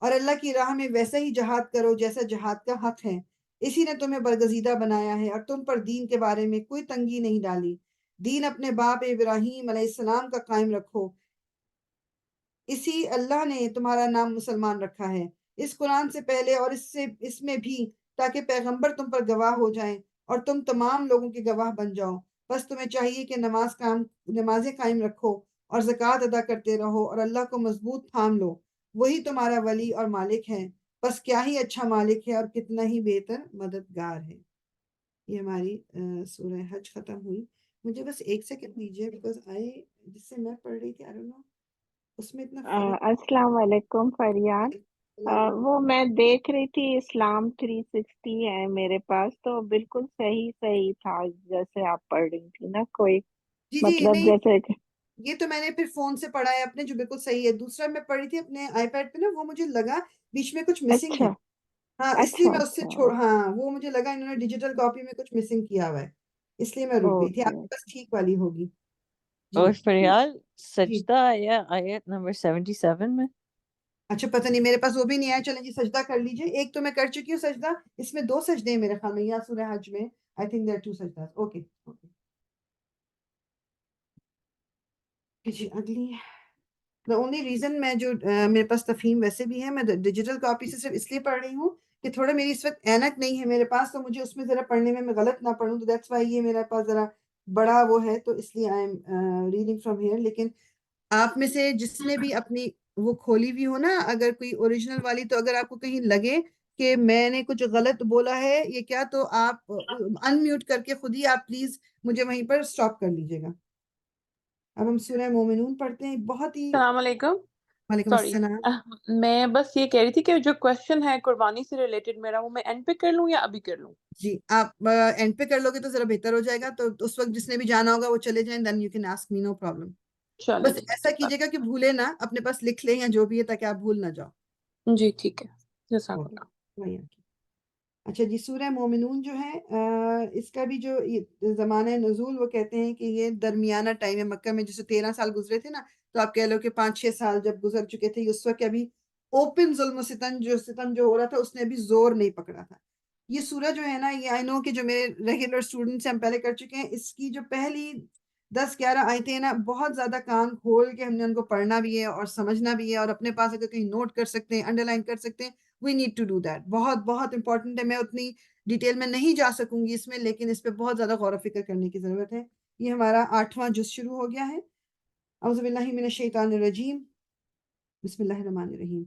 اور اللہ کی راہ میں ویسا ہی جہاد کرو جیسا جہاد کا حق ہے۔ اسی نے تمہیں برگزیدہ بنایا ہے اور تم پر دین کے بارے میں کوئی تنگی نہیں ڈالی۔ دین اپنے باپ ابراہیم علیہ السلام کا قائم رکھو، اسی اللہ نے تمہارا نام مسلمان رکھا ہے، اس قرآن سے پہلے اور اس میں بھی، تاکہ پیغمبر تم پر گواہ ہو جائیں اور تم تمام لوگوں کے گواہ بن جاؤ۔ بس تمہیں چاہیے کہ نمازیں قائم رکھو اور زکوٰۃ ادا کرتے رہو اور اللہ کو مضبوط تھام لو، وہی تمہارا ولی اور مالک ہے۔ بس کیا ہی اچھا مالک ہے اور کتنا ہی بہتر مددگار ہے۔ یہ ہماری سورہ حج ختم ہوئی۔ مجھے بس ایک سیکنڈ دیجیے، بیکاز جس سے میں پڑھ رہی تھی، I don't know، اس میں اتنا فرق۔ السلام علیکم فریاد۔ وہ میں دیکھ رہی تھی اسلام 360 ہے میرے پاس، تو بالکل صحیح صحیح تھا جیسے آپ پڑھ رہی تھی نا، کوئی جی جی مطلب نہیں، جیسے یہ تو میں نے پھر فون سے پڑھا ہے اپنے، جو بالکل صحیح ہے. دوسرا میں پڑھی تھی اپنے آئی پیڈ پہ نا، وہ مجھے لگا بیچ میں کچھ مسنگ ہے. اچھا ہاں اس لیے اچھا میں اس سے اچھا ہاں وہ مجھے لگا انہوں نے ڈیجیٹل کاپی میں کچھ مسنگ کیا ہوا ہے، اس لیے میں رک گئی تھی. اوکے. آپ کے پاس ٹھیک والی ہوگی. جی اور فریال جی. سجدہ آیا آیت نمبر 77 میں. اچھا پتہ نہیں، میرے پاس وہ بھی نہیں آیا. چلیں جی سجدہ کر لیجئے. ایک تو میں کر چکی ہوں سجدہ، اس میں 2 سجدے ہیں میرے خیال میں، یا سورہ حج میں آئی تھنک دیر 2 سجداز. اوکے اوکے جی. اگلی the only reason میں جو میرے پاس تفہیم ویسے بھی ہے، میں ڈیجیٹل کاپی سے صرف اس لیے پڑھ رہی ہوں کہ تھوڑا میری اس وقت اینک نہیں ہے میرے پاس، تو مجھے اس میں ذرا پڑھنے میں غلط نہ پڑھوں، تو دیٹس وائی یہ میرے پاس ذرا بڑا وہ ہے، تو اس لیے I am reading from here. لیکن آپ میں سے جس نے بھی اپنی وہ کھولی ہوئی ہو نا، اگر کوئی اوریجنل والی، تو اگر آپ کو کہیں لگے کہ میں نے کچھ غلط بولا ہے یہ کیا، تو آپ ان میوٹ کر کے خود ہی آپ پلیز مجھے وہیں پر سٹاپ کر لیجیے گا. اب ہم سورہ مومنون پڑھتے ہیں. بہت ہی السلام علیکم. وعلیکم سوری، السلام. میں بس یہ کہہ رہی تھی کہ جو کوشچن ہے قربانی سے ریلیٹڈ میرا، وہ میں اینڈ پہ کر لوں یا ابھی کر لوں؟ جی آپ اینڈ پہ کر لو گے تو ذرا بہتر ہو جائے گا، تو اس وقت جس نے بھی جانا ہوگا وہ چلے جائیں، then you can ask me, no problem. چلیں بس جی. ایسا کیجیے گا کہ بھولے نہ، اپنے پاس لکھ لیں یا جو بھی ہے، تاکہ آپ بھول نہ جاؤ. جی ٹھیک ہے، جزاک اوکے. اللہ. وہی آپ کی. اچھا جی. سورہ مومنون جو ہے اس کا بھی جو زمانہ نزول، وہ کہتے ہیں کہ یہ درمیانہ ٹائم ہے. مکہ میں جیسے 13 سال گزرے تھے نا، تو آپ کہہ لو کہ 5-6 سال جب گزر چکے تھے، اس وقت ابھی اوپن ظلم و ستم جو ہو رہا تھا، اس نے ابھی زور نہیں پکڑا تھا. یہ سورہ جو ہے نا، یہ آئی نو کہ جو میرے ریگولر اسٹوڈنٹس ہم پہلے کر چکے ہیں، اس کی جو پہلی 10-11 آیتیں ہیں نا، بہت زیادہ کان کھول کے ہم نے ان کو پڑھنا بھی ہے اور سمجھنا بھی ہے، اور اپنے پاس اگر کہیں نوٹ کر سکتے ہیں، انڈر لائن کر سکتے ہیں، we need to do that. بہت بہت امپورٹنٹ ہے. میں اتنی ڈیٹیل میں نہیں جا سکوں گی اس میں، لیکن اس پہ بہت زیادہ غور و فکر کرنے کی ضرورت ہے. یہ ہمارا 8واں جز شروع ہو گیا ہے. اعوذ باللہ من الشیطان الرجیم. بسم اللہ الرحمن الرحیم.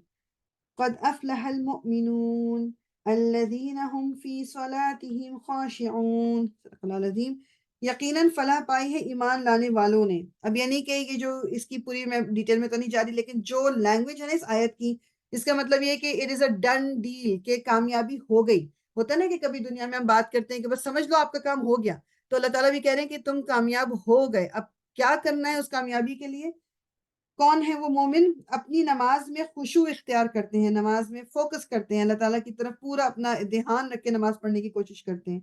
قد افلح المؤمنون الذین هم فی صلاتهم خاشعون. صدق اللہ العظیم. یقیناً فلاح پائی ہے ایمان لانے والوں نے. اب یہ نہیں کہ یہ جو اس کی پوری میں ڈیٹیل میں تو نہیں جا رہی، لیکن جو لینگویج ہے نا اس آیت کی، اس کا مطلب یہ ہے کہ it is a done deal, کہ کامیابی ہو گئی. ہوتا ہے نا کہ کبھی دنیا میں ہم بات کرتے ہیں کہ بس سمجھ لو آپ کا کام ہو گیا، تو اللہ تعالیٰ بھی کہہ رہے ہیں کہ تم کامیاب ہو گئے. اب کیا کرنا ہے اس کامیابی کے لیے؟ کون ہے وہ مومن؟ اپنی نماز میں خشوع اختیار کرتے ہیں، نماز میں فوکس کرتے ہیں، اللہ تعالیٰ کی طرف پورا اپنا دھیان رکھ کے نماز پڑھنے کی کوشش کرتے ہیں.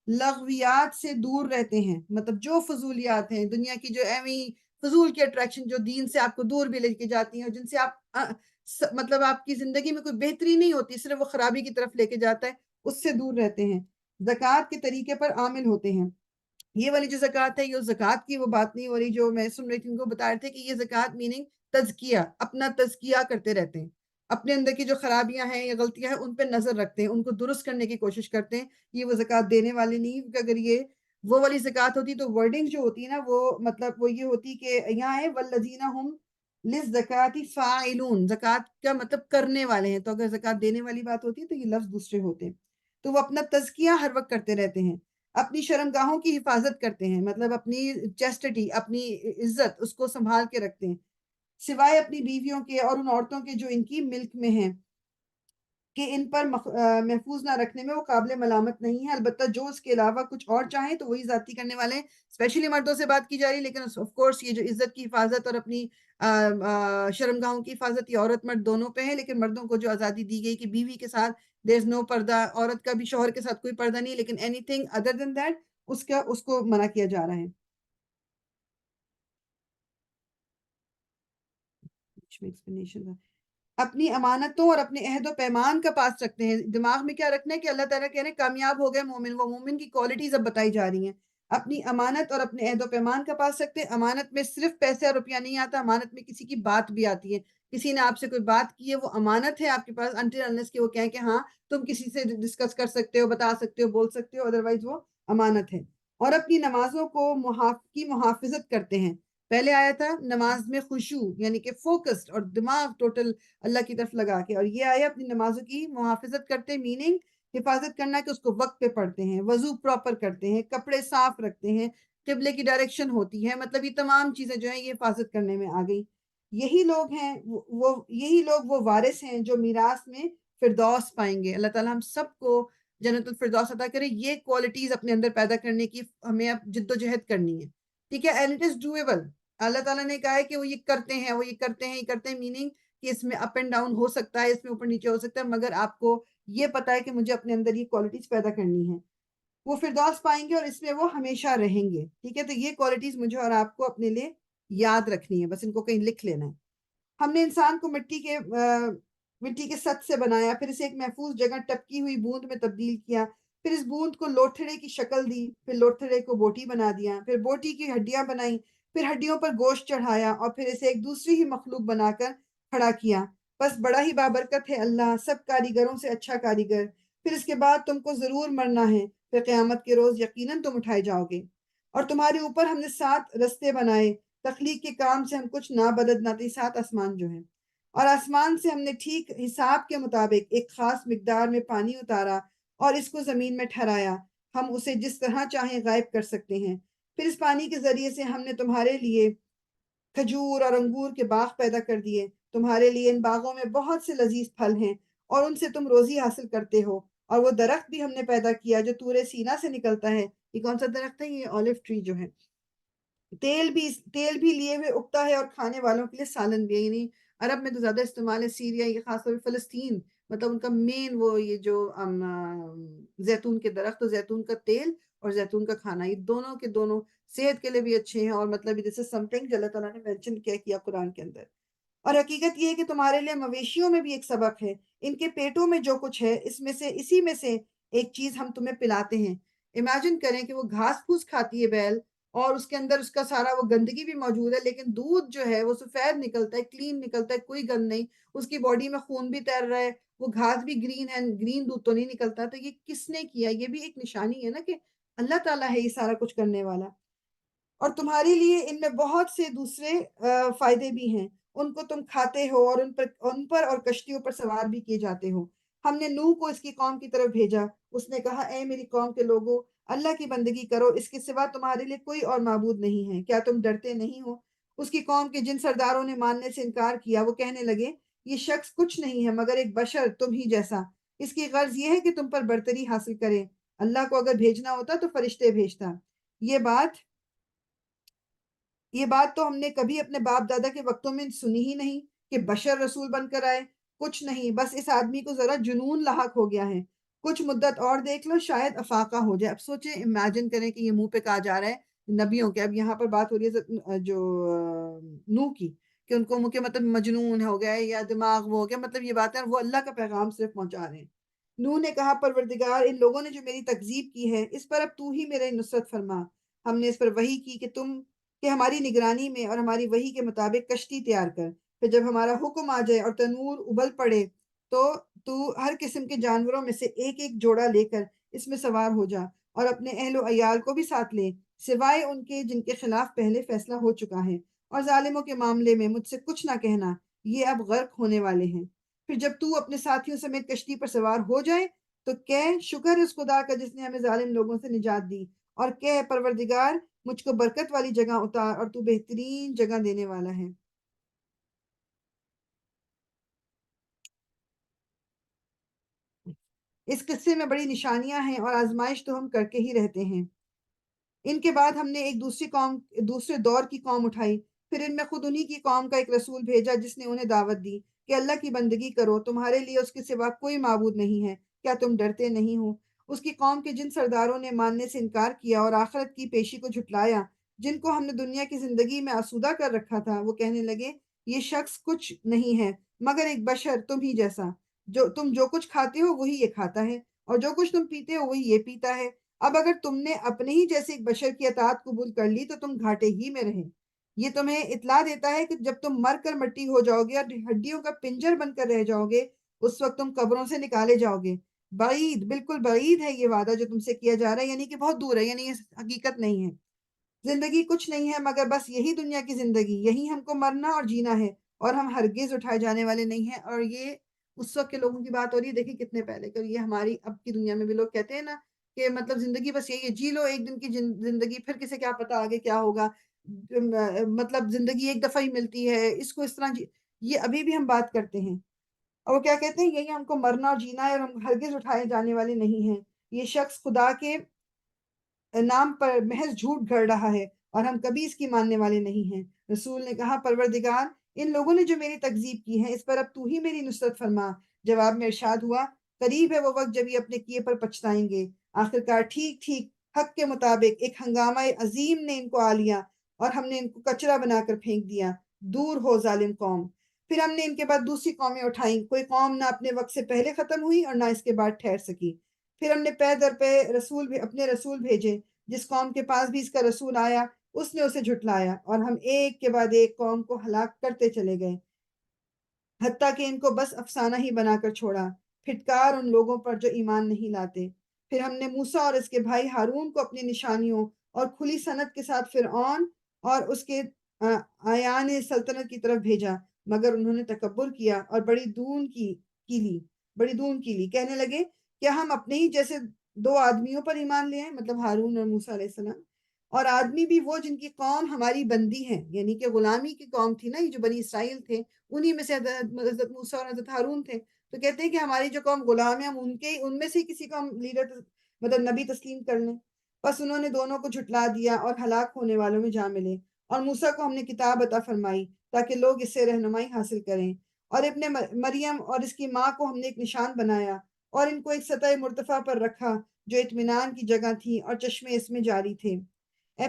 لغویات سے دور رہتے ہیں، مطلب جو فضولیات ہیں دنیا کی، جو ایویں فضول کی اٹریکشن جو دین سے آپ کو دور بھی لے کے جاتی ہیں، جن سے آپ مطلب آپ کی زندگی میں کوئی بہتری نہیں ہوتی، صرف وہ خرابی کی طرف لے کے جاتا ہے، اس سے دور رہتے ہیں. زکوٰۃ کے طریقے پر عامل ہوتے ہیں. یہ والی جو زکوٰۃ ہے، یہ زکوٰۃ کی وہ بات نہیں ہو رہی جو میں سن رہی تھی، ان کو بتا رہے تھے کہ یہ زکوٰۃ میننگ تزکیہ، اپنا تزکیہ کرتے رہتے ہیں، اپنے اندر کی جو خرابیاں ہیں یا غلطیاں ہیں ان پہ نظر رکھتے ہیں، ان کو درست کرنے کی کوشش کرتے ہیں. یہ وہ زکوٰۃ دینے والے نہیں. کیونکہ اگر یہ وہ والی زکوٰۃ ہوتی تو ورڈنگ جو ہوتی ہے نا، وہ مطلب وہ یہ ہوتی کہ یہاں ہے والذین هم للزکوٰۃ فاعلون، زکوٰۃ کا مطلب کرنے والے ہیں، تو اگر زکوٰۃ دینے والی بات ہوتی ہے تو یہ لفظ دوسرے ہوتے ہیں. تو وہ اپنا تزکیہ ہر وقت کرتے رہتے ہیں. اپنی شرمگاہوں کی حفاظت کرتے ہیں، مطلب اپنی چیسٹٹی، اپنی عزت، اس کو سنبھال کے رکھتے ہیں، سوائے اپنی بیویوں کے اور ان عورتوں کے جو ان کی ملک میں ہیں، کہ ان پر محفوظ نہ رکھنے میں وہ قابل ملامت نہیں ہے. البتہ جو اس کے علاوہ کچھ اور چاہیں تو وہی زیادتی کرنے والے ہیں. اسپیشلی مردوں سے بات کی جا رہی ہے، لیکن آف کورس یہ جو عزت کی حفاظت اور اپنی شرمگاہوں کی حفاظت، یہ عورت مرد دونوں پہ ہے. لیکن مردوں کو جو آزادی دی گئی کہ بیوی کے ساتھ دیر از نو پردہ، عورت کا بھی شوہر کے ساتھ کوئی پردہ نہیں، لیکن anything other than that اس کو منع کیا جا رہا ہے. اپنی امانتوں اور اپنے عہد و پیمان کا پاس رکھتے ہیں. دماغ میں کیا رکھنا ہے کہ اللہ تعالیٰ کہہ رہے ہیں کامیاب ہو گئے مومن. وہ مومن کی کوالٹیز اب بتائی جا رہی ہیں. اپنی امانت اور اپنے عہد و پیمان کا پاس رکھتے ہیں. امانت میں صرف پیسے اور روپیہ نہیں آتا، امانت میں کسی کی بات بھی آتی ہے. کسی نے آپ سے کوئی بات کی ہے، وہ امانت ہے آپ کے پاس until unless کہ وہ کہیں کہ ہاں تم کسی سے ڈسکس کر سکتے ہو، بتا سکتے ہو، بول سکتے ہو، ادروائز وہ امانت ہے. اور اپنی نمازوں کو کی محافظت کرتے ہیں. پہلے آیا تھا نماز میں خشوع، یعنی کہ فوکسڈ اور دماغ ٹوٹل اللہ کی طرف لگا کے، اور یہ آیا اپنی نمازوں کی محافظت کرتے، میننگ حفاظت کرنا کہ اس کو وقت پہ پڑھتے ہیں، وضو پراپر کرتے ہیں، کپڑے صاف رکھتے ہیں، قبلے کی ڈائریکشن ہوتی ہے. مطلب یہ تمام چیزیں جو ہیں یہ حفاظت کرنے میں آ گئی. یہی لوگ ہیں یہی لوگ وہ وارث ہیں جو میراث میں فردوس پائیں گے. اللہ تعالیٰ ہم سب کو جنت الفردوس عطا کرے. یہ کوالٹیز اپنے اندر پیدا کرنے کی ہمیں اب جد و جہد کرنی ہے. ٹھیک ہے, اینڈ اٹ از ڈویبل. اللہ تعالیٰ نے کہا ہے کہ وہ یہ کرتے ہیں, وہ یہ کرتے ہیں, یہ کرتے ہیں, میننگ کہ اس میں اپ اینڈ ڈاؤن ہو سکتا ہے, اس میں اوپر نیچے ہو سکتا ہے, مگر آپ کو یہ پتا ہے کہ مجھے اپنے اندر یہ کوالٹیز پیدا کرنی ہے. وہ فردوس پائیں گے اور اس میں وہ ہمیشہ رہیں گے. ٹھیک ہے, تو یہ کوالٹیز مجھے اور آپ کو اپنے لیے یاد رکھنی ہے, بس ان کو کہیں لکھ لینا ہے. ہم نے انسان کو مٹی کے سط سے بنایا, پھر اسے ایک محفوظ جگہ ٹپکی ہوئی بوند میں تبدیل کیا, پھر اس بوند کو لوتھڑے کی شکل دی, پھر لوتھڑے کو بوٹی بنا دیا, پھر بوٹی کی ہڈیاں بنائیں, پھر ہڈیوں پر گوشت چڑھایا, اور پھر اسے ایک دوسری ہی مخلوق بنا کر کھڑا کیا. بس بڑا ہی بابرکت ہے اللہ, سب کاریگروں سے اچھا کاریگر. پھر اس کے بعد تم کو ضرور مرنا ہے, پھر قیامت کے روز یقیناً تم اٹھائے جاؤ گے. اور تمہارے اوپر ہم نے 7 رستے بنائے, تخلیق کے کام سے ہم کچھ نہ بدد نہ تھی. 7 آسمان جو ہیں, اور آسمان سے ہم نے ٹھیک حساب کے مطابق ایک خاص مقدار میں پانی اتارا اور اس کو زمین میں ٹھہرایا. ہم اسے جس طرح چاہیں غائب کر سکتے ہیں. پھر اس پانی کے ذریعے سے ہم نے تمہارے لیے کھجور اور انگور کے باغ پیدا کر دیے. تمہارے لیے ان باغوں میں بہت سے لذیذ پھل ہیں اور ان سے تم روزی حاصل کرتے ہو. اور وہ درخت بھی ہم نے پیدا کیا جو تورے سینا سے نکلتا ہے. یہ کون سا درخت ہے؟ یہ اولیو ٹری جو ہے. تیل بھی لیے ہوئے اگتا ہے اور کھانے والوں کے لیے سالن بھی ہے. یعنی عرب میں تو زیادہ استعمال ہے, سیریا, یہ خاص طور پہ فلسطین, مطلب ان کا مین وہ یہ جو زیتون کے درخت, تو زیتون کا تیل اور زیتون کا کھانا, یہ دونوں کے دونوں صحت کے لیے بھی اچھے ہیں, اور مطلب جیسے سم تھنگ اللہ تعالیٰ نے مینشن کیا قرآن کے اندر. اور حقیقت یہ ہے کہ تمہارے لیے مویشیوں میں بھی ایک سبق ہے. ان کے پیٹوں میں جو کچھ ہے اسی میں سے ایک چیز ہم تمہیں پلاتے ہیں. امیجن کریں کہ وہ گھاس پھوس کھاتی ہے بیل, اور اس کے اندر اس کا سارا وہ گندگی بھی موجود ہے, لیکن دودھ جو ہے وہ سفید نکلتا ہے, کلین نکلتا ہے, کوئی گند نہیں. اس کی باڈی میں خون بھی تیر رہا ہے, وہ گھاس بھی گرین ہے, گرین دودھ تو نہیں نکلتا. تو یہ کس نے کیا؟ یہ بھی ایک نشانی ہے نا کہ اللہ تعالیٰ ہے یہ سارا کچھ کرنے والا. اور تمہارے لیے ان میں بہت سے دوسرے فائدے بھی ہیں. ان کو تم کھاتے ہو اور ان پر اور کشتیوں پر سوار بھی کیے جاتے ہو. ہم نے نوح کو اس کی قوم کی طرف بھیجا. اس نے کہا, اے میری قوم کے لوگوں, اللہ کی بندگی کرو, اس کے سوا تمہارے لیے کوئی اور معبود نہیں ہے. کیا تم ڈرتے نہیں ہو؟ اس کی قوم کے جن سرداروں نے ماننے سے انکار کیا, وہ کہنے لگے, یہ شخص کچھ نہیں ہے مگر ایک بشر تم ہی جیسا. اس کی غرض یہ ہے کہ تم پر برتری حاصل کرے. اللہ کو اگر بھیجنا ہوتا تو فرشتے بھیجتا. یہ بات تو ہم نے کبھی اپنے باپ دادا کے وقتوں میں سنی ہی نہیں کہ بشر رسول بن کر آئے. کچھ نہیں, بس اس آدمی کو ذرا جنون لاحق ہو گیا ہے. کچھ مدت اور دیکھ لو, شاید افاقہ ہو جائے. اب سوچیں, امیجن کریں کہ یہ منہ پہ کہا جا رہا ہے نبیوں کے. اب یہاں پر بات ہو رہی ہے جو نوح کی, کہ ان کو منہ مطلب مجنون ہو گئے یا دماغ وہ ہو گیا, مطلب یہ بات ہے, وہ اللہ کا پیغام صرف پہنچا رہے ہیں. نوح نے کہا, پروردگار, ان لوگوں نے جو میری تکذیب کی ہے اس پر اب تو ہی میری نصرت فرما. ہم نے اس پر وحی کی کہ ہماری نگرانی میں اور ہماری وحی کے مطابق کشتی تیار کر. پھر جب ہمارا حکم آ جائے اور تنور ابل پڑے تو ہر قسم کے جانوروں میں سے ایک ایک جوڑا لے کر اس میں سوار ہو جا, اور اپنے اہل و عیال کو بھی ساتھ لے, سوائے ان کے جن کے خلاف پہلے فیصلہ ہو چکا ہے. اور ظالموں کے معاملے میں مجھ سے کچھ نہ کہنا, یہ اب غرق ہونے والے ہیں. پھر جب تو اپنے ساتھیوں سمیت کشتی پر سوار ہو جائے تو کہہ, شکر اس خدا کا جس نے ہمیں ظالم لوگوں سے نجات دی. اور کہہ, پروردگار, مجھ کو برکت والی جگہ اتار, اور تو بہترین جگہ دینے والا ہے. اس قصے میں بڑی نشانیاں ہیں اور آزمائش تو ہم کر کے ہی رہتے ہیں. ان کے بعد ہم نے ایک دوسرے دور کی قوم اٹھائی. پھر ان میں خود انہی کی قوم کا ایک رسول بھیجا جس نے انہیں دعوت دی کہ اللہ کی بندگی کرو, تمہارے لیے اس کے سوا کوئی معبود نہیں ہے. کیا تم ڈرتے نہیں ہو؟ اس کی قوم کے جن سرداروں نے ماننے سے انکار کیا اور آخرت کی پیشی کو جھٹلایا, جن کو ہم نے دنیا کی زندگی میں آسودہ کر رکھا تھا, وہ کہنے لگے, یہ شخص کچھ نہیں ہے مگر ایک بشر تم ہی جیسا. تم جو کچھ کھاتے ہو وہی یہ کھاتا ہے, اور جو کچھ تم پیتے ہو وہی یہ پیتا ہے. اب اگر تم نے اپنے ہی جیسے ایک بشر کی اطاعت قبول کر لی تو تم گھاٹے ہی میں رہے. یہ تمہیں اطلاع دیتا ہے کہ جب تم مر کر مٹی ہو جاؤ گے اور ہڈیوں کا پنجر بن کر رہ جاؤ گے, اس وقت تم قبروں سے نکالے جاؤ گے. بعید, بالکل بعید ہے یہ وعدہ جو تم سے کیا جا رہا ہے, یعنی کہ بہت دور ہے, یعنی یہ حقیقت نہیں ہے. زندگی کچھ نہیں ہے مگر بس یہی دنیا کی زندگی, یہی ہم کو مرنا اور جینا ہے, اور ہم ہرگز اٹھائے جانے والے نہیں ہیں. اور یہ اس وقت کے لوگوں کی بات ہو رہی ہے, دیکھیں کتنے پہلے کر. یہ ہماری اب کی دنیا میں بھی لوگ کہتے ہیں نا کہ مطلب زندگی بس یہی ہے, جی لو ایک دن کی زندگی, پھر کسے کیا پتا آگے کیا ہوگا. مطلب زندگی ایک دفعہ ہی ملتی ہے، اس کو اس طرح یہ ابھی بھی ہم بات کرتے ہیں۔ اور وہ کیا کہتے ہیں، یہی ہم کو مرنا اور جینا ہے اور ہم ہرگز اٹھائے جانے والے نہیں ہیں۔ یہ شخص خدا کے نام پر محض جھوٹ گھڑ رہا ہے اور ہم کبھی اس کی ماننے والے نہیں ہیں۔ رسول نے کہا، پروردگار، ان لوگوں نے جو میری تکذیب کی ہے، اس پر اب تو ہی میری نصرت فرما۔ جواب میں ارشاد ہوا، قریب ہے وہ وقت جب یہ اپنے کیے پر پچھتائیں گے۔ آخرکار ٹھیک ٹھیک حق کے مطابق ایک ہنگامہ عظیم نے ان کو آ لیا اور ہم نے ان کو کچرا بنا کر پھینک دیا۔ دور ہو ظالم قوم۔ پھر ہم نے ان کے بعد دوسری قومیں اٹھائیں، کوئی قوم نہ اپنے وقت سے پہلے ختم ہوئی اور نہ اس کے بعد ٹھہر سکی۔ پھر ہم نے پے در پے اپنے رسول بھیجے، جس قوم کے پاس بھی اس کا رسول آیا اس نے اسے جھٹلایا، اور ہم ایک کے بعد ایک قوم کو ہلاک کرتے چلے گئے، حتیٰ کہ ان کو بس افسانہ ہی بنا کر چھوڑا۔ پھٹکار ان لوگوں پر جو ایمان نہیں لاتے۔ پھر ہم نے موسیٰ اور اس کے بھائی ہارون کو اپنی نشانیوں اور کھلی سند کے ساتھ فرعون اور اس کے آیان سلطنت کی طرف بھیجا، مگر انہوں نے تکبر کیا اور بڑی دون کی لی، کہنے لگے کیا ہم اپنے ہی جیسے دو آدمیوں پر ایمان لے آئیں، مطلب ہارون اور موسیٰ علیہ السلام، اور آدمی بھی وہ جن کی قوم ہماری بندی ہے، یعنی کہ غلامی کی قوم تھی نا، یہ جو بنی اسرائیل تھے انہی میں سے حضرت موسیٰ اور حضرت ہارون تھے۔ تو کہتے ہیں کہ ہماری جو قوم غلام ہے، ہم ان میں سے کسی کو ہم لیڈر مطلب نبی تسلیم کر لیں۔ بس انہوں نے دونوں کو جھٹلا دیا اور ہلاک ہونے والوں میں جا ملے۔ اور موسیٰ کو ہم نے کتاب عطا فرمائی تاکہ لوگ اس سے رہنمائی حاصل کریں، اور ابن مریم اور اس کی ماں کو ہم نے ایک نشان بنایا اور ان کو ایک سطح مرتفع پر رکھا جو اطمینان کی جگہ تھی اور چشمے اس میں جاری تھے۔ اے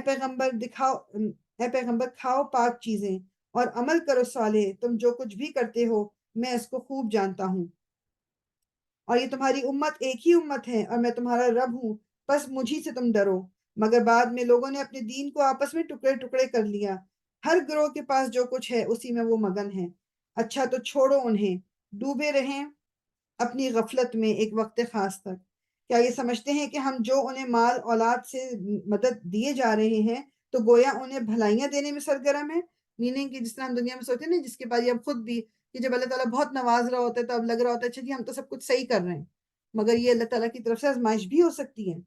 پیغمبر کھاؤ پاک چیزیں اور عمل کرو صالح، تم جو کچھ بھی کرتے ہو میں اس کو خوب جانتا ہوں، اور یہ تمہاری امت ایک ہی امت ہے اور میں تمہارا رب ہوں، بس مجھی سے تم ڈرو۔ مگر بعد میں لوگوں نے اپنے دین کو آپس میں ٹکڑے ٹکڑے کر لیا، ہر گروہ کے پاس جو کچھ ہے اسی میں وہ مگن ہے۔ اچھا تو چھوڑو انہیں، ڈوبے رہیں اپنی غفلت میں ایک وقت خاص تک۔ کیا یہ سمجھتے ہیں کہ ہم جو انہیں مال اولاد سے مدد دیے جا رہے ہیں تو گویا انہیں بھلائیاں دینے میں سرگرم ہے؟ میننگ کہ جس طرح ہم دنیا میں سوچتے ہیں نا، جس کے بعد ہم خود بھی کہ جب اللہ تعالیٰ بہت نواز رہا ہوتا ہے تو اب لگ رہا ہوتا ہے اچھا جی ہم تو سب کچھ صحیح کر رہے ہیں، مگر یہ اللہ تعالیٰ کی طرف سے آزمائش بھی ہو سکتی ہے۔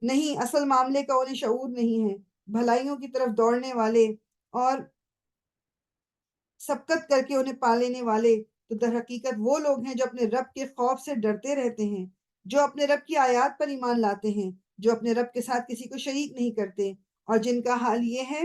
نہیں، اصل معاملے کا انہیں شعور نہیں ہے۔ بھلائیوں کی طرف دوڑنے والے اور سبقت کر کے انہیں پا لینے والے تو در حقیقت وہ لوگ ہیں جو اپنے رب کے خوف سے ڈرتے رہتے ہیں، جو اپنے رب کی آیات پر ایمان لاتے ہیں، جو اپنے رب کے ساتھ کسی کو شریک نہیں کرتے، اور جن کا حال یہ ہے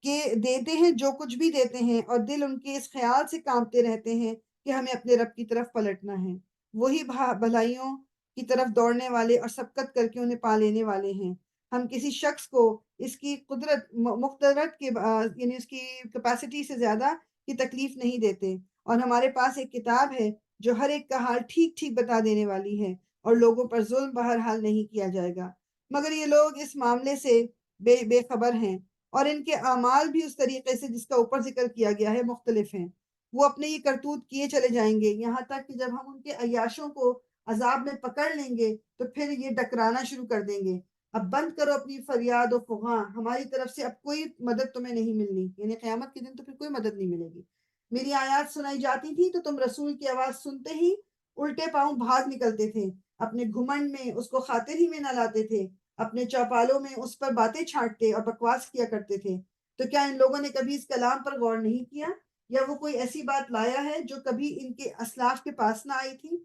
کہ دیتے ہیں جو کچھ بھی دیتے ہیں اور دل ان کے اس خیال سے کانپتے رہتے ہیں کہ ہمیں اپنے رب کی طرف پلٹنا ہے۔ وہی بھلائیوں کی طرف دوڑنے والے اور سبقت کر کے انہیں پا لینے والے ہیں۔ ہم کسی شخص کو اس کی قدرت مقتدرت کے یعنی اس کی کیپیسٹی سے زیادہ کی تکلیف نہیں دیتے، اور ہمارے پاس ایک کتاب ہے جو ہر ایک کا حال ٹھیک ٹھیک بتا دینے والی ہے، اور لوگوں پر ظلم بہرحال نہیں کیا جائے گا۔ مگر یہ لوگ اس معاملے سے بے خبر ہیں، اور ان کے اعمال بھی اس طریقے سے جس کا اوپر ذکر کیا گیا ہے مختلف ہیں۔ وہ اپنے یہ کرتوت کیے چلے جائیں گے یہاں تک کہ جب ہم ان کے عیاشوں کو عذاب میں پکڑ لیں گے تو پھر یہ ڈکرانا شروع کر دیں گے، اب بند کرو اپنی فریاد و فغاں، ہماری طرف سے اب کوئی مدد تمہیں نہیں ملنی، یعنی قیامت کے دن تو پھر کوئی مدد نہیں ملے گی۔ میری آیات سنائی جاتی تھی تو تم رسول کی آواز سنتے ہی الٹے پاؤں بھاگ نکلتے تھے، اپنے گھمنڈ میں اس کو خاطر ہی میں نہ لاتے تھے، اپنے چوپالوں میں اس پر باتیں چھانٹتے اور بکواس کیا کرتے تھے۔ تو کیا ان لوگوں نے کبھی اس کلام پر غور نہیں کیا، یا وہ کوئی ایسی بات لایا ہے جو کبھی ان کے اسلاف کے پاس نہ آئی تھی،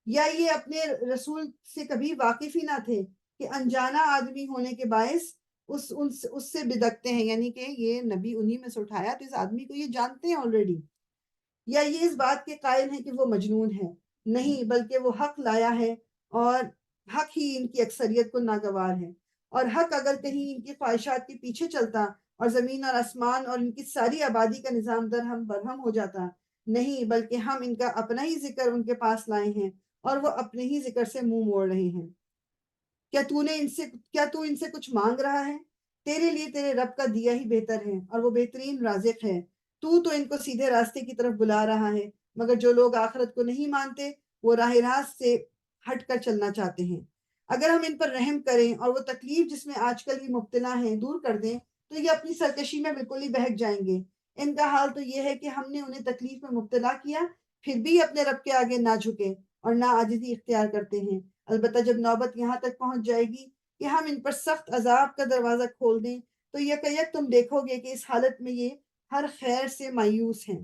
یا یہ اپنے رسول سے کبھی واقف ہی نہ تھے کہ انجانا آدمی ہونے کے باعث اس سے بدکتے ہیں، یعنی کہ یہ نبی انہی میں سے اٹھایا تو اس آدمی کو یہ جانتے ہیں آلریڈی، یا یہ اس بات کے قائل ہیں کہ وہ مجنون ہے؟ نہیں، بلکہ وہ حق لایا ہے اور حق ہی ان کی اکثریت کو ناگوار ہے، اور حق اگر کہیں ان کی خواہشات کے پیچھے چلتا اور زمین اور آسمان اور ان کی ساری آبادی کا نظام درہم برہم ہو جاتا، نہیں، بلکہ ہم ان کا اپنا ہی ذکر ان کے پاس لائے ہیں اور وہ اپنے ہی ذکر سے منہ موڑ رہے ہیں۔ کیا تو ان سے کچھ مانگ رہا ہے؟ تیرے لیے تیرے رب کا دیا ہی بہتر ہے اور وہ بہترین رازق ہے۔ تو ان کو سیدھے راستے کی طرف بلا رہا ہے، مگر جو لوگ آخرت کو نہیں مانتے وہ راہ راست سے ہٹ کر چلنا چاہتے ہیں۔ اگر ہم ان پر رحم کریں اور وہ تکلیف جس میں آج کل یہ مبتلا ہیں دور کر دیں تو یہ اپنی سرکشی میں بالکل ہی بہک جائیں گے۔ ان کا حال تو یہ ہے کہ ہم نے انہیں تکلیف میں مبتلا کیا، پھر بھی اپنے رب کے آگے نہ جھکے اور نہ عاجزی اختیار کرتے ہیں۔ البتہ جب نوبت یہاں تک پہنچ جائے گی کہ ہم ان پر سخت عذاب کا دروازہ کھول دیں تو یکایک تم دیکھو گے کہ اس حالت میں یہ ہر خیر سے مایوس ہیں۔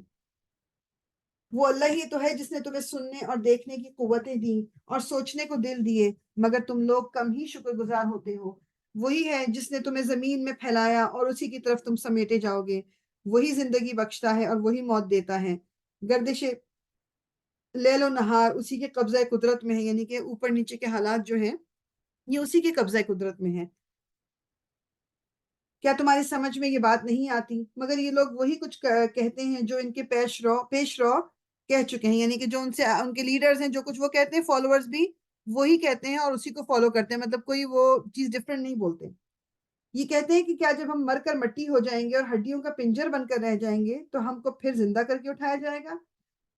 وہ اللہ ہی تو ہے جس نے تمہیں سننے اور دیکھنے کی قوتیں دیں اور سوچنے کو دل دیے، مگر تم لوگ کم ہی شکر گزار ہوتے ہو۔ وہی ہے جس نے تمہیں زمین میں پھیلایا اور اسی کی طرف تم سمیٹے جاؤ گے۔ وہی زندگی بخشتا ہے اور وہی موت دیتا ہے۔ گردش لیل و نہار اسی کے قبضہ قدرت میں ہے، یعنی کہ اوپر نیچے کے حالات جو ہیں یہ اسی کے قبضہ قدرت میں ہے۔ کیا تمہاری سمجھ میں یہ بات نہیں آتی؟ مگر یہ لوگ وہی کچھ کہتے ہیں جو ان کے پیش رو کہہ چکے ہیں، یعنی کہ جو ان کے لیڈرز ہیں جو کچھ وہ کہتے ہیں فالوورز بھی وہی کہتے ہیں اور اسی کو فالو کرتے ہیں، مطلب کوئی وہ چیز ڈفرنٹ نہیں بولتے۔ یہ کہتے ہیں کہ کیا جب ہم مر کر مٹی ہو جائیں گے اور ہڈیوں کا پنجر بن کر رہ جائیں گے تو ہم کو پھر زندہ کر کے اٹھایا جائے گا؟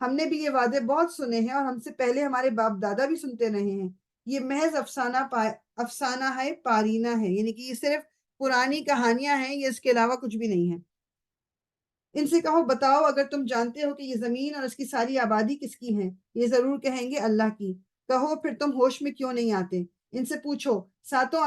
ہم نے بھی یہ وعدے بہت سنے ہیں اور ہم سے پہلے ہمارے باپ دادا بھی سنتے رہے ہیں۔ یہ محض افسانہ ہے، پارینہ ہے، یعنی کہ یہ صرف پرانی کہانیاں ہیں، یہ اس کے علاوہ کچھ بھی نہیں ہے۔ ان سے کہو بتاؤ اگر تم جانتے ہو کہ یہ زمین اور اس کی ساری آبادی کس کی ہے؟ یہ ضرور کہیں گے اللہ کی۔ کہو پھر تم ہوش میں کیوں نہیں آتے؟ ان سے پوچھو ساتوں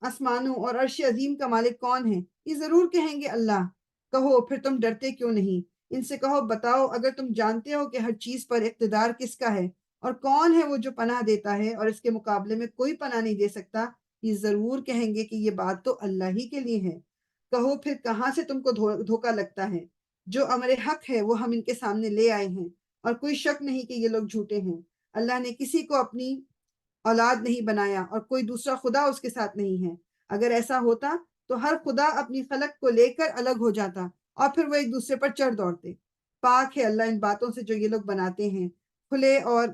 آسمانوں اور عرش عظیم کا مالک کون ہے؟ یہ ضرور کہیں گے اللہ۔ کہو پھر تم ڈرتے کیوں نہیں؟ ان سے کہو بتاؤ اگر تم جانتے ہو کہ ہر چیز پر اقتدار کس کا ہے اور کون ہے وہ جو پناہ دیتا ہے اور اس کے مقابلے میں کوئی پناہ نہیں دے سکتا؟ یہ ضرور کہیں گے کہ یہ بات تو اللہ ہی کے لیے ہے۔ کہو پھر کہاں سے تم کو دھوکا لگتا ہے؟ جو امر حق ہے وہ ہم ان کے سامنے لے آئے ہیں اور کوئی شک نہیں کہ یہ لوگ جھوٹے ہیں۔ اللہ نے کسی کو اپنی اولاد نہیں بنایا اور کوئی دوسرا خدا اس کے ساتھ نہیں ہے۔ اگر ایسا ہوتا تو ہر خدا اپنی خلق کو لے کر الگ ہو جاتا اور پھر وہ ایک دوسرے پر چڑھ دوڑتے۔ پاک ہے اللہ ان باتوں سے جو یہ لوگ بناتے ہیں، کھلے اور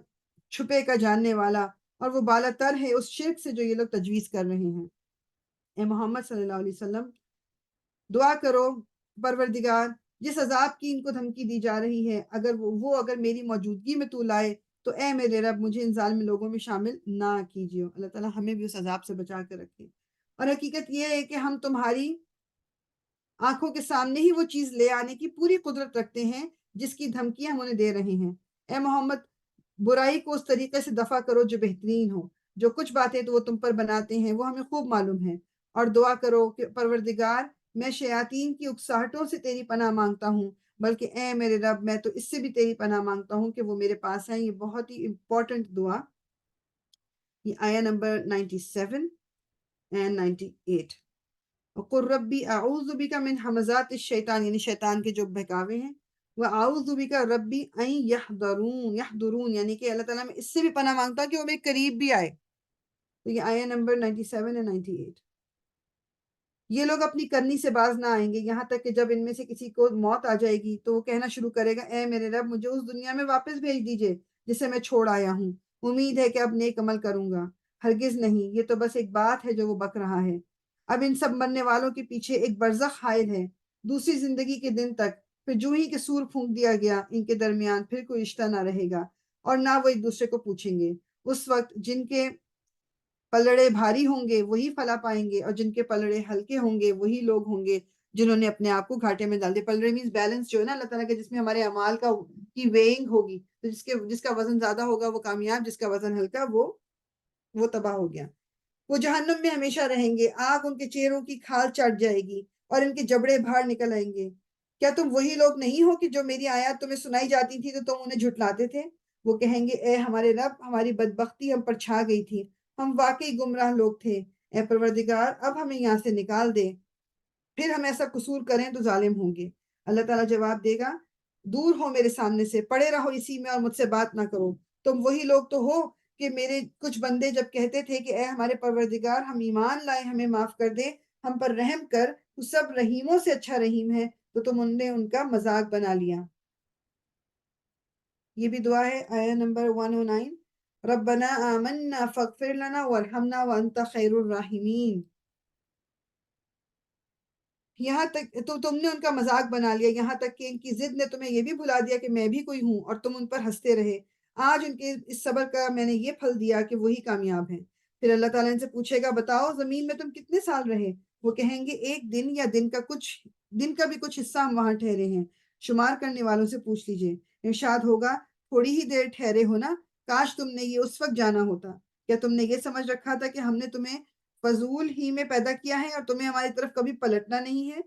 چھپے کا جاننے والا، اور وہ بالا تر ہے اس شرک سے جو یہ لوگ تجویز کر رہے ہیں۔ اے محمد صلی اللہ علیہ وسلم دعا کرو پروردگار جس عذاب کی ان کو دھمکی دی جا رہی ہے اگر میری موجودگی میں تو لائے تو اے میرے رب مجھے ان ظالم لوگوں میں شامل نہ کیجیے۔ اللہ تعالیٰ ہمیں بھی اس عذاب سے بچا کر رکھے۔ اور حقیقت یہ ہے کہ ہم تمہاری آنکھوں کے سامنے ہی وہ چیز لے آنے کی پوری قدرت رکھتے ہیں جس کی دھمکیاں ہم انہیں دے رہے ہیں۔ اے محمد برائی کو اس طریقے سے دفع کرو جو بہترین ہو۔ جو کچھ باتیں تو وہ تم پر بناتے ہیں وہ ہمیں خوب معلوم ہے۔ اور دعا کرو کہ پروردگار میں شیاطین کی اکساہٹوں سے تیری پناہ مانگتا ہوں، بلکہ اے میرے رب میں تو اس سے بھی تیری پناہ مانگتا ہوں کہ وہ میرے پاس ہیں۔ یہ بہت ہی امپورٹنٹ دعا، یہ آیا نمبر 97 and 98۔ وَقُلْ رَبِّ أَعُوذُ بِكَ مِنْ ہَمَزَاتِ الشَّيْطَانِ، یعنی شیطان کے جو بہکاوے ہیں۔ وَأَعُوذُ بِكَ رَبِّ أَن يَحْضُرُونَ، یعنی کہ اللہ تعالیٰ میں اس سے بھی پناہ مانگتا ہوں کہ وہ میرے قریب بھی آئے۔ تو یہ آیا نمبر 97 and 98۔ یہ لوگ اپنی کرنی سے باز نہ آئیں گے یہاں تک کہ جب ان میں سے کسی کو موت آ جائے گی تو وہ کہنا شروع کرے گا اے میرے رب مجھے اس دنیا میں واپس بھیج دیجئے جسے میں چھوڑ آیا ہوں، امید ہے کہ اب نیک عمل کروں گا۔ ہرگز نہیں، یہ تو بس ایک بات ہے جو وہ بک رہا ہے۔ اب ان سب مرنے والوں کے پیچھے ایک برزخ حائل ہے، دوسری زندگی کے دن تک۔ پھر جو ہی کہ سور پھونک دیا گیا ان کے درمیان پھر کوئی رشتہ نہ رہے گا اور نہ وہ ایک دوسرے کو پوچھیں گے۔ اس وقت جن کے پلڑے بھاری ہوں گے وہی فلاح پائیں گے اور جن کے پلڑے ہلکے ہوں گے وہی لوگ ہوں گے جنہوں نے اپنے آپ کو گھاٹے میں ڈال دیا۔ پلڑے مینس بیلنس جو ہے نا اللہ تعالیٰ کے، جس میں ہمارے اعمال کی ویئنگ ہوگی، تو جس کا وزن زیادہ ہوگا وہ کامیاب، جس کا وزن ہلکا وہ تباہ ہو گیا۔ وہ جہنم میں ہمیشہ رہیں گے، آگ ان کے چہروں کی کھال چٹ جائے گی اور ان کے جبڑے باہر نکل آئیں گے۔ کیا تم وہی لوگ نہیں ہو کہ جو میری آیات تمہیں سنائی جاتی تھی تو تم انہیں جھٹلاتے تھے؟ وہ کہیں گے اے ہمارے رب ہماری بدبختی ہم پر چھا گئی تھی، ہم واقعی گمراہ لوگ تھے۔ اے پروردگار اب ہمیں یہاں سے نکال دے، پھر ہم ایسا قصور کریں تو ظالم ہوں گے۔ اللہ تعالیٰ جواب دے گا دور ہو میرے سامنے سے، پڑے رہو اسی میں اور مجھ سے بات نہ کرو۔ تم وہی لوگ تو ہو کہ میرے کچھ بندے جب کہتے تھے کہ اے ہمارے پروردگار ہم ایمان لائے، ہمیں معاف کر دے، ہم پر رحم کر، تو سب رحیموں سے اچھا رحیم ہے، تو تم نے ان کا مذاق بنا لیا۔ یہ بھی دعا ہے، آیا نمبر 109۔ ربنا آمنا فاغفر لنا وارحمنا وانت خیر الراحمین۔ یہاں تک تو تم نے ان کا مذاق بنا لیا، یہاں تک کہ ان کی ضد نے تمہیں یہ بھی بھلا دیا کہ میں بھی کوئی ہوں، اور تم ان پر ہنستے رہے۔ آج ان کے اس صبر کا میں نے یہ پھل دیا کہ وہی کامیاب ہیں۔ پھر اللہ تعالیٰ ان سے پوچھے گا بتاؤ زمین میں تم کتنے سال رہے؟ وہ کہیں گے ایک دن یا دن کا بھی کچھ حصہ ہم وہاں ٹھہرے ہیں، شمار کرنے والوں سے پوچھ لیجئے۔ ارشاد ہوگا تھوڑی ہی دیر ٹھہرے ہو نا، کاش تم نے یہ اس وقت جانا ہوتا۔ کیا تم نے یہ سمجھ رکھا تھا کہ ہم نے تمہیں فضول ہی میں پیدا کیا ہے اور تمہیں ہماری طرف کبھی پلٹنا نہیں ہے.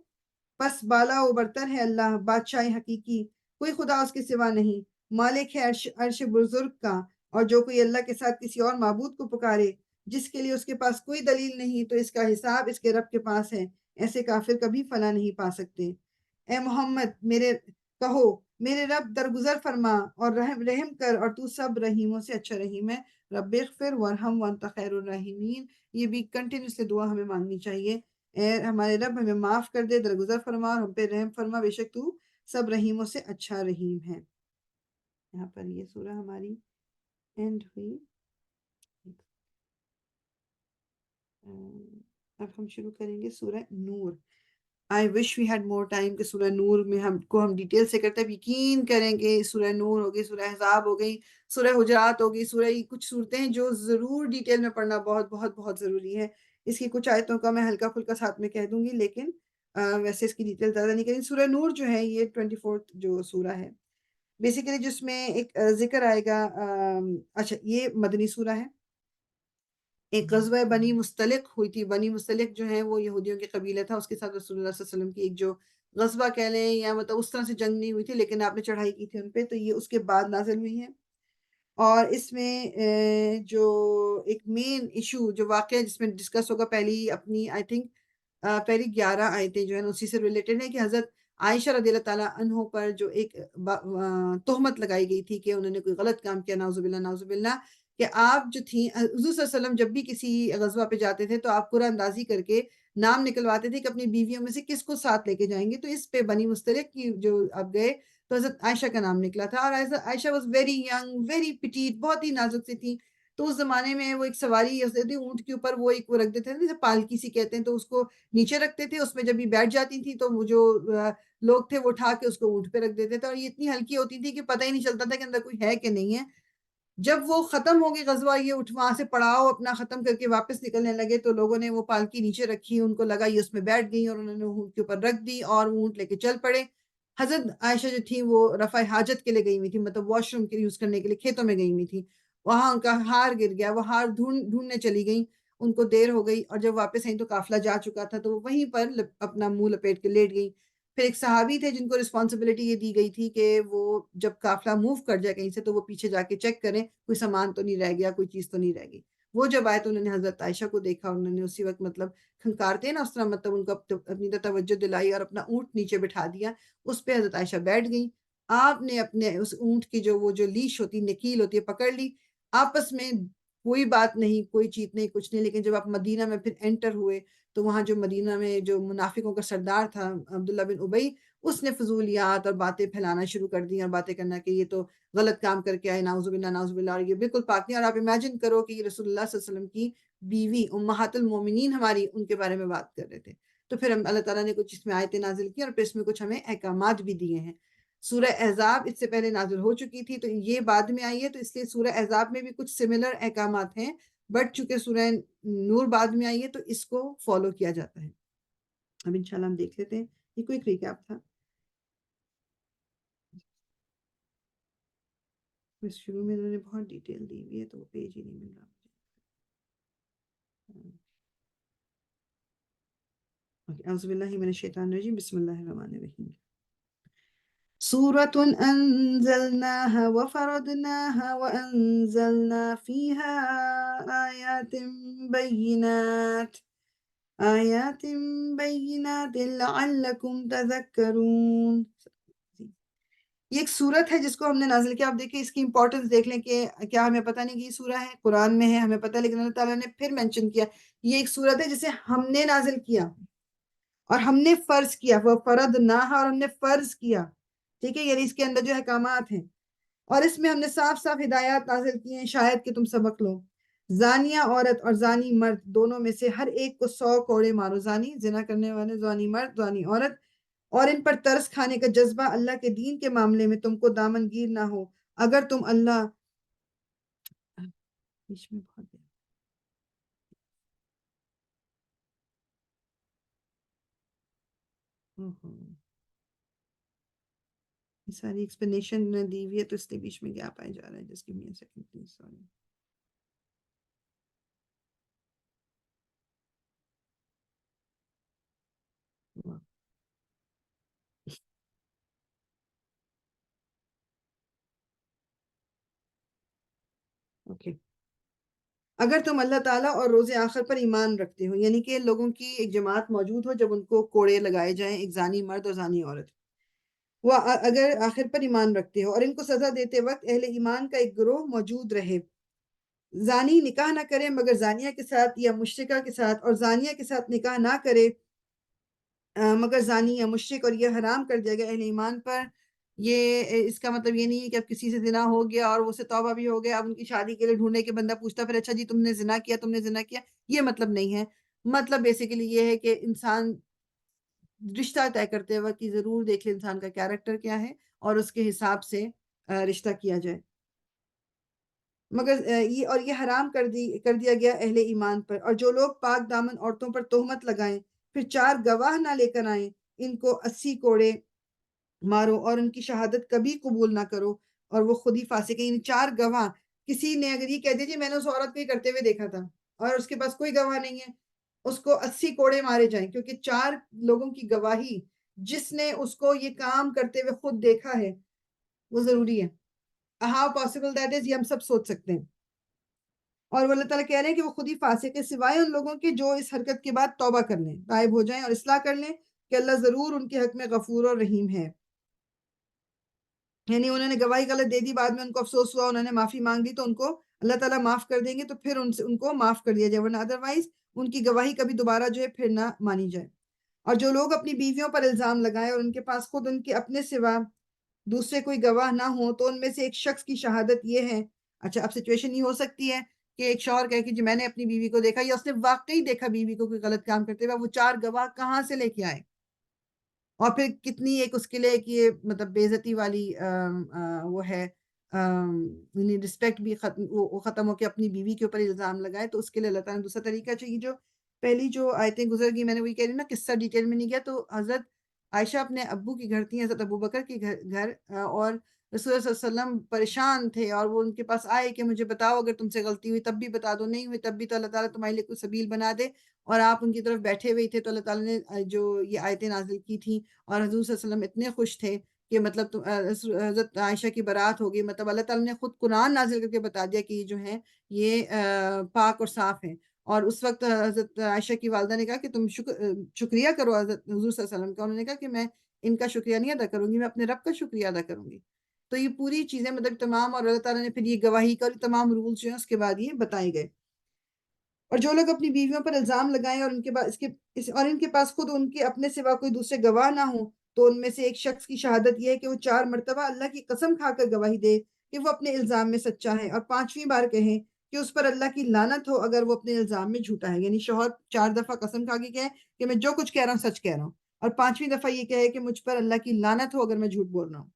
پس بالا و برتر ہے اللہ، بادشاہ حقیقی، کوئی خدا اس کے سوا نہیں، مالک ہے عرش بزرگ کا. اور جو کوئی اللہ کے ساتھ کسی اور معبود کو پکارے جس کے لیے اس کے پاس کوئی دلیل نہیں، تو اس کا حساب اس کے رب کے پاس ہے. ایسے کافر کبھی فلاح نہیں پا سکتے. اے محمد کہو میرے رب درگزر فرما اور رحم کر، اور تو سب رحیموں سے اچھا رحیم ہے. رب اغفر ورحم وانت خیر الراحمین. یہ بھی کنٹینیوسلی دعا ہمیں مانگنی چاہیے. اے ہمارے رب ہمیں معاف کر دے، درگزر فرما اور ہم پہ رحم فرما، بے شک تو سب رحیموں سے اچھا رحیم ہے. یہاں پر یہ سورہ ہماری اینڈ ہوئی. اب ہم شروع کریں گے سورہ نور. I wish we had more time کہ سورہ نور میں ہم ڈیٹیل سے کرتے ہیں. یقین کریں گے سورہ نور ہو گئی، سورہ احزاب ہو گئی، سورہ حجرات ہو گئی، سورہ کچھ صورتیں ہیں جو ضرور ڈیٹیل میں پڑھنا بہت بہت بہت ضروری ہے. اس کی کچھ آیتوں کا میں ہلکا پھلکا ساتھ میں کہہ دوں گی، لیکن ویسے اس کی ڈیٹیل زیادہ نہیں کریں. سورہ نور جو ہے یہ 24 جو سورہ ہے بیسیکلی، جس میں ایک ذکر آئے گا. اچھا، یہ مدنی سورہ ہے. ایک غزوہ بنی مستلق ہوئی تھی. بنی مستلق جو ہے وہ یہودیوں کے قبیلہ تھا، اس کے ساتھ رسول اللہ صلی اللہ علیہ وسلم کی ایک جو غزوہ کہہ لیں یا مطلب اس طرح سے جنگ نہیں ہوئی تھی، لیکن آپ نے چڑھائی کی تھی ان پہ، تو یہ اس کے بعد نازل ہوئی ہے. اور اس میں جو ایک مین ایشو جو واقعہ جس میں ڈسکس ہوگا، پہلی اپنی آئی تھنک پہلی 11 آیتیں جو ہیں اسی سے ریلیٹڈ ہیں کہ حضرت عائشہ رضی اللہ تعالیٰ عنہ پر جو ایک تہمت لگائی گئی تھی کہ انہوں نے کوئی غلط کام کیا، نعوذ باللہ نعوذ باللہ، کہ آپ جو تھیں حضور صلی اللہ علیہ وسلم جب بھی کسی غزوہ پہ جاتے تھے تو آپ قرآن اندازی کر کے نام نکلواتے تھے کہ اپنی بیویوں میں سے کس کو ساتھ لے کے جائیں گے. تو اس پہ بنی مستلق کی جو اب گئے تو حضرت عائشہ کا نام نکلا تھا. اور عائشہ واز ویری ینگ، ویری پٹیٹ، بہت ہی نازک سی تھی. تو اس زمانے میں وہ ایک سواری ہوتی اونٹ کے اوپر، وہ ایک وہ رکھ دیتے تھے جیسے پالکی سی کہتے ہیں، تو اس کو نیچے رکھتے تھے. اس میں جب بھی بیٹھ جاتی تھی تو وہ جو لوگ تھے وہ اٹھا کے اس کو اونٹ پہ رکھ دیتے تھے. اور یہ اتنی ہلکی ہوتی تھی کہ پتہ ہی نہیں چلتا تھا کہ اندر کوئی ہے کہ نہیں ہے. جب وہ ختم ہو گئی غزوہ، یہ وہاں سے پڑاؤ اپنا ختم کر کے واپس نکلنے لگے، تو لوگوں نے وہ پالکی نیچے رکھی، ان کو لگا یہ اس میں بیٹھ گئی، اور انہوں نے اونٹ کے اوپر رکھ دی اور اونٹ لے کے چل پڑے. حضرت عائشہ جو تھی وہ رفع حاجت کے لیے گئی ہوئی تھی، مطلب واش روم کے یوز کرنے کے لیے کھیتوں میں گئی ہوئی تھی. وہاں ان کا ہار گر گیا، وہ ہار ڈھونڈنے چلی گئی، ان کو دیر ہو گئی، اور جب واپس آئیں تو قافلہ جا چکا تھا، تو وہ وہیں پر اپنا منہ لپیٹ کے لیٹ گئی. پھر ایک صحابی تھے جن کو رسپانسبلٹی یہ دی گئی تھی کہ وہ جب قافلہ موو کر جائے کہیں سے تو وہ پیچھے جا کے چیک کریں کوئی سامان تو نہیں رہ گیا، کوئی چیز تو نہیں رہ گئی. وہ جب آئے تو انہوں نے حضرت عائشہ کو دیکھا، انہوں نے اسی وقت مطلب کھنکارتے ہیں نا اس طرح، مطلب ان کو اپنی توجہ دلائی اور اپنا اونٹ نیچے بٹھا دیا. اس پہ حضرت عائشہ بیٹھ گئی. آپ نے اپنے اس اونٹ کی جو وہ جو لیش ہوتی، نکیل ہوتی ہے، پکڑ لی. آپس میں کوئی بات نہیں، کوئی چیت نہیں، کچھ نہیں. لیکن جب آپ مدینہ میں پھر انٹر ہوئے تو وہاں جو مدینہ میں جو منافقوں کا سردار تھا عبداللہ بن ابی، اس نے فضولیات اور باتیں پھیلانا شروع کر دی اور باتیں کرنا کہ یہ تو غلط کام کر کے آئے، نعوذ باللہ نعوذ باللہ، اور یہ بالکل پاک نہیں. اور آپ امیجن کرو کہ یہ رسول اللہ صلی اللہ علیہ وسلم کی بیوی امہات المومنین ہماری، ان کے بارے میں بات کر رہے تھے. تو پھر اللہ تعالیٰ نے کچھ اس میں آیتیں نازل کی اور پھر اس میں کچھ ہمیں احکامات بھی دیے ہیں. سورہ احزاب اس سے پہلے نازل ہو چکی تھی، تو یہ بعد میں آئی ہے، تو اس لیے سورہ احزاب میں بھی کچھ سملر احکامات ہیں، بٹ چونکہ سورہ نور بعد میں آئی ہے تو اس کو فالو کیا جاتا ہے. اب انشاءاللہ ہم دیکھ لیتے ہیں. یہ کوئی ریکیپ تھا. اس شروع میں انہوں نے بہت ڈیٹیل دی ہوئی ہے تو وہ پیج ہی نہیں مل رہا مجھے. اعوذ باللہ من الشیطان الرجیم، بسم اللہ الرحمن الرحیم. سورة أنزلناها وفرضناها وأنزلنا فيها آيات بينات لعلكم تذكرون. یہ ایک سورت ہے جس کو ہم نے نازل کیا. آپ دیکھیں اس کی امپورٹنس دیکھ لیں کہ کیا ہمیں پتہ نہیں کہ یہ سورہ ہے، قرآن میں ہے ہمیں پتہ، لیکن اللہ تعالیٰ نے پھر مینشن کیا یہ ایک سورت ہے جسے ہم نے نازل کیا اور ہم نے فرض کیا. وہ فرضناها، اور ہم نے فرض کیا. ٹھیک ہے، یعنی اس کے اندر جو احکامات ہیں اور اس میں ہم نے صاف صاف ہدایات نازل کی ہیں شاید کہ تم سبق لو. زانیہ عورت اور زانی مرد دونوں میں سے ہر ایک کو 100 کوڑے مارو. زانی زنا کرنے والے، زانی مرد، زانی عورت. اور ان پر ترس کھانے کا جذبہ اللہ کے دین کے معاملے میں تم کو دامن گیر نہ ہو اگر تم اللہ بیچ میں بہت ساری ایکسپلینیشن دی ہوئی ہے تو اس لیے بیچ میں گیپ آئے جا رہا ہے. جس کی میں سیکنڈ پلیز، سوری. اوکے اگر تم اللہ تعالیٰ اور روز آخر پر ایمان رکھتے ہو، یعنی کہ لوگوں کی ایک جماعت موجود ہو جب ان کو کوڑے لگائے جائیں، ایک زانی مرد اور زانی عورت، وہ اگر آخر پر ایمان رکھتے ہو اور ان کو سزا دیتے وقت اہل ایمان کا ایک گروہ موجود رہے، زانی نکاح نہ کرے مگر زانیہ کے ساتھ یا مشرکہ کے ساتھ، اور زانیہ کے ساتھ نکاح نہ کرے مگر زانی یا مشرک، اور یہ حرام کر دیا گیا اہل ایمان پر. یہ اس کا مطلب یہ نہیں ہے کہ اب کسی سے زنا ہو گیا اور وہ سے توبہ بھی ہو گیا، اب ان کی شادی کے لیے ڈھونڈنے کے بندہ پوچھتا پھر اچھا جی تم نے زنا کیا، تم نے زنا کیا، یہ مطلب نہیں ہے. مطلب بیسیکلی یہ ہے کہ انسان رشتہ طے کرتے وقت کہ ضرور دیکھ لے انسان کا کیریکٹر کیا ہے اور اس کے حساب سے رشتہ کیا جائے. مگر یہ حرام کر دیا گیا اہل ایمان پر. اور جو لوگ پاک دامن عورتوں پر تہمت لگائیں پھر 4 گواہ نہ لے کر آئیں، ان کو 80 کوڑے مارو اور ان کی شہادت کبھی قبول نہ کرو اور وہ خود ہی فاسق ہے. 4 گواہ، کسی نے اگر یہ کہہ دیا جی میں نے اس عورت کو ہی کرتے ہوئے دیکھا تھا اور اس کے پاس کوئی گواہ نہیں ہے، اس کو 80 کوڑے مارے جائیں، کیونکہ 4 لوگوں کی گواہی جس نے اس کو یہ کام کرتے ہوئے خود دیکھا ہے وہ ضروری ہے. How possible that is، یہ ہم سب سوچ سکتے ہیں. اور وہ اللہ تعالیٰ کہہ رہے ہیں کہ وہ خود ہی فاسق ہے، سوائے ان لوگوں کے جو اس حرکت کے بعد توبہ کر لیں، تائب ہو جائیں اور اصلاح کر لیں کہ اللہ ضرور ان کے حق میں غفور اور رحیم ہے. یعنی انہوں نے گواہی غلط دے دی، بعد میں ان کو افسوس ہوا، انہوں نے معافی مانگ لی تو ان کو اللہ تعالیٰ معاف کر دیں گے، تو پھر ان کو معاف کر دیا جائے، ورنہ ادروائز ان کی گواہی کبھی دوبارہ جو ہے پھر نہ مانی جائے. اور جو لوگ اپنی بیویوں پر الزام لگائیں اور ان کے پاس خود ان کے اپنے سوا دوسرے کوئی گواہ نہ ہو تو ان میں سے ایک شخص کی شہادت یہ ہے. اچھا اب سچویشن یہ ہو سکتی ہے کہ ایک شوہر کہے کہ جی میں نے اپنی بیوی کو دیکھا، یا اس نے واقعی دیکھا بیوی کو کوئی غلط کام کرتے ہوئے، وہ 4 گواہ کہاں سے لے کے آئے، اور پھر کتنی ایک اس کے لیے کہ یہ مطلب بے عزتی والی وہ ہے، رسپیکٹ بھی ختم ہو کے اپنی بیوی کے اوپر الزام لگائے. تو اس کے لیے اللہ تعالیٰ نے دوسرا طریقہ چاہیے. جو پہلی جو آیتیں گزر گئی میں نے وہی کہہ رہی نا، قصہ ڈیٹیل میں نہیں گیا. تو حضرت عائشہ اپنے ابو کے گھر تھی، حضرت ابو بکر کے گھر، اور رسول اللہ صلی اللہ علیہ وسلم پریشان تھے اور وہ ان کے پاس آئے کہ مجھے بتاؤ اگر تم سے غلطی ہوئی تب بھی بتا دو، نہیں ہوئی تب بھی تو اللہ تعالیٰ تمہارے لیے کوئی سبیل بنا دے. اور آپ ان کی طرف بیٹھے ہوئے تھے تو اللہ تعالیٰ نے جو یہ آیتیں نازل کی تھیں، اور حضور صلی اللہ علیہ وسلم اتنے خوش تھے کہ مطلب حضرت عائشہ کی برات ہوگی. مطلب اللہ تعالیٰ نے خود قرآن نازل کر کے بتا دیا کہ یہ جو ہیں یہ پاک اور صاف ہیں. اور اس وقت حضرت عائشہ کی والدہ نے کہا کہ تم شکریہ کرو حضرت حضور صلی اللہ علیہ وسلم کا. انہوں نے کہا کہ میں ان کا شکریہ نہیں ادا کروں گی، میں اپنے رب کا شکریہ ادا کروں گی. تو یہ پوری چیزیں مطلب تمام، اور اللہ تعالیٰ نے پھر یہ گواہی کا تمام رولز جو ہیں اس کے بعد یہ بتائے گئے. اور جو لوگ اپنی بیویوں پر الزام لگائیں اور ان کے پاس خود ان کے اپنے سوا کوئی دوسرے گواہ نہ ہوں تو ان میں سے ایک شخص کی شہادت یہ ہے کہ وہ 4 مرتبہ اللہ کی قسم کھا کر گواہی دے کہ وہ اپنے الزام میں سچا ہے، اور 5ویں بار کہیں کہ اس پر اللہ کی لعنت ہو اگر وہ اپنے الزام میں جھوٹا ہے. یعنی شوہر 4 دفعہ قسم کھا کے کہے کہ میں جو کچھ کہہ رہا ہوں سچ کہہ رہا ہوں، اور 5ویں دفعہ یہ کہے کہ مجھ پر اللہ کی لعنت ہو اگر میں جھوٹ بول رہا ہوں.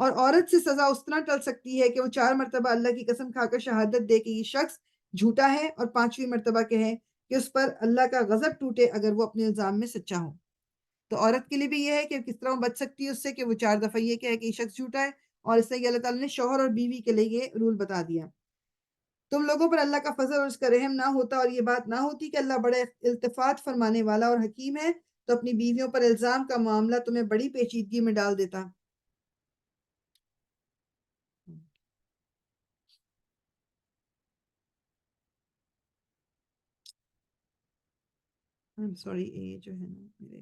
اور عورت سے سزا اس طرح ٹل سکتی ہے کہ وہ 4 مرتبہ اللہ کی قسم کھا کر شہادت دے کہ یہ شخص جھوٹا ہے، اور 5ویں مرتبہ کہے کہ اس پر اللہ کا غضب ٹوٹے اگر وہ اپنے الزام میں سچا ہو. تو عورت کے لیے بھی یہ ہے کہ کس طرح وہ بچ سکتی ہے اس سے کہ وہ 4 دفعہ یہ کہے کہ یہ شخص جھوٹا ہے. اور اس سے اللہ تعالیٰ نے شوہر اور بیوی کے لیے یہ رول بتا دیا. تم لوگوں پر اللہ کا فضل اور اس کا رحم نہ ہوتا اور یہ بات نہ ہوتی کہ اللہ بڑے التفات فرمانے والا اور حکیم ہے تو اپنی بیویوں پر الزام کا معاملہ تمہیں بڑی پیچیدگی میں ڈال دیتا. یہ جو ہے نا میرے،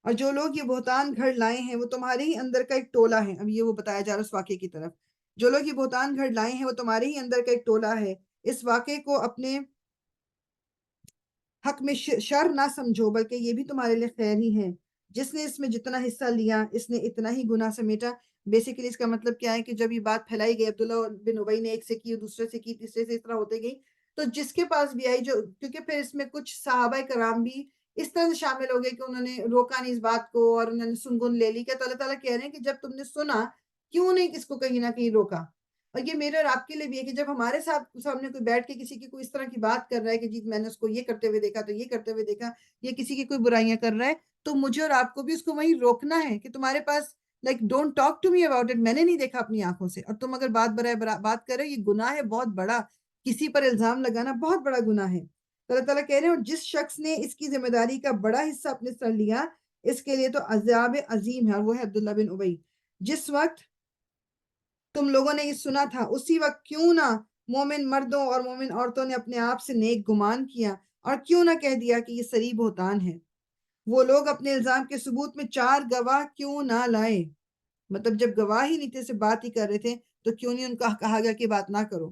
اور جو لوگ یہ بہتان گھڑ لائے ہیں وہ تمہارے ہی اندر کا ایک ٹولہ ہے. اب یہ وہ بتایا جا رہا ہے اس واقعے کی طرف. جو لوگ یہ بہتان گھڑ لائے ہیں وہ تمہارے ہی اندر کا ایک ٹولہ ہے. اس واقعے کو اپنے حق میں شر نہ سمجھو بلکہ یہ بھی تمہارے لیے خیر ہی ہے. جس نے اس میں جتنا حصہ لیا اس نے اتنا ہی گناہ سمیٹا. بیسیکلی اس کا مطلب کیا ہے کہ جب یہ بات پھیلائی گئی، عبداللہ بن ابی نے ایک سے کی، دوسرے سے کی، تیسرے سے، اس طرح ہوتے گئی، تو جس کے پاس بھی آئی، جو کیونکہ پھر اس میں کچھ صحابہ کرام بھی اس طرح سے شامل ہو گئے کہ انہوں نے روکا نہیں اس بات کو اور انہوں نے سنگن لے لی. کہ تو اللہ تعالیٰ کہہ رہے ہیں کہ جب تم نے سنا کیوں نہیں اس کو کہیں نہ کہیں روکا. اور یہ میرے اور آپ کے لیے بھی ہے کہ جب ہمارے سامنے کوئی بیٹھ کے کسی کی کوئی اس طرح کی بات کر رہا ہے کہ جی میں نے اس کو یہ کرتے ہوئے دیکھا، تو یہ کرتے ہوئے دیکھا، یہ کسی کی کوئی برائیاں کر رہا ہے، تو مجھے اور آپ کو بھی اس کو وہیں روکنا ہے کہ تمہارے پاس like don't talk to me about it, میں نے نہیں دیکھا اپنی آنکھوں سے، اور تم اگر بات کر رہے ہو، یہ گناہ ہے بہت بڑا. کسی پر الزام لگانا بہت بڑا گناہ ہے. اللہ تعالیٰ کہہ رہے ہیں اور جس شخص نے اس کی ذمہ داری کا بڑا حصہ اپنے سر لیا اس کے لیے تو عذاب عظیم ہے، اور وہ ہے عبداللہ بن ابی. جس وقت تم لوگوں نے یہ سنا تھا اسی وقت کیوں نہ مومن مردوں اور مومن عورتوں نے اپنے آپ سے نیک گمان کیا اور کیوں نہ کہہ دیا کہ یہ سری بہتان ہے۔ وہ لوگ اپنے الزام کے ثبوت میں 4 گواہ کیوں نہ لائے؟ مطلب جب گواہ ہی نہیں تھے، سے بات ہی کر رہے تھے، تو کیوں نہیں ان کا کہا گیا کہ بات نہ کرو؟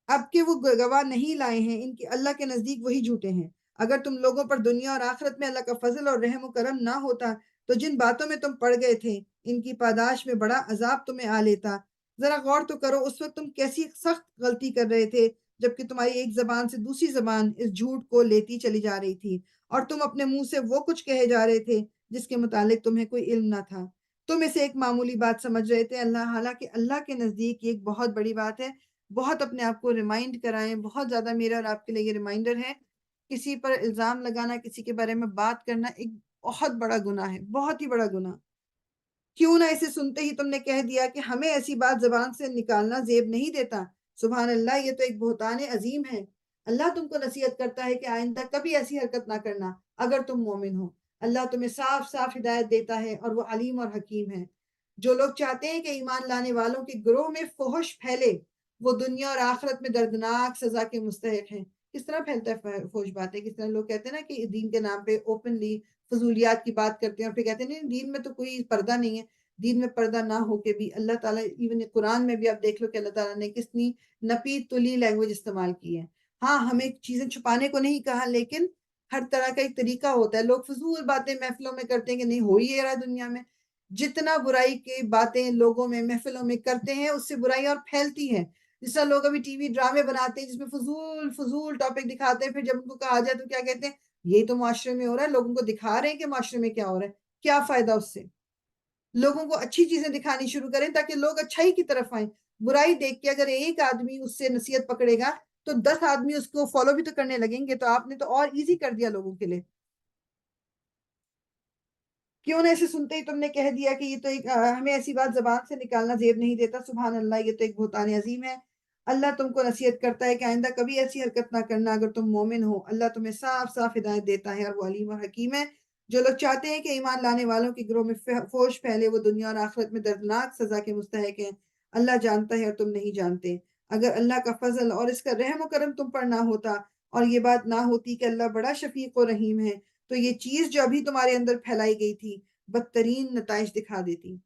اب کہ وہ گواہ نہیں لائے ہیں، ان کے اللہ کے نزدیک وہی جھوٹے ہیں۔ اگر تم لوگوں پر دنیا اور آخرت میں اللہ کا فضل اور رحم و کرم نہ ہوتا تو جن باتوں میں تم پڑ گئے تھے ان کی پاداش میں بڑا عذاب تمہیں آ لیتا۔ ذرا غور تو کرو، اس وقت تم کیسی سخت غلطی کر رہے تھے جبکہ تمہاری ایک زبان سے دوسری زبان اس جھوٹ کو لیتی چلی جا رہی تھی، اور تم اپنے منہ سے وہ کچھ کہے جا رہے تھے جس کے متعلق تمہیں کوئی علم نہ تھا۔ تم اسے ایک معمولی بات سمجھ رہے تھے، حالانکہ اللہ کے نزدیک یہ ایک بہت بڑی بات ہے۔ بہت اپنے آپ کو ریمائنڈ کرائیں، بہت زیادہ میرا اور آپ کے لیے یہ ریمائنڈر ہے، کسی پر الزام لگانا، کسی کے بارے میں بات کرنا ایک بہت بڑا گناہ ہے، بہت ہی بڑا گناہ۔ کیوں نہ اسے سنتے ہی تم نے کہہ دیا کہ ہمیں ایسی بات زبان سے نکالنا زیب نہیں دیتا؟ سبحان اللہ، یہ تو ایک بہتان عظیم ہے۔ اللہ تم کو نصیحت کرتا ہے کہ آئندہ کبھی ایسی حرکت نہ کرنا اگر تم مومن ہو۔ اللہ تمہیں صاف صاف ہدایت دیتا ہے اور وہ علیم اور حکیم ہے۔ جو لوگ چاہتے ہیں کہ ایمان لانے والوں کے گروہ میں فحش پھیلے، وہ دنیا اور آخرت میں دردناک سزا کے مستحق ہیں۔ کس طرح پھیلتا ہے فحش باتیں؟ کس طرح لوگ کہتے ہیں نا کہ دین کے نام پہ اوپنلی فضولیات کی بات کرتے ہیں اور پھر کہتے ہیں نہیں دین میں تو کوئی پردہ نہیں ہے۔ دین میں پردہ نہ ہو کے بھی اللہ تعالیٰ، ایون قرآن میں بھی آپ دیکھ لو کہ اللہ تعالیٰ نے کتنی نپی تلی لینگویج استعمال کی ہے۔ ہاں، ہمیں چیزیں چھپانے کو نہیں کہا، لیکن ہر طرح کا ایک طریقہ ہوتا ہے۔ لوگ فضول باتیں محفلوں میں کرتے ہیں کہ نہیں ہو ہی رہا ہے دنیا میں۔ جتنا برائی کی باتیں لوگوں میں محفلوں میں کرتے ہیں اس سے برائی اور پھیلتی ہے۔ جس طرح لوگ ابھی ٹی وی ڈرامے بناتے ہیں جس میں فضول فضول ٹاپک دکھاتے ہیں، پھر جب ان کو کہا جائے تو کیا کہتے ہیں؟ یہی تو معاشرے میں ہو رہا ہے، لوگوں کو دکھا رہے ہیں کہ معاشرے میں کیا ہو رہا ہے۔ کیا فائدہ اس سے؟ لوگوں کو اچھی چیزیں دکھانی شروع کریں تاکہ لوگ اچھائی کی طرف آئیں۔ برائی دیکھ کے اگر ایک آدمی اس سے نصیحت پکڑے گا تو 10 آدمی اس کو فالو بھی تو کرنے لگیں گے۔ تو آپ نے تو اور ایزی کر دیا لوگوں کے لیے۔ کیوں نہ اسے سنتے ہی تم نے کہہ دیا کہ یہ تو ایک ہمیں ایسی بات زبان سے نکالنا زیب نہیں دیتا؟ سبحان اللہ، یہ تو ایک بہتان عظیم ہے۔ اللہ تم کو نصیحت کرتا ہے کہ آئندہ کبھی ایسی حرکت نہ کرنا اگر تم مومن ہو۔ اللہ تمہیں صاف صاف ہدایت دیتا ہے اور وہ علیم اور حکیم ہے۔ جو لوگ چاہتے ہیں کہ ایمان لانے والوں کے گروہ میں فحش پھیلے، وہ دنیا اور آخرت میں دردناک سزا کے مستحق ہیں۔ اللہ جانتا ہے اور تم نہیں جانتے۔ اگر اللہ کا فضل اور اس کا رحم و کرم تم پر نہ ہوتا اور یہ بات نہ ہوتی کہ اللہ بڑا شفیق و رحیم ہے، تو یہ چیز جو ابھی تمہارے اندر پھیلائی گئی تھی بدترین نتائج دکھا دیتی۔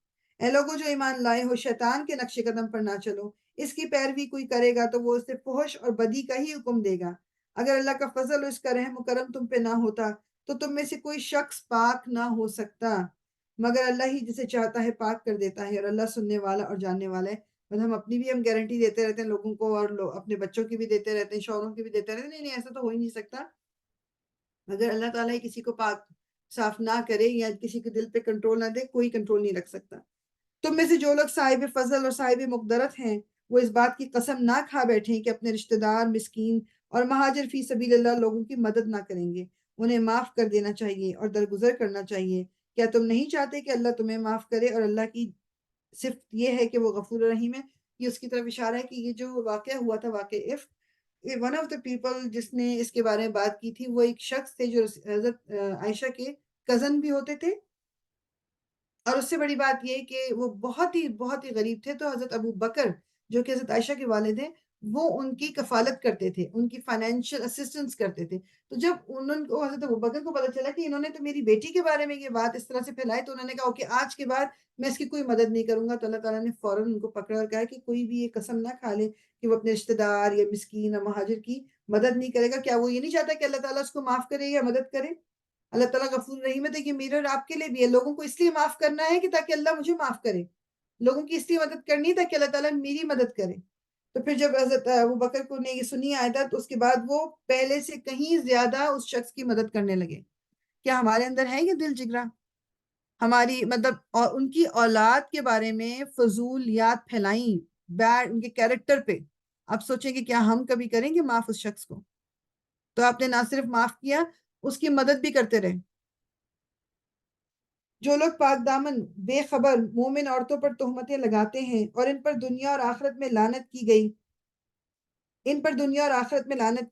اے لوگوں جو ایمان لائے ہو، شیطان کے نقش قدم پر نہ چلو۔ اس کی پیروی کوئی کرے گا تو وہ اسے فحش اور بدی کا ہی حکم دے گا۔ اگر اللہ کا فضل اور اس کا رحم و کرم تم پہ نہ ہوتا تو تم میں سے کوئی شخص پاک نہ ہو سکتا، مگر اللہ ہی جسے چاہتا ہے پاک کر دیتا ہے، اور اللہ سننے والا اور جاننے والا ہے۔ مطلب ہم اپنی بھی گارنٹی دیتے رہتے ہیں لوگوں کو، اور اپنے بچوں کی بھی دیتے رہتے ہیں، شوہروں کی بھی دیتے رہتے ہیں، نہیں نہیں ایسا تو ہو ہی نہیں سکتا۔ اگر اللہ تعالیٰ کسی کو پاک صاف نہ کرے یا کسی کے دل پہ کنٹرول نہ دے، کوئی کنٹرول نہیں رکھ سکتا۔ تم میں سے جو لوگ صاحب فضل اور صاحب مقدرت ہیں، وہ اس بات کی قسم نہ کھا بیٹھیں کہ اپنے رشتہ دار، مسکین اور مہاجر فی سبیل اللہ لوگوں کی مدد نہ کریں گے۔ انہیں معاف کر دینا چاہیے اور درگزر کرنا چاہیے۔ کیا تم نہیں چاہتے کہ اللہ تمہیں معاف کرے؟ اور اللہ کی صرف یہ ہے کہ وہ غفور رحیم ہے۔ یہ اس کی طرف اشارہ ہے کہ یہ جو واقعہ ہوا تھا، واقعہ ون آف دا پیپل جس نے اس کے بارے میں بات کی تھی، وہ ایک شخص تھے جو حضرت عائشہ کے کزن بھی ہوتے تھے، اور اس سے بڑی بات یہ کہ وہ بہت ہی غریب تھے۔ تو حضرت ابو بکر جو کہ حضرت عائشہ کے والد ہیں، وہ ان کی کفالت کرتے تھے، ان کی فائنینشیل اسسٹنس کرتے تھے۔ تو جب انہوں کو حضرت ابو بکر کو پتہ چلا کہ انہوں نے تو میری بیٹی کے بارے میں یہ بات اس طرح سے پھیلائی، تو انہوں نے کہا اوکے، آج کے بعد میں اس کی کوئی مدد نہیں کروں گا۔ تو اللہ تعالیٰ نے فوراً ان کو پکڑا اور کہا کہ کوئی بھی یہ قسم نہ کھا لے کہ وہ اپنے رشتہ دار یا مسکین یا مہاجر کی مدد نہیں کرے گا۔ کیا وہ یہ نہیں چاہتا کہ اللہ تعالیٰ اس کو معاف کرے یا مدد کرے؟ اللہ تعالیٰ غفور رحیم ہے۔ دیکھیے میرے اور آپ کے لیے بھی ہے، لوگوں کو اس لیے معاف کرنا ہے کہ تاکہ اللہ مجھے معاف کرے، لوگوں کی اس لیے مدد کرنی ہے تاکہ اللہ تعالیٰ میری مدد کرے۔ تو پھر جب حضرت ابو بکر کو نے یہ سنی آیت، تو اس کے بعد وہ پہلے سے کہیں زیادہ اس شخص کی مدد کرنے لگے۔ کیا ہمارے اندر ہے یہ دل جگرا؟ ہماری مطلب اور ان کی اولاد کے بارے میں فضولیات پھیلائیں، بیڈ ان کے کیریکٹر پہ، آپ سوچیں کہ کیا ہم کبھی کریں گے معاف اس شخص کو؟ تو آپ نے نہ صرف معاف کیا، اس کی مدد بھی کرتے رہے۔ جو لوگ پاک دامن بے خبر مومن عورتوں پر تہمتیں لگاتے ہیں اور ان پر دنیا اور آخرت میں لعنت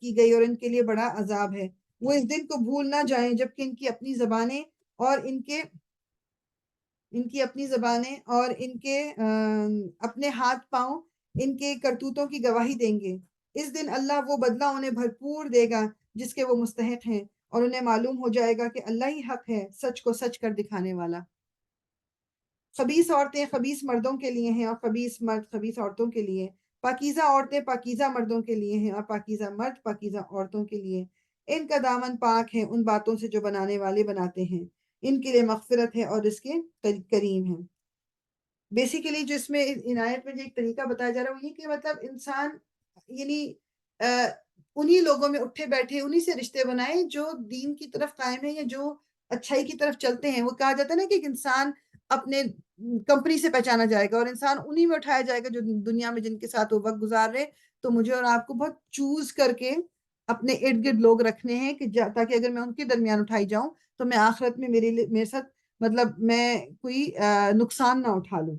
کی گئی اور ان کے لیے بڑا عذاب ہے۔ وہ اس دن کو بھول نہ جائیں جبکہ ان کی اپنی زبانیں اور ان کے اپنے ہاتھ پاؤں ان کے کرتوتوں کی گواہی دیں گے۔ اس دن اللہ وہ بدلہ انہیں بھرپور دے گا جس کے وہ مستحق ہیں، اور انہیں معلوم ہو جائے گا کہ اللہ ہی حق ہے، سچ کو سچ کر دکھانے والا۔ خبیث عورتیں خبیث مردوں کے لیے ہیں اور خبیث مرد خبیث عورتوں کے لیے، پاکیزہ عورتیں پاکیزہ مردوں کے لیے ہیں اور پاکیزہ مرد پاکیزہ عورتوں کے لیے۔ ان کا دامن پاک ہے ان باتوں سے جو بنانے والے بناتے ہیں، ان کے لیے مغفرت ہے اور اس کے کریم ہیں۔ بیسیکلی جو اس میں ان آیت میں جو ایک طریقہ بتایا جا رہا ہے وہ یہ کہ مطلب انسان یعنی انہی لوگوں میں اٹھے بیٹھے انہی سے رشتے بنائے جو دین کی طرف قائم ہے یا جو اچھائی کی طرف چلتے ہیں۔ وہ کہا جاتا ہے نا کہ ایک انسان اپنے کمپنی سے پہچانا جائے گا اور انسان انہی میں اٹھایا جائے گا جو دنیا میں جن کے ساتھ وہ وقت گزار رہے۔ تو مجھے اور آپ کو بہت چوز کر کے اپنے ارد گرد لوگ رکھنے ہیں کہ تاکہ اگر میں ان کے درمیان اٹھائی جاؤں تو میں آخرت میں میرے ساتھ مطلب میں کوئی نقصان نہ اٹھا لوں۔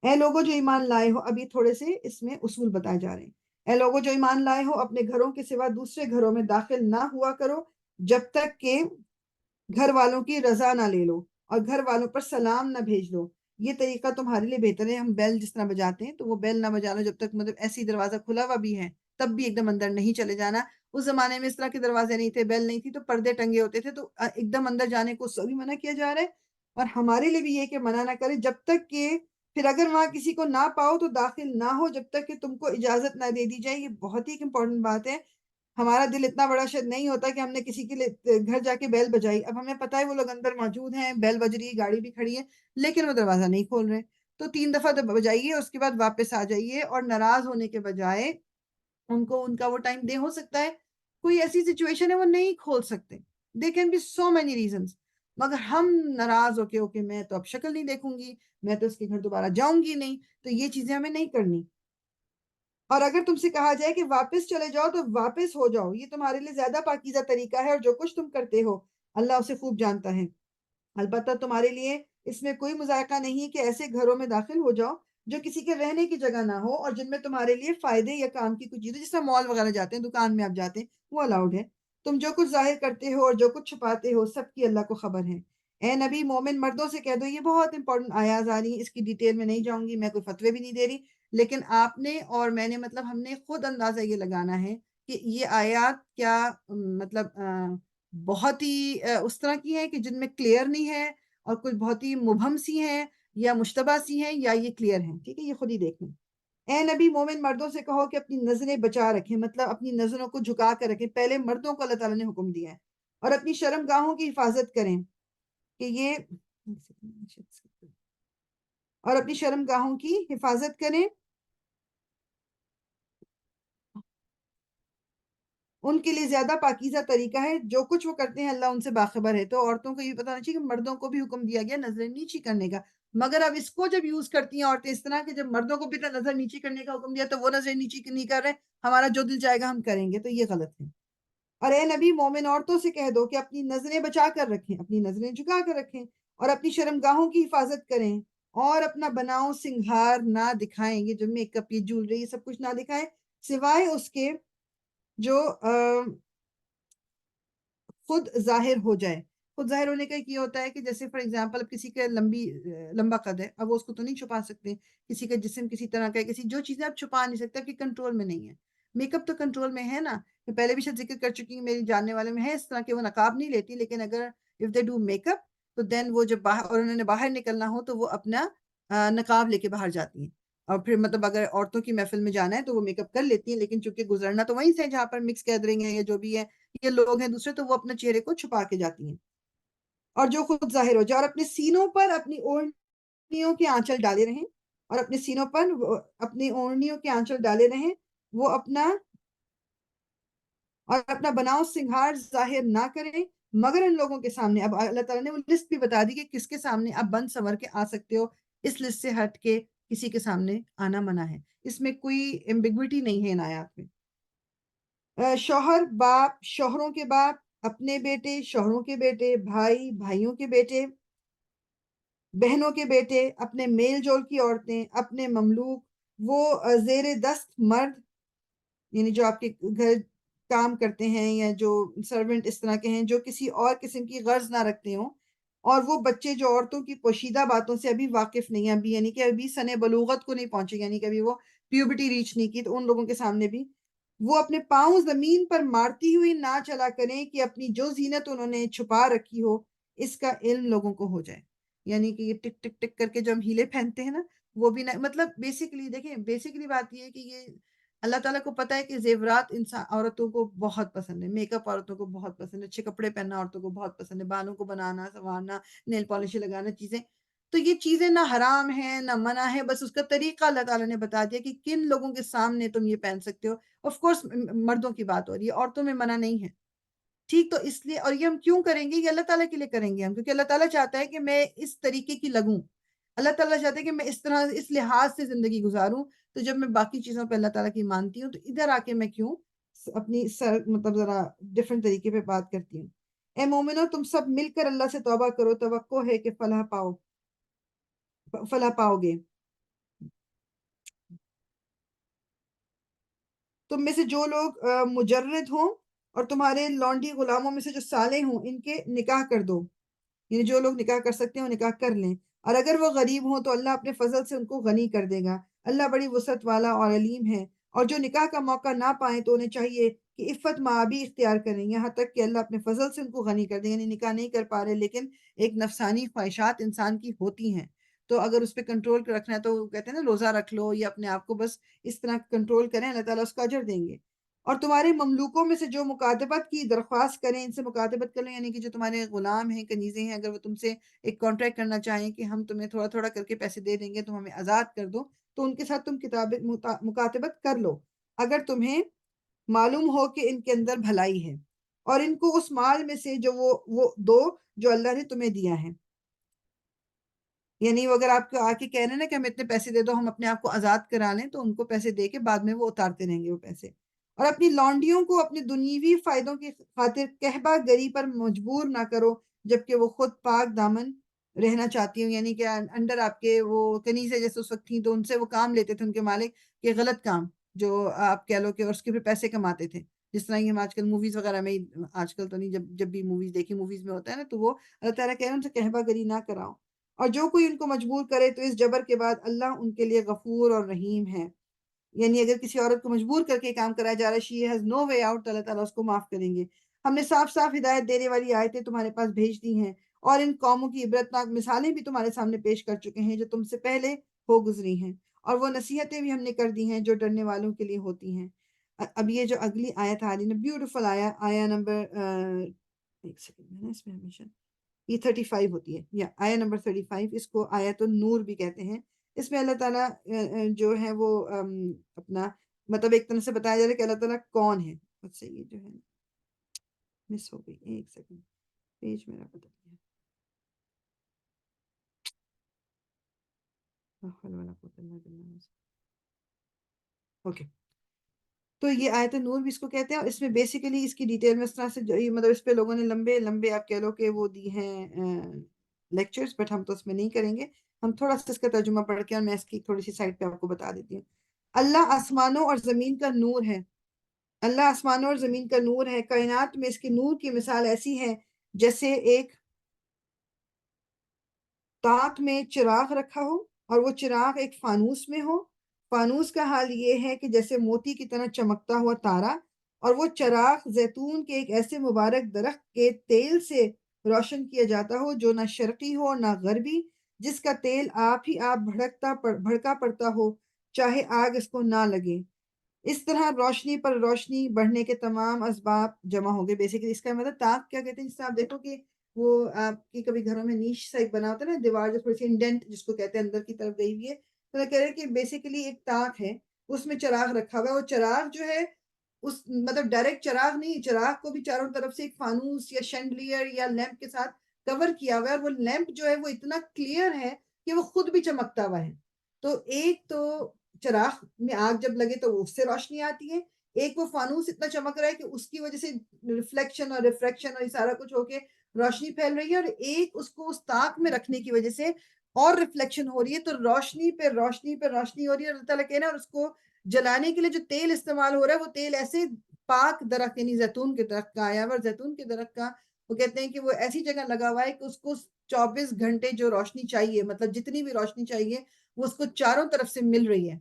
اے لوگوں جو ایمان لائے ہو، ابھی تھوڑے سے اس میں اصول بتائے جا رہے ہیں۔ اے لوگوں جو ایمان لائے ہو، اپنے گھروں کے سوا دوسرے گھروں میں داخل نہ ہوا کرو جب تک کہ گھر والوں کی رضا نہ لے لو اور گھر والوں پر سلام نہ بھیج دو۔ یہ طریقہ تمہارے لیے بہتر ہے۔ ہم بیل جس طرح بجاتے ہیں تو وہ بیل نہ بجانا جب تک مطلب ایسی دروازہ کھلا ہوا بھی ہے تب بھی ایک دم اندر نہیں چلے جانا۔ اس زمانے میں اس طرح کے دروازے نہیں تھے، بیل نہیں تھی تو پردے ٹنگے ہوتے تھے تو ایک دم اندر جانے کو سبھی منع کیا جا رہا ہے۔ اور ہمارے لیے بھی یہ کہ منع نہ کرے جب تک کہ پھر اگر وہاں کسی کو نہ پاؤ تو داخل نہ ہو جب تک کہ تم کو اجازت نہ دے دی جائے۔ یہ بہت ہی ایک امپورٹنٹ بات ہے۔ ہمارا دل اتنا بڑا شاید نہیں ہوتا کہ ہم نے کسی کے لیے گھر جا کے بیل بجائی، اب ہمیں پتہ ہے وہ لوگ اندر موجود ہیں، بیل بج رہی ہے، گاڑی بھی کھڑی ہے، لیکن وہ دروازہ نہیں کھول رہے تو 3 دفعہ بجائیے، اس کے بعد واپس آ جائیے اور ناراض ہونے کے بجائے ان کو ان کا وہ ٹائم دے۔ ہو سکتا ہے کوئی ایسی سچویشن ہے وہ نہیں کھول سکتے، they can be so many reasons, مگر ہم ناراض ہو کے اوکے میں تو اب شکل نہیں دیکھوں گی، میں تو اس کے گھر دوبارہ جاؤں گی نہیں، تو یہ چیزیں ہمیں نہیں کرنی۔ اور اگر تم سے کہا جائے کہ واپس چلے جاؤ تو واپس ہو جاؤ، یہ تمہارے لیے زیادہ پاکیزہ طریقہ ہے اور جو کچھ تم کرتے ہو اللہ اسے خوب جانتا ہے۔ البتہ تمہارے لیے اس میں کوئی مذائقہ نہیں کہ ایسے گھروں میں داخل ہو جاؤ جو کسی کے رہنے کی جگہ نہ ہو اور جن میں تمہارے لیے فائدے یا کام کی کچھ چیزیں، جس طرح مال وغیرہ جاتے ہیں، دکان میں آپ جاتے ہیں، وہ الاؤڈ ہے۔ تم جو کچھ ظاہر کرتے ہو اور جو کچھ چھپاتے ہو سب کی اللہ کو خبر ہے۔ اے نبی مومن مردوں سے کہہ دو، یہ بہت امپورٹنٹ آیات آ رہی ہیں، اس کی ڈیٹیل میں نہیں جاؤں گی، میں کوئی فتوے بھی نہیں دے رہی، لیکن آپ نے اور میں نے مطلب ہم نے خود اندازہ یہ لگانا ہے کہ یہ آیات کیا مطلب بہت ہی اس طرح کی ہیں کہ جن میں کلیئر نہیں ہے اور کچھ بہت ہی مبہم سی ہیں یا مشتبہ سی ہیں یا یہ کلیئر ہیں۔ ٹھیک ہے، یہ خود ہی دیکھ لیں۔ اے نبی مومن مردوں سے کہو کہ اپنی نظریں بچا رکھیں، مطلب اپنی نظروں کو جھکا کر رکھیں۔ پہلے مردوں کو اللہ تعالیٰ نے حکم دیا ہے، اور اپنی شرم گاہوں کی حفاظت کریں کہ یہ اور اپنی شرم گاہوں کی حفاظت کریں، ان کے لیے زیادہ پاکیزہ طریقہ ہے، جو کچھ وہ کرتے ہیں اللہ ان سے باخبر ہے۔ تو عورتوں کو یہ بتانا چاہیے کہ مردوں کو بھی حکم دیا گیا نظریں نیچی کرنے کا، مگر اب اس کو جب یوز کرتی ہیں عورتیں اس طرح کہ جب مردوں کو بھی نظر نیچی کرنے کا حکم دیا تو وہ نظر نیچی نہیں کر رہے، ہمارا جو دل چاہے گا ہم کریں گے، تو یہ غلط ہے۔ اور اے نبی مومن عورتوں سے کہہ دو کہ اپنی نظریں بچا کر رکھیں، اپنی نظریں جھکا کر رکھیں اور اپنی شرمگاہوں کی حفاظت کریں اور اپنا بناؤ سنگھار نہ دکھائیں، یہ جو میک اپ، یہ جولری، یہ سب کچھ نہ دکھائیں سوائے اس کے جو خود ظاہر ہو جائے۔ خود ظاہر ہونے کا یہ ہوتا ہے کہ جیسے فار ایگزامپل اب کسی کا لمبا قد ہے، اب وہ اس کو تو نہیں چھپا سکتے، کسی کا جسم کسی طرح کا ہے، کسی جو چیزیں آپ چھپا نہیں سکتے، آپ کی کنٹرول میں نہیں ہے۔ میک اپ تو کنٹرول میں ہے نا، میں پہلے بھی شاید ذکر کر چکی ہوں، میری جاننے والے میں ہے اس طرح کہ وہ نقاب نہیں لیتی، لیکن اگر if they do make up تو دین وہ جب باہر اور انہوں نے باہر نکلنا ہو تو وہ اپنا نقاب لے کے باہر جاتی ہیں، اور پھر مطلب اگر عورتوں کی محفل میں جانا ہے تو وہ میک اپ کر لیتی ہیں، لیکن چونکہ گزرنا تو وہیں سے جہاں پر مکس گیدرنگ ہے یا جو بھی ہے، یہ لوگ ہیں دوسرے، تو وہ اپنے چہرے کو چھپا کے جاتی ہیں اور جو خود ظاہر ہو جائے، اور اپنے سینوں پر اپنی اوڑھنیوں کے آنچل ڈالے رہیں، اور اپنے سینوں پر اپنی اوڑھنیوں کے آنچل ڈالے رہیں، وہ اپنا بناؤ سنگھار ظاہر نہ کریں مگر ان لوگوں کے سامنے۔ اب اللہ تعالیٰ نے وہ لسٹ بھی بتا دی کہ کس کے سامنے آپ بند سنور کے آ سکتے ہو، اس لسٹ سے ہٹ کے کسی کے سامنے آنا منع ہے، اس میں کوئی ایمبیگوٹی نہیں ہے ان آیات میں۔ شوہر باپ شوہروں کے باپ، اپنے بیٹے شوہروں کے بیٹے، بھائی بھائیوں کے بیٹے، بہنوں کے بیٹے، اپنے میل جول کی عورتیں، اپنے مملوک، وہ زیر دست مرد یعنی جو آپ کے گھر کام کرتے ہیں یا جو سرونٹ اس طرح کے ہیں جو کسی اور قسم کی غرض نہ رکھتے ہوں، اور وہ بچے جو عورتوں کی پوشیدہ باتوں سے ابھی واقف نہیں ہیں، ابھی یعنی کہ ابھی سن بلوغت کو نہیں پہنچے، یعنی کہ ابھی وہ پیوبرٹی ریچ نہیں کی تو ان لوگوں کے سامنے بھی وہ اپنے پاؤں زمین پر مارتی ہوئی نہ چلا کریں کہ اپنی جو زینت انہوں نے چھپا رکھی ہو اس کا علم لوگوں کو ہو جائے. یعنی کہ یہ ٹک ٹک ٹک کر کے جو ہم ہیلے پہنتے ہیں نا وہ بھی نہ, مطلب بیسیکلی دیکھیں بیسیکلی بات یہ ہے کہ یہ اللہ تعالیٰ کو پتا ہے کہ زیورات انسان عورتوں کو بہت پسند ہے, میک اپ عورتوں کو بہت پسند ہے, اچھے کپڑے پہننا عورتوں کو بہت پسند ہے, بالوں کو بنانا سنوارنا نیل پالش لگانا چیزیں, تو یہ چیزیں نہ حرام ہیں نہ منع ہے, بس اس کا طریقہ اللہ تعالیٰ نے بتا دیا کہ کن لوگوں کے سامنے تم یہ پہن سکتے ہو. آف کورس مردوں کی بات ہو رہی ہے, عورتوں میں منع نہیں ہے, ٹھیک. تو اس لیے, اور یہ ہم کیوں کریں گے, یہ اللہ تعالیٰ کے لیے کریں گے ہم, کیونکہ اللہ تعالیٰ چاہتا ہے کہ میں اس طریقے کی لگوں, اللہ تعالیٰ چاہتا ہے کہ میں اس طرح اس لحاظ سے زندگی گزاروں. تو جب میں باقی چیزوں پہ اللہ تعالیٰ کی مانتی ہوں تو ادھر آ کے میں کیوں اپنی مطلب ذرا ڈفرنٹ طریقے پہ بات کرتی ہوں. اے مومنو تم سب مل کر اللہ سے توبہ کرو, توقع ہے کہ فلاح پاؤ گے. تم میں سے جو لوگ مجرد ہوں اور تمہارے لونڈی غلاموں میں سے جو صالح ہوں ان کے نکاح کر دو, یعنی جو لوگ نکاح کر سکتے ہیں وہ نکاح کر لیں. اور اگر وہ غریب ہوں تو اللہ اپنے فضل سے ان کو غنی کر دے گا, اللہ بڑی وسعت والا اور علیم ہے. اور جو نکاح کا موقع نہ پائیں تو انہیں چاہیے کہ عفت معابی اختیار کریں یہاں تک کہ اللہ اپنے فضل سے ان کو غنی کر دے. یعنی نکاح نہیں کر پا رہے لیکن ایک نفسانی خواہشات انسان کی ہوتی ہیں, تو اگر اس پہ کنٹرول رکھنا ہے تو کہتے ہیں نا روزہ رکھ لو یا اپنے آپ کو بس اس طرح کنٹرول کریں, اللہ تعالیٰ اس کا اجر دیں گے. اور تمہارے مملوکوں میں سے جو مکاتبت کی درخواست کریں ان سے مکاتبت کر لیں, یعنی کہ جو تمہارے غلام ہیں کنیزیں ہیں, اگر وہ تم سے ایک کانٹریکٹ کرنا چاہیں کہ ہم تمہیں تھوڑا تھوڑا کر کے پیسے دے دیں گے, تم ہمیں آزاد کر دو, تو ان کے ساتھ تم مکاتبت کر لو اگر تمہیں معلوم ہو کہ ان کے اندر بھلائی ہے, اور ان کو اس مال میں سے جو وہ دو جو اللہ نے تمہیں دیا ہے. یعنی وہ اگر آپ کو آ کے کہہ رہے ہیں نا کہ ہم اتنے پیسے دے دو ہم اپنے آپ کو آزاد کرا لیں, تو ان کو پیسے دے کے بعد میں وہ اتارتے رہیں گے وہ پیسے. اور اپنی لونڈیوں کو اپنے دنیوی فائدوں کی خاطر کہبہ گری پر مجبور نہ کرو جبکہ وہ خود پاک دامن رہنا چاہتی ہوں. یعنی کہ انڈر آپ کے وہ کنیزیں جیسے اس وقت تھیں تو ان سے وہ کام لیتے تھے ان کے مالک کہ غلط کام جو آپ کہہ لو کہ, اور اس کے پھر پیسے کماتے تھے, جس طرح یہ ہم آج کل موویز وغیرہ میں, آج کل تو نہیں, جب بھی موویز دیکھی موویز میں ہوتا ہے نا, تو وہ اللہ تعالیٰ کہہ رہے ہیں ان سے کہبہ گری نہ کراؤ. اور جو کوئی ان کو مجبور کرے تو اس جبر کے بعد اللہ ان کے لیے غفور اور رحیم ہے. یعنی اگر کسی عورت کو مجبور کر کے کام کرایا جا رہا ہے, she has no way out, اللہ تعالیٰ اس کو معاف کریں گے. ہم نے صاف صاف ہدایت دینے والی آیتیں تمہارے پاس بھیج دی ہیں, اور ان قوموں کی عبرتناک مثالیں بھی تمہارے سامنے پیش کر چکے ہیں جو تم سے پہلے ہو گزری ہیں, اور وہ نصیحتیں بھی ہم نے کر دی ہیں جو ڈرنے والوں کے لیے ہوتی ہیں. اب یہ جو اگلی آیت آ رہی ہے, بیوٹیفل آیا نمبر ایک سیکنڈ میں نا, اس میں ہمیشہ یہ 35 ہوتی ہے, یا آیا نمبر 35, اس کو آیت النور بھی کہتے ہیں. اس میں اللہ تعالیٰ جو ہے وہ اپنا مطلب ایک طرح سے بتایا جا رہا ہے کہ اللہ تعالیٰ کون ہے. اس سے یہ جو ہے مس ہو گئی, ایک سیکنڈ, پیج میرا بدل گیا. اوکے, تو یہ آیت نور بھی اس کو کہتے ہیں, اور اس میں بیسیکلی اس کی ڈیٹیل میں اس طرح سے مطلب اس پہ لوگوں نے لمبے لمبے آپ کہہ لو کہ وہ دی ہیں لیکچرز, بٹ ہم تو اس میں نہیں کریں گے. ہم تھوڑا سا اس کا ترجمہ پڑھ کے اور میں اس کی تھوڑی سی سائٹ پہ آپ کو بتا دیتی ہوں. اللہ آسمانوں اور زمین کا نور ہے, اللہ آسمانوں اور زمین کا نور ہے. کائنات میں اس کے نور کی مثال ایسی ہے جیسے ایک تاک میں چراغ رکھا ہو اور وہ چراغ ایک فانوس میں ہو. فانوس کا حال یہ ہے کہ جیسے موتی کی طرح چمکتا ہوا تارا, اور وہ چراغ زیتون کے ایک ایسے مبارک درخت کے تیل سے روشن کیا جاتا ہو جو نہ شرقی ہو نہ غربی, جس کا تیل آپ ہی آپ بھڑکا پڑتا ہو چاہے آگ اس کو نہ لگے. اس طرح روشنی پر روشنی بڑھنے کے تمام اسباب جمع ہو گئے. بیسیکلی اس کا مطلب تاک کیا کہتے ہیں, جس سے آپ دیکھو کہ وہ آپ کی کبھی گھروں میں نیش سا ایک بنا ہوتا ہے نا, دیوار جو تھوڑی سی انڈینٹ جس کو کہتے ہیں اندر کی طرف گئی ہوئی ہے, تو میں کہہ رہی کہ بیسیکلی ایک تاک ہے, اس میں چراغ رکھا ہوا ہے. وہ چراغ جو ہے اس مطلب ڈائریکٹ چراغ نہیں, چراغ کو بھی چاروں طرف سے ایک فانوس یا شینڈلیئر یا لیمپ کے ساتھ کور کیا ہوا ہے, اور وہ لیمپ جو ہے وہ اتنا کلیئر ہے کہ وہ خود بھی چمکتا ہوا ہے. تو ایک تو چراغ میں آگ جب لگے تو اس سے روشنی آتی ہے, ایک وہ فانوس اتنا چمک رہا ہے کہ اس کی وجہ سے ریفلیکشن اور ریفریکشن اور یہ سارا کچھ ہو کے روشنی پھیل رہی ہے, اور ایک اس کو اس تاک میں رکھنے کی وجہ سے اور ریفلیکشن ہو رہی ہے, تو روشنی پہ روشنی پہ روشنی ہو رہی ہے. اللہ تعالیٰ کہنا, اور اس کو جلانے کے لیے جو تیل استعمال ہو رہا ہے وہ تیل ایسے پاک درخت یعنی زیتون کے درخت کا آیا ہوا, اور زیتون کے درخت کا وہ کہتے ہیں کہ وہ ایسی جگہ لگا ہوا ہے کہ اس کو 24 گھنٹے جو روشنی چاہیے, مطلب جتنی بھی روشنی چاہیے وہ اس کو چاروں طرف سے مل رہی ہے.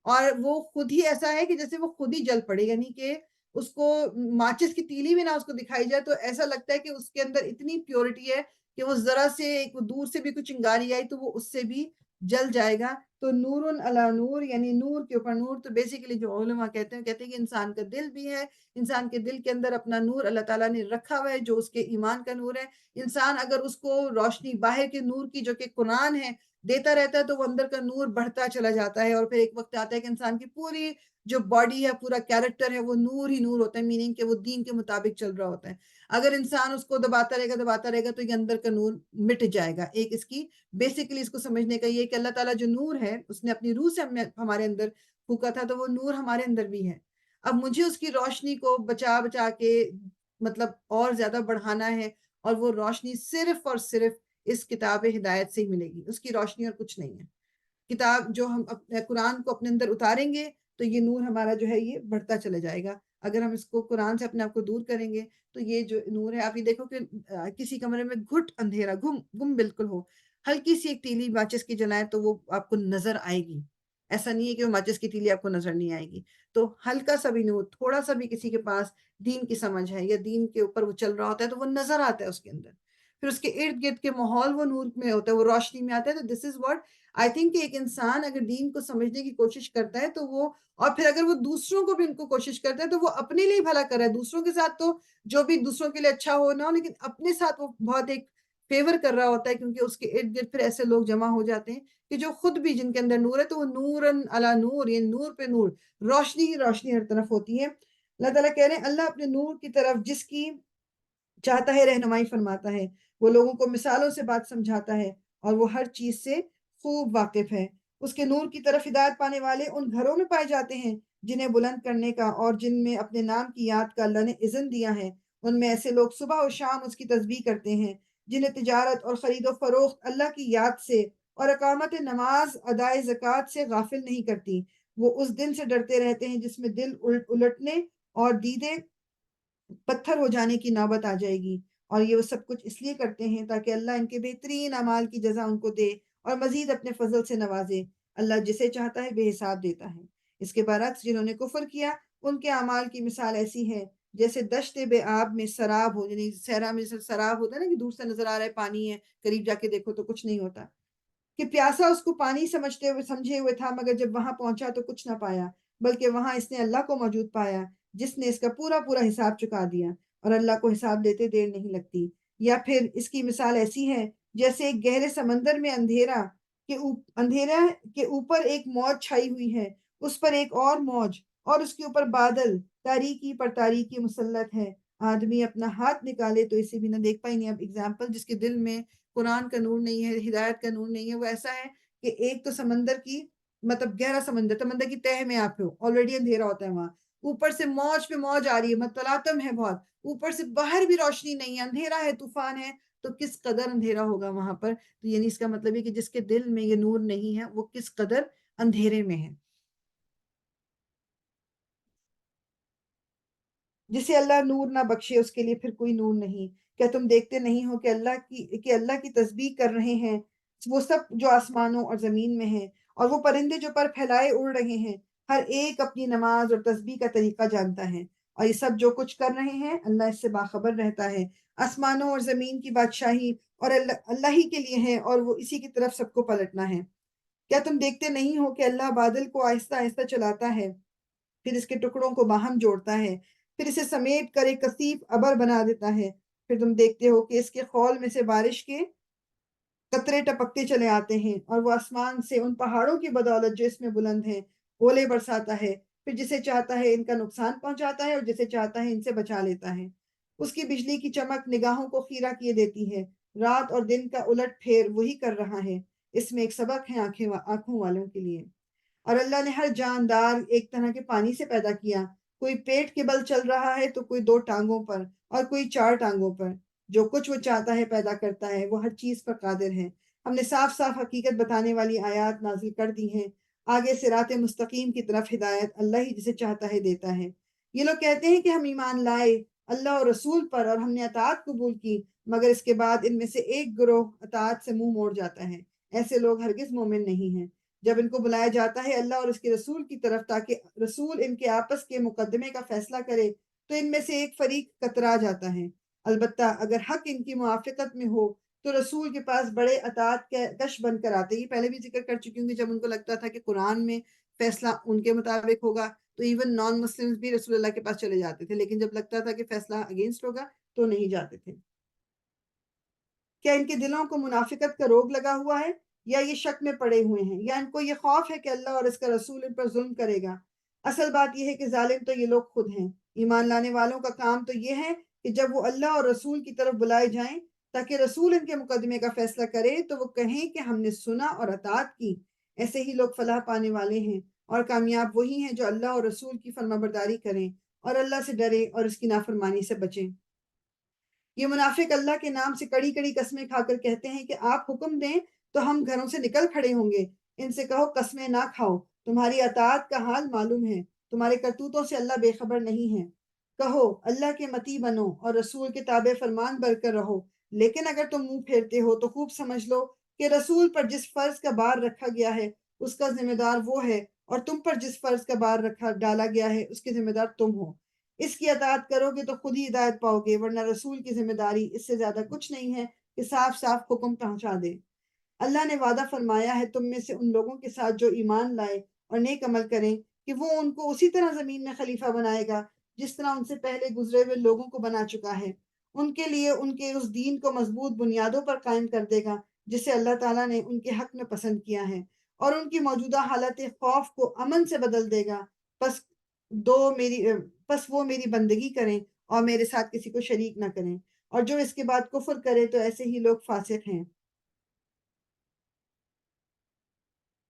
اور وہ خود ہی ایسا ہے کہ جیسے وہ خود ہی جل پڑے، یعنی کہ اس کو ماچس کی تیلی بھی نہ اس کو دکھائی جائے تو ایسا لگتا ہے کہ اس کے اندر اتنی پیورٹی ہے کہ وہ ذرا سے دور سے بھی کچھ چنگاری آئی تو وہ اس سے بھی جل جائے گا. تو نور علی نور، یعنی نور کے اوپر نور. تو بیسیکلی جو علماء کہتے ہیں کہ انسان کا دل بھی ہے، انسان کے دل کے اندر اپنا نور اللہ تعالیٰ نے رکھا ہوا ہے جو اس کے ایمان کا نور ہے. انسان اگر اس کو روشنی باہر کے نور کی جو کہ قرآن ہے دیتا رہتا ہے تو وہ اندر کا نور بڑھتا چلا جاتا ہے، اور پھر ایک وقت آتا ہے کہ انسان کی پوری جو باڈی ہے، پورا کیریکٹر ہے، وہ نور ہی نور ہوتا ہے، میننگ کہ وہ دین کے مطابق چل رہا ہوتا ہے. اگر انسان اس کو دباتا رہے گا تو یہ اندر کا نور مٹ جائے گا. ایک اس کی بیسیکلی اس کو سمجھنے کا یہ کہ اللہ تعالیٰ جو نور ہے اس نے اپنی روح سے ہمارے اندر پھونکا تھا، تو وہ نور ہمارے اندر بھی ہے. اب مجھے اس کی روشنی کو بچا بچا کے مطلب اور زیادہ بڑھانا ہے، اور وہ روشنی صرف اور صرف اس کتاب ہدایت سے ہی ملے گی، اس کی روشنی اور کچھ نہیں ہے. کتاب جو ہم اپنے قرآن کو اپنے اندر اتاریں گے تو یہ نور ہمارا جو ہے یہ بڑھتا چلا جائے گا. اگر ہم اس کو قرآن سے اپنے آپ کو دور کریں گے تو یہ جو نور ہے، آپ یہ دیکھو کہ کسی کمرے میں گھٹ اندھیرا گم بالکل ہو، ہلکی سی ایک تیلی ماچس کی جلائے تو وہ آپ کو نظر آئے گی. ایسا نہیں ہے کہ وہ ماچس کی تیلی آپ کو نظر نہیں آئے گی. تو ہلکا سا بھی نور، تھوڑا سا بھی کسی کے پاس دین کی سمجھ ہے یا دین کے اوپر وہ چل رہا ہوتا ہے تو وہ نظر آتا ہے اس کے اندر. پھر اس کے ارد گرد کے ماحول وہ نور میں ہوتا ہے، وہ روشنی میں آتا ہے. تو دس از واٹ آئی تھنک کہ ایک انسان اگر دین کو سمجھنے کی کوشش کرتا ہے تو وہ، اور پھر اگر وہ دوسروں کو بھی ان کو کوشش کرتا ہے تو وہ اپنے لیے بھلا کر رہا ہے. دوسروں کے ساتھ تو جو بھی دوسروں کے لیے اچھا ہو نہ ہو، لیکن اپنے ساتھ وہ بہت ایک فیور کر رہا ہوتا ہے، کیونکہ اس کے ارد گرد پھر ایسے لوگ جمع ہو جاتے ہیں کہ جو خود بھی جن کے اندر نور ہے تو وہ نورن علی نور، یعنی نور پہ نور، روشنی ہی روشنی ہر طرف ہوتی ہے. اللہ تعالیٰ کہہ رہے ہیں اللہ اپنے نور کی طرف جس کی چاہتا ہے رہنمائی فرماتا ہے، وہ لوگوں کو مثالوں سے بات سمجھاتا ہے اور وہ ہر چیز سے خوب واقف ہے. اس کے نور کی طرف ہدایت پانے والے ان گھروں میں پائے جاتے ہیں جنہیں بلند کرنے کا اور جن میں اپنے نام کی یاد کا اللہ نے اذن دیا ہے. ان میں ایسے لوگ صبح و شام اس کی تسبیح کرتے ہیں جنہیں تجارت اور خرید و فروخت اللہ کی یاد سے اور اقامت نماز ادائے زکوٰۃ سے غافل نہیں کرتی. وہ اس دن سے ڈرتے رہتے ہیں جس میں دل الٹنے اور دیدے پتھر ہو جانے کی نوبت آ جائے گی. اور یہ وہ سب کچھ اس لیے کرتے ہیں تاکہ اللہ ان کے بہترین اعمال کی جزا ان کو دے اور مزید اپنے فضل سے نوازے. اللہ جسے چاہتا ہے بے حساب دیتا ہے. اس کے برعکس جنہوں نے کفر کیا ان کے اعمال کی مثال ایسی ہے جیسے دشت بے آب میں سراب ہو، یعنی صحرا میں جیسے سراب ہوتا ہے نا کہ دور سے نظر آ رہا ہے پانی ہے، قریب جا کے دیکھو تو کچھ نہیں ہوتا، کہ پیاسا اس کو پانی سمجھے ہوئے تھا، مگر جب وہاں پہنچا تو کچھ نہ پایا، بلکہ وہاں اس نے اللہ کو موجود پایا جس نے اس کا پورا پورا حساب چکا دیا، اور اللہ کو حساب دیتے دیر نہیں لگتی. یا پھر اس کی مثال ایسی ہے جیسے ایک گہرے سمندر میں اندھیرا کے اوپر ایک موج چھائی ہوئی ہے، اس پر ایک اور موج، اور اس کے اوپر بادل، تاریکی پر تاریکی مسلط ہے. آدمی اپنا ہاتھ نکالے تو اسے بھی نہ دیکھ پائے. نہیں، اب اگزامپل جس کے دل میں قرآن کا نور نہیں ہے، ہدایت کا نور نہیں ہے، وہ ایسا ہے کہ ایک تو سمندر کی مطلب گہرا سمندر کی تہہ میں آپ ہو، آلریڈی اندھیرا ہوتا ہے وہاں، اوپر سے موج پہ موج آ رہی ہے، متلاطم ہے بہت، اوپر سے باہر بھی روشنی نہیں ہے، اندھیرا ہے، طوفان ہے، تو کس قدر اندھیرا ہوگا وہاں پر. تو یعنی اس کا مطلب ہے کہ جس کے دل میں یہ نور نہیں ہے وہ کس قدر اندھیرے میں ہے. جسے اللہ نور نہ بخشے اس کے لیے پھر کوئی نور نہیں. کیا تم دیکھتے نہیں ہو کہ اللہ کی تسبیح کر رہے ہیں وہ سب جو آسمانوں اور زمین میں ہیں، اور وہ پرندے جو پر پھیلائے اڑ رہے ہیں، ہر ایک اپنی نماز اور تسبیح کا طریقہ جانتا ہے. اور یہ سب جو کچھ کر رہے ہیں اللہ اس سے باخبر رہتا ہے. آسمانوں اور زمین کی بادشاہی اور اللہ ہی کے لیے ہے، اور وہ اسی کی طرف سب کو پلٹنا ہے. کیا تم دیکھتے نہیں ہو کہ اللہ بادل کو آہستہ آہستہ چلاتا ہے، پھر اس کے ٹکڑوں کو باہم جوڑتا ہے، پھر اسے سمیٹ کر ایک کثیف ابر بنا دیتا ہے. پھر تم دیکھتے ہو کہ اس کے خول میں سے بارش کے قطرے ٹپکتے چلے آتے ہیں، اور وہ آسمان سے ان پہاڑوں کی بدولت جو اس میں بلند ہیں اولے برساتا ہے. پھر جسے چاہتا ہے ان کا نقصان پہنچاتا ہے اور جسے چاہتا ہے ان سے بچا لیتا ہے. اس کی بجلی کی چمک نگاہوں کو خیرہ کیے دیتی ہے. رات اور دن کا الٹ پھیر وہی کر رہا ہے. اس میں ایک سبق ہے آنکھوں والوں کے لیے. اور اللہ نے ہر جاندار ایک طرح کے پانی سے پیدا کیا. کوئی پیٹ کے بل چل رہا ہے تو کوئی 2 ٹانگوں پر اور کوئی 4 ٹانگوں پر. جو کچھ وہ چاہتا ہے پیدا کرتا ہے، وہ ہر چیز پر قادر ہے. ہم نے صاف صاف حقیقت بتانے والی آیات نازل کر دی ہیں. آگے صراط مستقیم کی طرف ہدایت اللہ ہی جسے چاہتا ہے دیتا ہے. یہ لوگ کہتے ہیں کہ ہم ایمان لائے اللہ اور رسول پر اور ہم نے اطاعت قبول کی، مگر اس کے بعد ان میں سے ایک گروہ اطاعت سے منہ موڑ جاتا ہے. ایسے لوگ ہرگز مومن نہیں ہیں. جب ان کو بلایا جاتا ہے اللہ اور اس کے رسول کی طرف تاکہ رسول ان کے آپس کے مقدمے کا فیصلہ کرے تو ان میں سے ایک فریق کترا جاتا ہے۔ البتہ اگر حق ان کی موافقت میں ہو تو رسول کے پاس بڑے اطاعت کش بن کر آتے۔ یہ پہلے بھی ذکر کر چکی ہوں کہ جب ان کو لگتا تھا کہ قرآن میں فیصلہ ان کے مطابق ہوگا تو ایون نان مسلمز بھی رسول اللہ کے پاس چلے جاتے تھے، لیکن جب لگتا تھا کہ فیصلہ اگینسٹ ہوگا تو نہیں جاتے تھے۔ کیا ان کے دلوں کو منافقت کا روگ لگا ہوا ہے یا یہ شک میں پڑے ہوئے ہیں یا ان کو یہ خوف ہے کہ اللہ اور اس کا رسول ان پر ظلم کرے گا؟ اصل بات یہ ہے کہ ظالم تو یہ لوگ خود ہیں۔ ایمان لانے والوں کا کام تو یہ ہے کہ جب وہ اللہ اور رسول کی طرف بلائے جائیں تاکہ رسول ان کے مقدمے کا فیصلہ کرے تو وہ کہیں کہ ہم نے سنا اور اطاعت کی۔ ایسے ہی لوگ فلاح پانے والے ہیں اور کامیاب وہی ہیں جو اللہ اور رسول کی فرمانبرداری کریں اور اللہ سے ڈریں اور اس کی نافرمانی سے بچیں۔ یہ منافق اللہ کے نام سے کڑی کڑی قسمیں کھا کر کہتے ہیں کہ آپ حکم دیں تو ہم گھروں سے نکل کھڑے ہوں گے۔ ان سے کہو قسمیں نہ کھاؤ، تمہاری اطاعت کا حال معلوم ہے، تمہارے کرتوتوں سے اللہ بے خبر نہیں ہے۔ کہو اللہ کے مطیع بنو اور رسول کے تابع فرمان بر کر رہو، لیکن اگر تم منہ پھیرتے ہو تو خوب سمجھ لو کہ رسول پر جس فرض کا بار رکھا گیا ہے اس کا ذمہ دار وہ ہے، اور تم پر جس فرض کا بار ڈالا گیا ہے اس کے ذمہ دار تم ہو۔ اس کی اطاعت کرو گے تو خود ہی ہدایت پاؤ گے، ورنہ رسول کی ذمہ داری اس سے زیادہ کچھ نہیں ہے کہ صاف صاف حکم پہنچا دے۔ اللہ نے وعدہ فرمایا ہے تم میں سے ان لوگوں کے ساتھ جو ایمان لائے اور نیک عمل کریں کہ وہ ان کو اسی طرح زمین میں خلیفہ بنائے گا جس طرح ان سے پہلے گزرے ہوئے لوگوں کو بنا چکا ہے۔ ان کے لیے ان کے اس دین کو مضبوط بنیادوں پر قائم کر دے گا جسے اللہ تعالیٰ نے ان کے حق میں پسند کیا ہے، اور ان کی موجودہ حالت خوف کو امن سے بدل دے گا۔ پس وہ میری بندگی کریں اور میرے ساتھ کسی کو شریک نہ کریں، اور جو اس کے بعد کفر کرے تو ایسے ہی لوگ فاسق ہیں۔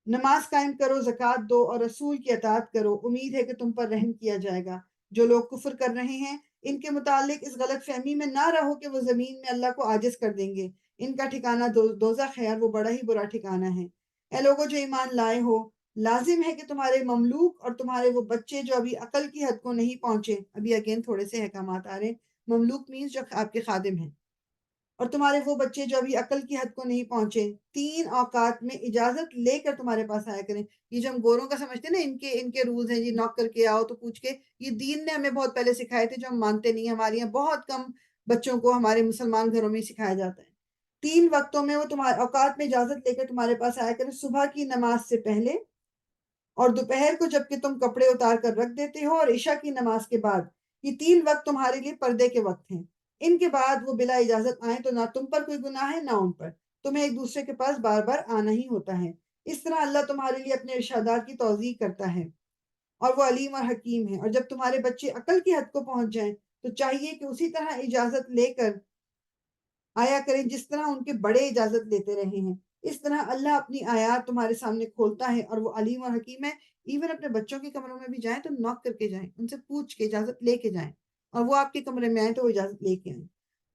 نماز قائم کرو، زکوٰۃ دو اور رسول کی اطاعت کرو، امید ہے کہ تم پر رحم کیا جائے گا۔ جو لوگ کفر کر رہے ہیں ان کے متعلق اس غلط فہمی میں نہ رہو کہ وہ زمین میں اللہ کو عاجز کر دیں گے، ان کا ٹھکانہ دوزخ ہے اور وہ بڑا ہی برا ٹھکانہ ہے۔ اے لوگوں جو ایمان لائے ہو، لازم ہے کہ تمہارے مملوک اور تمہارے وہ بچے جو ابھی عقل کی حد کو نہیں پہنچے، ابھی اگین تھوڑے سے احکامات آ رہے ہیں، مملوک مینز جو آپ کے خادم ہیں، اور تمہارے وہ بچے جو ابھی عقل کی حد کو نہیں پہنچے 3 اوقات میں اجازت لے کر تمہارے پاس آیا کریں۔ یہ جو ہم گوروں کا سمجھتے ہیں نا، ان کے رولز ہیں، یہ نوک کر کے آؤ تو پوچھ کے، یہ دین نے ہمیں بہت پہلے سکھائے تھے جو ہم مانتے نہیں ہیں۔ ہمارے یہاں بہت کم بچوں کو ہمارے مسلمان گھروں میں سکھایا جاتا ہے۔ 3 وقتوں میں وہ تمہارے اوقات میں اجازت لے کر تمہارے پاس آیا کریں، صبح کی نماز سے پہلے اور دوپہر کو جب کہ تم کپڑے اتار کر رکھ دیتے ہو، اور عشاء کی نماز کے بعد۔ یہ 3 وقت تمہارے لیے پردے کے وقت ہیں۔ ان کے بعد وہ بلا اجازت آئیں تو نہ تم پر کوئی گناہ ہے نہ ان پر، تمہیں ایک دوسرے کے پاس بار بار آنا ہی ہوتا ہے۔ اس طرح اللہ تمہارے لیے اپنے ارشادات کی توضیح کرتا ہے اور وہ علیم اور حکیم ہے۔ اور جب تمہارے بچے عقل کی حد کو پہنچ جائیں تو چاہیے کہ اسی طرح اجازت لے کر آیا کریں جس طرح ان کے بڑے اجازت لیتے رہے ہیں۔ اس طرح اللہ اپنی آیات تمہارے سامنے کھولتا ہے اور وہ علیم اور حکیم ہے۔ ایون اپنے بچوں کے کمروں میں بھی جائیں تو نوک کر کے جائیں، ان سے پوچھ کے اجازت لے کے جائیں، اور وہ آپ کے کمرے میں آئیں تو وہ اجازت لے کے آئیں۔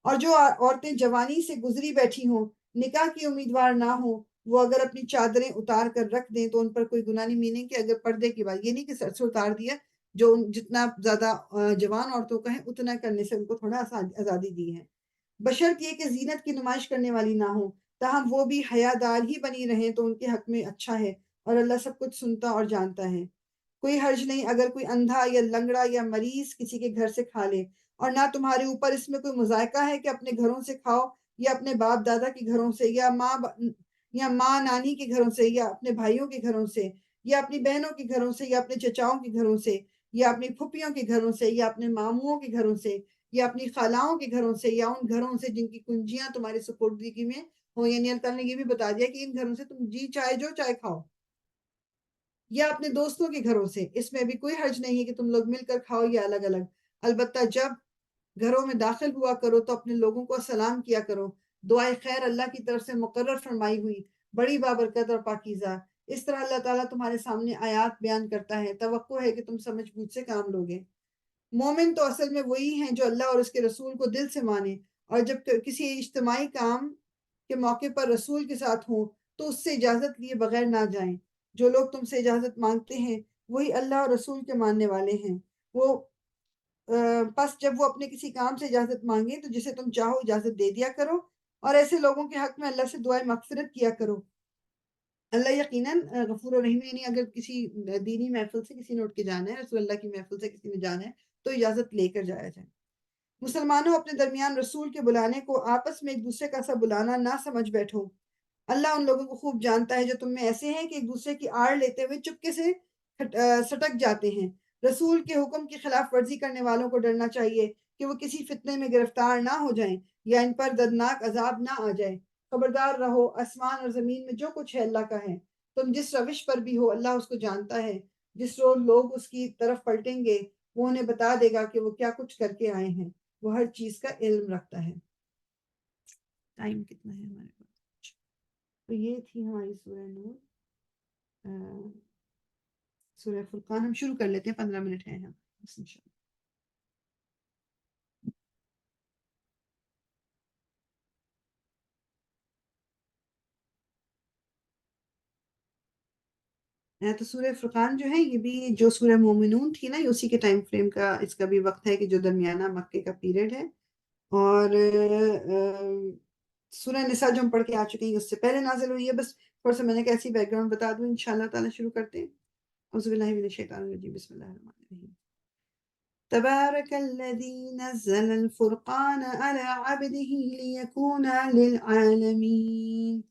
اور جو عورتیں جوانی سے گزری بیٹھی ہوں، نکاح کی امیدوار نہ ہوں، وہ اگر اپنی چادریں اتار کر رکھ دیں تو ان پر کوئی گناہ نہیں، میننگ کہ اگر پردے کی بات، یہ نہیں کہ سر سے اتار دیا، جو جتنا زیادہ جوان عورتوں کا ہے اتنا کرنے سے ان کو تھوڑا آزادی دی ہے، بشرط یہ کہ زینت کی نمائش کرنے والی نہ ہو، تاہم وہ بھی حیادار ہی بنی رہیں تو ان کے حق میں اچھا ہے، اور اللہ سب کچھ سنتا اور جانتا ہے۔ کوئی حرج نہیں اگر کوئی اندھا یا لنگڑا یا مریض کسی کے گھر سے کھا لے، اور نہ تمہارے اوپر اس میں کوئی مذائقہ ہے کہ اپنے گھروں سے کھاؤ، یا اپنے باپ دادا کے گھروں سے، یا ماں نانی کے گھروں سے، یا اپنے بھائیوں کے گھروں سے، یا اپنی بہنوں کے گھروں سے، یا اپنے چچاؤں کے گھروں سے، یا اپنی پھپھیوں کے گھروں سے، یا اپنے ماموؤں کے گھروں سے، یا اپنی خالاؤں کے گھروں سے، یا ان گھروں سے جن کی کنجیاں تمہاری سپردگی میں ہو۔ یعنی اللہ تعالیٰ نے یہ بھی بتا دیا کہ ان گھروں سے تم جی چاہے جو چاہے کھاؤ، یا اپنے دوستوں کے گھروں سے۔ اس میں بھی کوئی حرج نہیں ہے کہ تم لوگ مل کر کھاؤ یا الگ الگ، البتہ جب گھروں میں داخل ہوا کرو تو اپنے لوگوں کو سلام کیا کرو۔ دعائے خیر اللہ کی طرف سے مقرر فرمائی ہوئی، بڑی بابرکت اور پاکیزہ۔ اس طرح اللہ تعالیٰ تمہارے سامنے آیات بیان کرتا ہے، توقع ہے کہ تم سمجھ بوجھ سے کام لوگے۔ مومن تو اصل میں وہی ہیں جو اللہ اور اس کے رسول کو دل سے مانے، اور جب کسی اجتماعی کام کے موقع پر رسول کے ساتھ ہوں تو اس سے اجازت لیے بغیر نہ جائیں۔ جو لوگ تم سے اجازت مانگتے ہیں وہی اللہ اور رسول کے ماننے والے ہیں۔ پس جب وہ اپنے کسی کام سے اجازت مانگیں تو جسے تم چاہو اجازت دے دیا کرو، اور ایسے لوگوں کے حق میں اللہ سے دعائے مغفرت کیا کرو۔ اللہ یقیناً غفور و رحیم، یعنی اگر کسی دینی محفل سے کسی نے اٹھ کے جانا ہے، رسول اللہ کی محفل سے کسی نے جانا ہے تو اجازت لے کر جایا جائے۔ مسلمانوں اپنے درمیان رسول کے بلانے کو آپس میں ایک دوسرے کا سا بلانا نہ سمجھ بیٹھو۔ اللہ ان لوگوں کو خوب جانتا ہے جو تم میں ایسے ہیں کہ ایک دوسرے کی آڑ لیتے ہوئے چپکے سے سٹک جاتے ہیں۔ رسول کے حکم کی خلاف ورزی کرنے والوں کو ڈرنا چاہیے کہ وہ کسی فتنے میں گرفتار نہ ہو جائیں یا ان پر دردناک عذاب نہ آ جائے۔ خبردار رہو، آسمان اور زمین میں جو کچھ ہے اللہ کا ہے، تم جس روش پر بھی ہو اللہ اس کو جانتا ہے۔ جس روز لوگ اس کی طرف پلٹیں گے وہ انہیں بتا دے گا کہ وہ کیا کچھ کر کے آئے ہیں، وہ ہر چیز کا علم رکھتا ہے۔ ٹائم کتنا ہے ہمارے پاس؟ تو یہ تھی ہماری سورہ نور۔ سورہ فرقان ہم شروع کر لیتے ہیں، 15 منٹ ہیں بس انشاءاللہ۔ تو سورہ فرقان جو ہے یہ بھی جو سورہ مومنون تھی نا، یہ اسی کے ٹائم فریم کا اس کا بھی وقت ہے کہ جو درمیانہ مکے کا پیریڈ ہے۔ اور سورہ نساء جو ہم پڑھ کے آ چکے ہیں اس سے پہلے نازل ہوئی ہے۔ بس تھوڑا سا میں نے کیسی بیک گراؤنڈ بتا دوں، انشاءاللہ تعالیٰ شروع کرتے ہیں۔ اعوذ باللہ من الشیطان الرجیم، بسم اللہ الرحمن الرحیم۔ تبارک الذی نزل الفرقان علی عبده لیکون للعالمین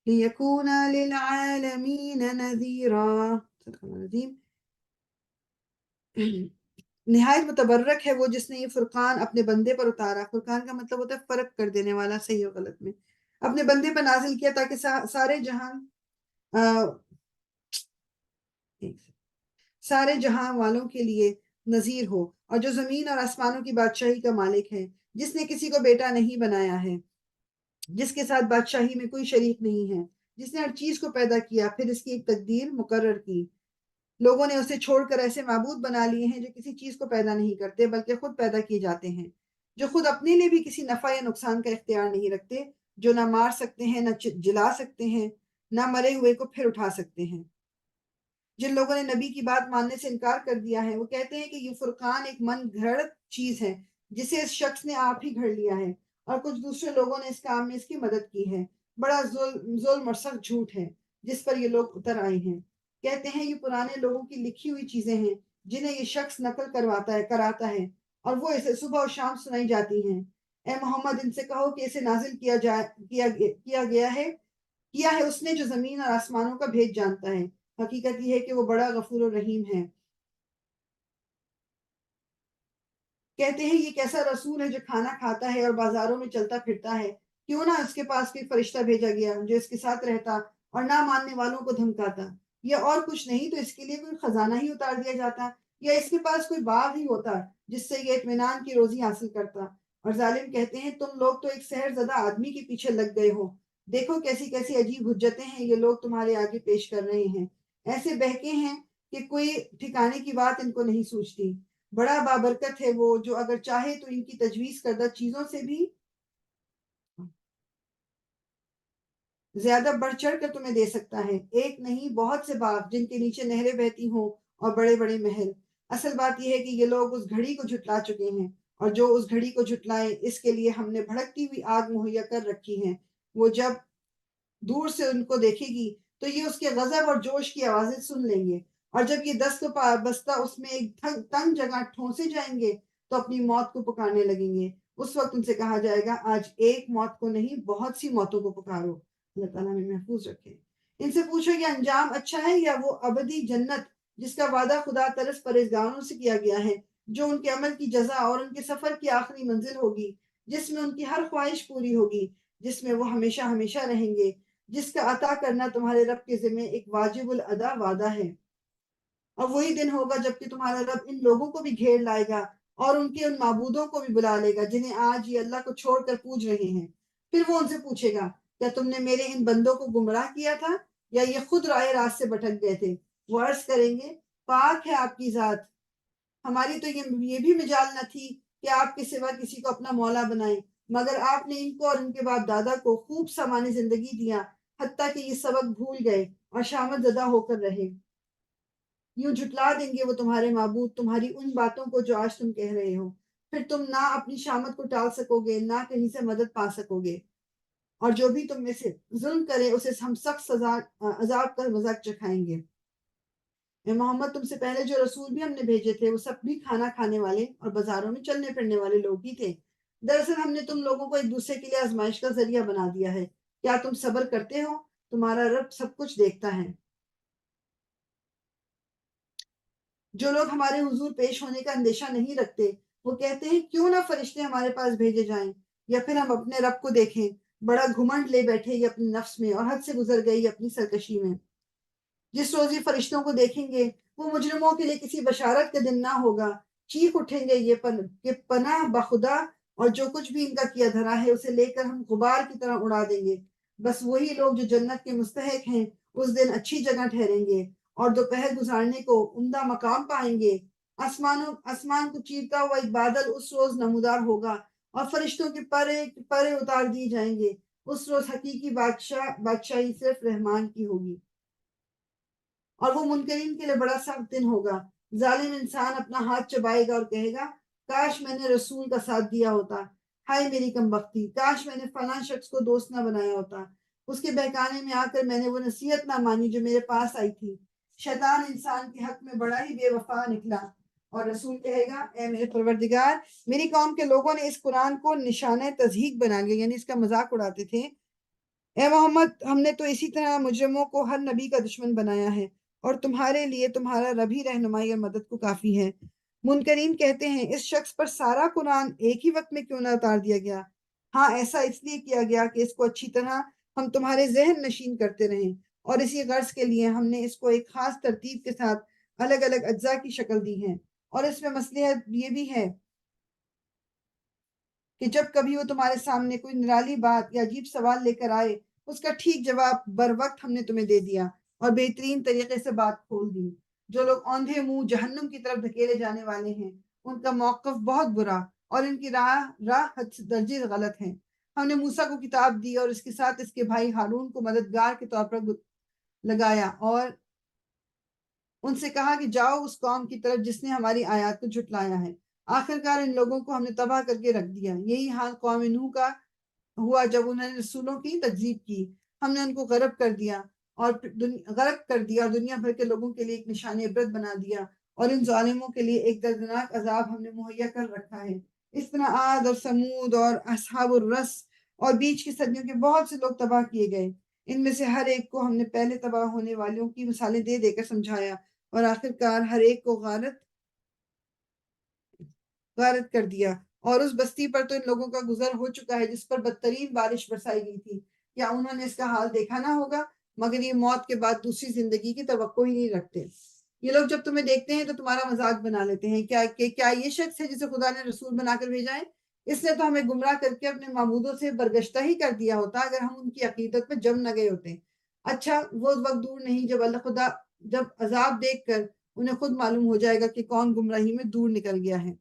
لیکون للعالمین نذیرا۔ صدق اللہ العظیم۔ نہایت متبرک ہے وہ جس نے یہ فرقان اپنے بندے پر اتارا۔ فرقان کا مطلب ہوتا ہے فرق کر دینے والا، صحیح و غلط میں، اپنے بندے پر نازل کیا تاکہ سارے جہاں والوں کے لیے نذیر ہو۔ اور جو زمین اور آسمانوں کی بادشاہی کا مالک ہے، جس نے کسی کو بیٹا نہیں بنایا ہے، جس کے ساتھ بادشاہی میں کوئی شریک نہیں ہے، جس نے ہر چیز کو پیدا کیا پھر اس کی ایک تقدیر مقرر کی۔ لوگوں نے اسے چھوڑ کر ایسے معبود بنا لیے ہیں جو کسی چیز کو پیدا نہیں کرتے بلکہ خود پیدا کیے جاتے ہیں، جو خود اپنے لیے بھی کسی نفع یا نقصان کا اختیار نہیں رکھتے، جو نہ مار سکتے ہیں، نہ جلا سکتے ہیں، نہ مرے ہوئے کو پھر اٹھا سکتے ہیں۔ جن لوگوں نے نبی کی بات ماننے سے انکار کر دیا ہے وہ کہتے ہیں کہ یہ فرقان ایک من گھڑت چیز ہے جسے اس شخص نے آپ ہی گھڑ لیا ہے، اور کچھ دوسرے لوگوں نے اس کام میں اس کی مدد کی ہے۔ بڑا ظلم اور سخت جھوٹ ہے جس پر یہ لوگ اتر آئے ہیں۔ کہتے ہیں یہ پرانے لوگوں کی لکھی ہوئی چیزیں ہیں جنہیں یہ شخص نقل کراتا ہے اور وہ اسے صبح اور شام سنائی جاتی ہیں۔ اے محمد ان سے کہو کہ اسے نازل کیا ہے اس نے جو زمین اور آسمانوں کا بھید جانتا ہے۔ حقیقت یہ ہے کہ وہ بڑا غفور و رحیم ہے۔ کہتے ہیں یہ کیسا رسول ہے جو کھانا کھاتا ہے اور بازاروں میں چلتا پھرتا ہے، کیوں نہ اس کے پاس کوئی فرشتہ بھیجا گیا جو اس کے ساتھ رہتا اور نہ ماننے والوں کو دھمکاتا، یا اور کچھ نہیں تو اس کے لیے کوئی خزانہ ہی اتار دیا جاتا، یا اس کے پاس کوئی باغ ہی ہوتا جس سے یہ اطمینان کی روزی حاصل کرتا۔ اور ظالم کہتے ہیں تم لوگ تو ایک سحر زدہ آدمی کے پیچھے لگ گئے ہو، دیکھو کیسی کیسی عجیب حجتیں ہیں یہ لوگ تمہارے آگے پیش کر رہے ہیں، ایسے بہکے ہیں کہ کوئی ٹھکانے کی بات ان کو نہیں سوچتی۔ بڑا بابرکت ہے وہ جو اگر چاہے تو ان کی تجویز کردہ چیزوں سے بھی زیادہ بڑھ چڑھ کر تمہیں دے سکتا ہے، ایک نہیں بہت سے باغ جن کے نیچے نہریں بہتی ہوں اور بڑے بڑے محل۔ اصل بات یہ ہے کہ یہ لوگ اس گھڑی کو جھٹلا چکے ہیں، اور جو اس گھڑی کو جھٹلائے اس کے لیے ہم نے بھڑکتی ہوئی آگ مہیا کر رکھی ہے، وہ جب دور سے ان کو دیکھے گی تو یہ اس کے غضب اور جوش کی آوازیں سن لیں گے، اور جب یہ دست و بستہ اس میں ایک تنگ جگہ ٹھونسے جائیں گے تو اپنی موت کو پکارنے لگیں گے۔ اس وقت ان سے کہا جائے گا آج ایک موت کو نہیں بہت سی موتوں کو پکارو۔ اللہ تعالیٰ ہمیں محفوظ رکھے۔ ان سے پوچھو یہ انجام اچھا ہے یا وہ ابدی جنت جس کا وعدہ خدا طرف پرہیزگاروں سے کیا گیا ہے، جو ان کے عمل کی جزا اور ان کے سفر کی آخری منزل ہوگی، جس میں ان کی ہر خواہش پوری ہوگی، جس میں وہ ہمیشہ ہمیشہ رہیں گے، جس کا عطا کرنا تمہارے رب کے ذمہ ایک واجب الادا وعدہ ہے۔ اور وہی دن ہوگا جب کہ تمہارا رب ان لوگوں کو بھی گھیر لائے گا اور ان کے ان معبودوں کو بھی بلا لے گا جنہیں آج یہ اللہ کو چھوڑ کر پوج رہے ہیں۔ پھر وہ ان سے پوچھے گا کیا تم نے میرے ان بندوں کو گمراہ کیا تھا یا یہ خود رائے راست سے بھٹک گئے تھے؟ وہ عرض کریں گے پاک ہے آپ کی ذات، ہماری تو یہ بھی مجال نہ تھی کہ آپ کے سوا کسی کو اپنا مولا بنائیں، مگر آپ نے ان کو اور ان کے باپ دادا کو خوب سامان زندگی دیا، حتیٰ کہ یہ سبق بھول گئے اور شامت زدہ ہو کر رہے۔ یوں جھٹلا دیں گے وہ تمہارے معبود تمہاری ان باتوں کو جو آج تم کہہ رہے ہو، پھر تم نہ اپنی شامت کو ٹال سکو گے نہ کہیں سے مدد پا سکو گے۔ اور جو بھی تم میں سے ظلم کرے اسے ہم سخت سزا عذاب کا مذاق چکھائیں گے۔ اے محمد تم سے پہلے جو رسول بھی ہم نے بھیجے تھے وہ سب بھی کھانا کھانے والے اور بازاروں میں چلنے پھرنے والے لوگ ہی تھے۔ دراصل ہم نے تم لوگوں کو ایک دوسرے کے لیے آزمائش کا ذریعہ بنا دیا ہے۔ کیا تم صبر کرتے ہو؟ تمہارا رب سب کچھ دیکھتا ہے۔ جو لوگ ہمارے حضور پیش ہونے کا اندیشہ نہیں رکھتے وہ کہتے ہیں کیوں نہ فرشتے ہمارے پاس بھیجے جائیں یا پھر ہم اپنے رب کو دیکھیں۔ بڑا گھمنڈ لے بیٹھے یہ اپنے نفس میں اور حد سے گزر گئی یہ اپنی سرکشی میں۔ جس روز یہ فرشتوں کو دیکھیں گے وہ مجرموں کے لیے کسی بشارت کا دن نہ ہوگا۔ چیخ اٹھیں گے یہ کہ پناہ بخدا، اور جو کچھ بھی ان کا کیا دھرا ہے اسے لے کر ہم غبار کی طرح اڑا دیں گے۔ بس وہی لوگ جو جنت کے مستحق ہیں اس دن اچھی جگہ ٹھہریں گے اور دوپہر گزارنے کو عمدہ مقام پائیں گے۔ آسمان کو چیرتا ہوا ایک بادل اس روز نمودار ہوگا اور فرشتوں کے پرے اتار دیے جائیں گے۔ اس روز حقیقی بادشاہی صرف رحمان کی ہوگی اور وہ منکرین کے لیے بڑا سخت دن ہوگا۔ ظالم انسان اپنا ہاتھ چبائے گا اور کہے گا کاش میں نے رسول کا ساتھ دیا ہوتا، ہائے میری کم بختی، کاش میں نے فلاں شخص کو دوست نہ بنایا ہوتا، اس کے بہکانے میں آ کر میں نے وہ نصیحت نہ مانی جو میرے پاس آئی تھی۔ شیطان انسان کے حق میں بڑا ہی بے وفا نکلا اور رسول کہے گا اے میرے پروردگار، میری قوم کے لوگوں نے اس قرآن کو نشانہ تضحیک بنا لیا، یعنی اس کا مذاق اڑاتے تھے۔ اے محمد ہم نے تو اسی طرح مجرموں کو ہر نبی کا دشمن بنایا ہے اور تمہارے لیے تمہارا رب ہی رہنمائی اور مدد کو کافی ہے۔ منکرین کہتے ہیں اس شخص پر سارا قرآن ایک ہی وقت میں کیوں نہ اتار دیا گیا؟ ہاں ایسا اس لیے کیا گیا کہ اس کو اچھی طرح ہم تمہارے ذہن نشین کرتے رہیں، اور اسی غرض کے لیے ہم نے اس کو ایک خاص ترتیب کے ساتھ الگ الگ اجزاء کی شکل دی ہے۔ اور اس میں مصلحت یہ بھی ہے کہ جب کبھی وہ تمہارے سامنے کوئی نرالی بات یا عجیب سوال لے کر آئے اس کا ٹھیک جواب بر وقت ہم نے تمہیں دے دیا اور بہترین طریقے سے بات کھول دی۔ جو لوگ اوندھے منہ جہنم کی طرف دھکیلے جانے والے ہیں ان کا موقف بہت برا اور ان کی راہ حد سے درجے غلط ہے۔ ہم نے موسیٰ کو کتاب دی اور اس کے ساتھ اس کے بھائی ہارون کو مددگار کے طور پر لگایا اور ان سے کہا کہ جاؤ اس قوم کی طرف جس نے ہماری آیات کو جھٹلایا ہے۔ آخرکار ان لوگوں کو ہم نے تباہ کر کے رکھ دیا۔ یہی حال قوم نوح کا ہوا جب انہوں نے رسولوں کی تکذیب کی۔ ہم نے ان کو غرق کر دیا اور دنیا بھر کے لوگوں کے لیے ایک نشان عبرت بنا دیا اور ان ظالموں کے لیے ایک دردناک عذاب ہم نے مہیا کر رکھا ہے۔ اس طرح عاد اور سمود اور اصحاب الرس اور بیچ کی صدیوں کے بہت سے لوگ تباہ کیے گئے۔ ان میں سے ہر ایک کو ہم نے پہلے تباہ ہونے والوں کی مثالیں دے دے کر سمجھایا اور آخرکار ہر ایک کو غارت کر دیا۔ اور اس بستی پر تو ان لوگوں کا گزر ہو چکا ہے جس پر بدترین بارش برسائی گئی تھی۔ کیا انہوں نے اس کا حال دیکھا نہ ہوگا؟ مگر یہ موت کے بعد دوسری زندگی کی توقع ہی نہیں رکھتے۔ یہ لوگ جب تمہیں دیکھتے ہیں تو تمہارا مذاق بنا لیتے ہیں۔ کیا یہ شخص ہے جسے خدا نے رسول بنا کر بھیجا ہے؟ اس نے تو ہمیں گمراہ کر کے اپنے معبودوں سے برگشتہ ہی کر دیا ہوتا اگر ہم ان کی عقیدت میں جم نہ گئے ہوتے۔ اچھا وہ وقت دور نہیں جب عذاب دیکھ کر انہیں خود معلوم ہو جائے گا کہ کون گمراہی میں دور نکل گیا ہے۔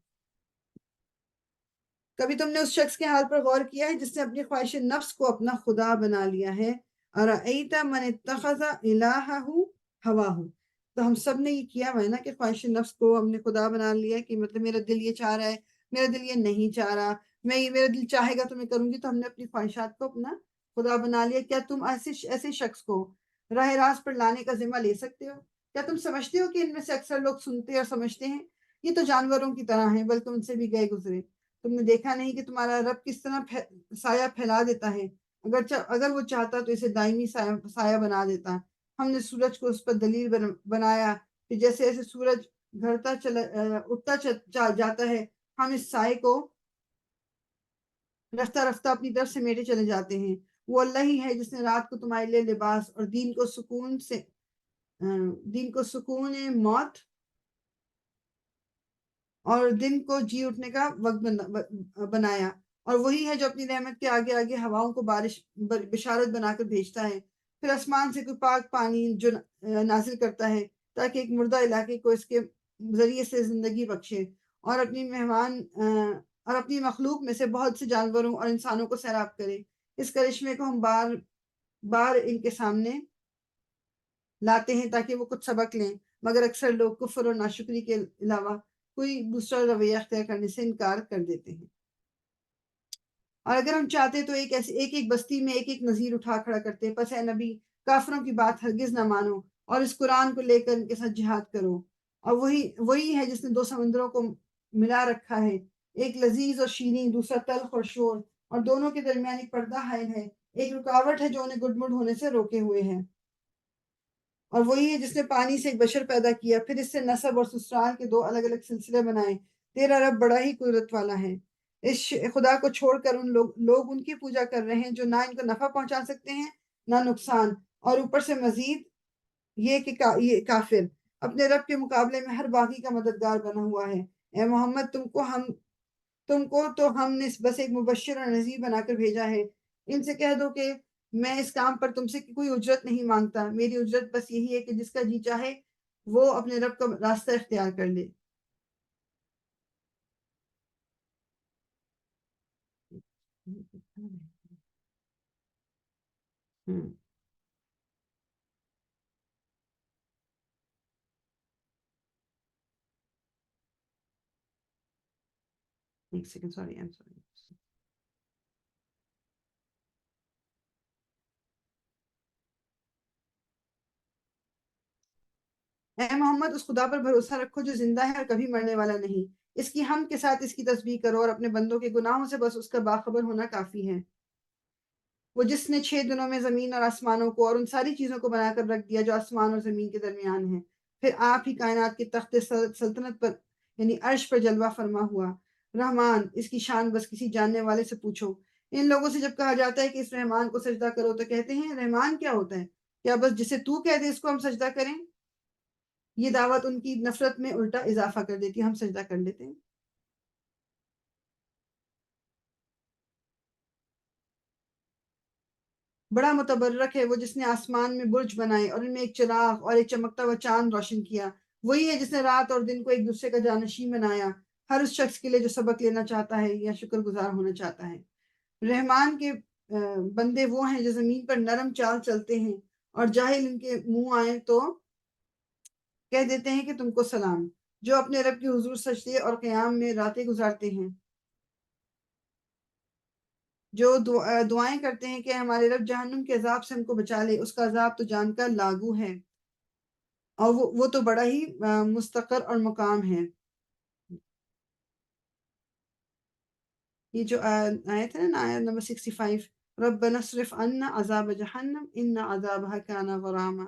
کبھی تم نے اس شخص کے حال پر غور کیا ہے جس نے اپنی خواہش نفس کو اپنا خدا بنا لیا ہے؟ اَرَأَيْتَ مَنِ اتَّخَذَ إِلَٰهَهُ هَوَاهُ، تو ہم سب نے یہ کیا ہوا ہے نا کہ خواہش نفس کو ہم نے خدا بنا لیا ہے کہ مطلب میرا دل یہ چاہ رہا ہے، میرا دل یہ نہیں چاہ رہا، میرا دل چاہے گا تو میں کروں گی، تو ہم نے اپنی خواہشات کو اپنا خدا بنا لیا۔ کیا تم ایسے شخص کو راہ راست پر لانے کا ذمہ لے سکتے ہو؟ کیا تم سمجھتے ہو کہ ان میں سے اکثر لوگ سنتے اور سمجھتے ہیں؟ یہ تو جانوروں کی طرح ہیں بلکہ ان سے بھی گئے گزرے۔ تم نے دیکھا نہیں کہ تمہارا رب کس طرح سایہ پھیلا دیتا ہے؟ اگر وہ چاہتا تو اسے دائمی سایہ بنا دیتا۔ ہم نے سورج کو اس پر دلیل بنایا کہ جیسے ایسے سورج اٹھتا جاتا ہے ہم اس سائے کو رفتہ رفتہ اپنی طرف سمیٹے چلے جاتے ہیں۔ وہ اللہ ہی ہے جس نے رات کو تمہارے لیے لباس اور دین کو سکون موت اور دن کو جی اٹھنے کا وقت بنایا، اور وہی ہے جو اپنی رحمت کے آگے آگے ہواؤں کو بشارت بنا کر بھیجتا ہے، پھر آسمان سے کوئی پاک پانی جو نازل کرتا ہے تاکہ ایک مردہ علاقے کو اس کے ذریعے سے زندگی بخشے، اور اپنی مخلوق میں سے بہت سے جانوروں اور انسانوں کو سیراب کرے۔ اس کرشمے کو ہم بار بار ان کے سامنے لاتے ہیں تاکہ وہ کچھ سبق لیں، مگر اکثر لوگ کفر اور ناشکری کے علاوہ کوئی دوسرا رویہ اختیار کرنے سے انکار کر دیتے ہیں۔ اور اگر ہم چاہتے تو ایک ایک بستی میں ایک نذیر اٹھا کھڑا کرتے، پس اے نبی کافروں کی بات ہرگز نہ مانو اور اس قرآن کو لے کر ان کے ساتھ جہاد کرو۔ اور وہی ہے جس نے 2 سمندروں کو ملا رکھا ہے، ایک لذیذ اور شیریں، دوسرا تلخ اور شور، اور دونوں کے درمیان ایک پردہ حائل ہے، ایک رکاوٹ ہے جو انہیں گڈمڈ ہونے سے روکے ہوئے ہے۔ اور وہی ہے جس نے پانی سے ایک بشر پیدا کیا، پھر اس سے نسب اور سسرال کے 2 الگ الگ سلسلے بنائے۔ تیرا رب بڑا ہی قدرت والا ہے۔ اس خدا کو چھوڑ کر لوگ ان کی پوجا کر رہے ہیں جو نہ ان کو نفع پہنچا سکتے ہیں نہ نقصان، اور اوپر سے مزید یہ کہ یہ کافر اپنے رب کے مقابلے میں ہر باغی کا مددگار بنا ہوا ہے۔ اے محمد تم کو تو ہم نے بس ایک مبشر اور نذیر بنا کر بھیجا ہے۔ ان سے کہہ دو کہ میں اس کام پر تم سے کوئی اجرت نہیں مانگتا، میری اجرت بس یہی ہے کہ جس کا جی چاہے وہ اپنے رب کا راستہ اختیار کر لے۔ ایک سیکنڈ، سوری اے محمد اس خدا پر بھروسہ رکھو جو زندہ ہے اور کبھی مرنے والا نہیں، اس کی حمد کے ساتھ اس کی تسبیح کرو اور اپنے بندوں کے گناہوں سے بس اس کا باخبر ہونا کافی ہے۔ وہ جس نے 6 دنوں میں زمین اور آسمانوں کو اور ان ساری چیزوں کو بنا کر رکھ دیا جو آسمان اور زمین کے درمیان ہیں، پھر آپ ہی کائنات کے تخت سلطنت پر یعنی عرش پر جلوہ فرما ہوا۔ رحمان، اس کی شان بس کسی جاننے والے سے پوچھو۔ ان لوگوں سے جب کہا جاتا ہے کہ اس رحمان کو سجدہ کرو تو کہتے ہیں رحمان کیا ہوتا ہے؟ کیا بس جسے تو کہہ دے اس کو ہم سجدہ کریں؟ یہ دعوت ان کی نفرت میں الٹا اضافہ کر دیتی ہے، ہم سجدہ کر لیتے ہیں۔ بڑا متبرک ہے وہ جس نے آسمان میں برج بنائے اور ان میں ایک چراغ اور ایک چمکتا ہوا چاند روشن کیا۔ وہی ہے جس نے رات اور دن کو ایک دوسرے کا جانشین بنایا، ہر اس شخص کے لیے جو سبق لینا چاہتا ہے یا شکر گزار ہونا چاہتا ہے۔ رحمان کے بندے وہ ہیں جو زمین پر نرم چال چلتے ہیں، اور جاہل ان کے منہ آئے تو کہہ دیتے ہیں کہ تم کو سلام، جو اپنے رب کے حضور سجدے اور قیام میں راتیں گزارتے ہیں، جو دعائیں کرتے ہیں کہ ہمارے رب جہنم کے عذاب سے ہم کو بچا لے، اس کا عذاب تو جان کا لاگو ہے، اور وہ تو بڑا ہی مستقر اور مقام ہے۔ یہ جو آیت ہے نا، آیت نمبر 65، ربنا اصرف عنا عذاب جہنم ان عذابها کان غراما۔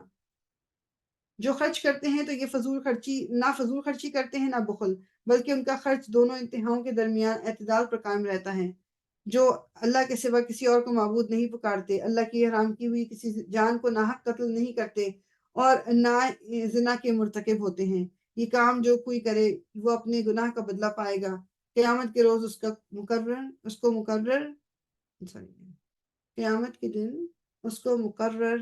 جو خرچ کرتے ہیں تو یہ نہ فضول خرچی کرتے ہیں نہ بخل، بلکہ ان کا خرچ دونوں انتہاؤں کے درمیان اعتدال پر قائم رہتا ہے۔ جو اللہ کے سوا کسی اور کو معبود نہیں پکارتے، اللہ کی حرام کی ہوئی کسی جان کو ناحق قتل نہیں کرتے، اور نہ زنا کے مرتکب ہوتے ہیں۔ یہ کام جو کوئی کرے وہ اپنے گناہ کا بدلہ پائے گا، قیامت کے روز قیامت کے دن اس کو مقرر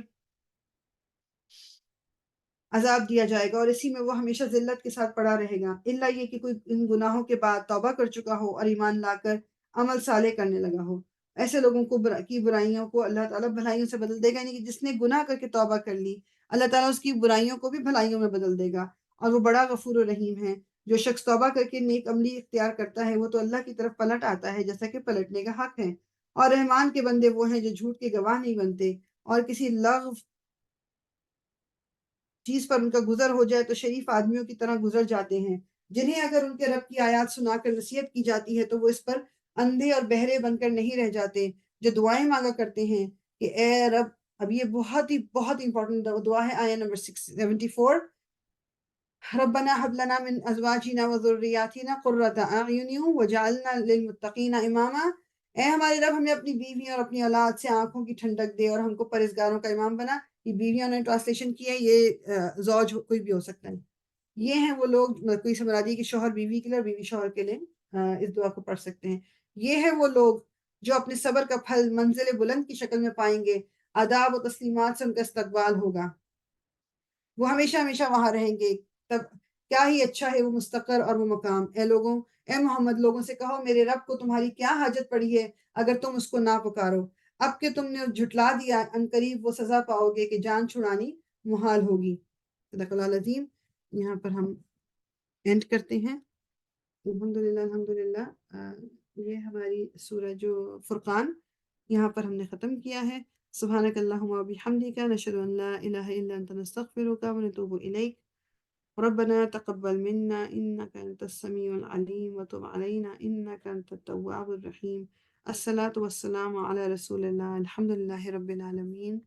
عذاب دیا جائے گا، اور اسی میں وہ ہمیشہ ذلت کے ساتھ پڑا رہے گا، الا یہ کہ کوئی ان گناہوں کے بعد توبہ کر چکا ہو اور ایمان لا کر عمل صالح کرنے لگا ہو۔ ایسے لوگوں کی برائیوں کو اللہ تعالیٰ بھلائیوں سے بدل دے گا، یعنی کہ جس نے گناہ کر کے توبہ کر لی، اللہ تعالیٰ اس کی برائیوں کو بھی بھلائیوں میں بدل دے گا، اور وہ بڑا غفور و رحیم ہے۔ جو شخص توبہ کر کے نیک عملی اختیار کرتا ہے وہ تو اللہ کی طرف پلٹ آتا ہے جیسا کہ پلٹنے کا حق ہے، اور رحمان کے بندے وہ ہیں جو جھوٹ کے گواہ نہیں بنتے، اور کسی لغو چیز پر ان کا گزر ہو جائے تو شریف آدمیوں کی طرح گزر جاتے ہیں، جنہیں اگر ان کے رب کی آیات سنا کر نصیحت کی جاتی ہے تو وہ اس پر اندھے اور بہرے بن کر نہیں رہ جاتے، جو دعائیں مانگا کرتے ہیں کہ اے رب۔ اب یہ بہت امپورٹنٹ دعا ہے، آیت نمبر 74، ربنا هب لنا من ازواجنا وذرياتنا قرۃ اعین واجعلنا للمتقین اماما۔ اے ہمارے رب ہمیں اپنی بیوی اور اپنی اولاد سے آنکھوں کی ٹھنڈک دے اور ہم کو پرہیزگاروں کا امام بنا۔ یہ بیویوں نے ٹرانسلیشن کی ہے، یہ زوج کوئی بھی ہو سکتا ہے۔ یہ ہیں وہ لوگ، کوئی سے مراد ہے کہ شوہر بیوی کے لیے اور بیوی شوہر کے لیے اس دعا کو پڑھ سکتے ہیں۔ یہ ہیں وہ لوگ جو اپنے صبر کا پھل منزل بلند کی شکل میں پائیں گے، آداب و تسلیمات سے ان کا استقبال ہوگا، وہ ہمیشہ ہمیشہ وہاں رہیں گے، تب کیا ہی اچھا ہے وہ مستقر اور وہ مقام۔ اے محمد لوگوں سے کہو میرے رب کو تمہاری کیا حاجت پڑی ہے اگر تم اس کو نہ پکارو، اب کہ تم نے جھٹلا دیا عنقریب وہ سزا پاؤ گے کہ جان چھڑانی محال ہوگی۔ صدق اللہ العظیم۔ یہاں پر ہم اینڈ کرتے ہیں۔ الحمدللہ یہ ہماری سورہ جو فرقان یہاں پر ہم نے ختم کیا ہے. سبحانک اللہم و بحمدک نشہد ان لا الہ الا انت نستغفرک و نتوب الیک. ربنا تقبل منا انك انت السميع العليم وتب علينا انك انت التواب الرحيم. الصلاة والسلام على رسول اللہ. الحمد للہ رب العالمین.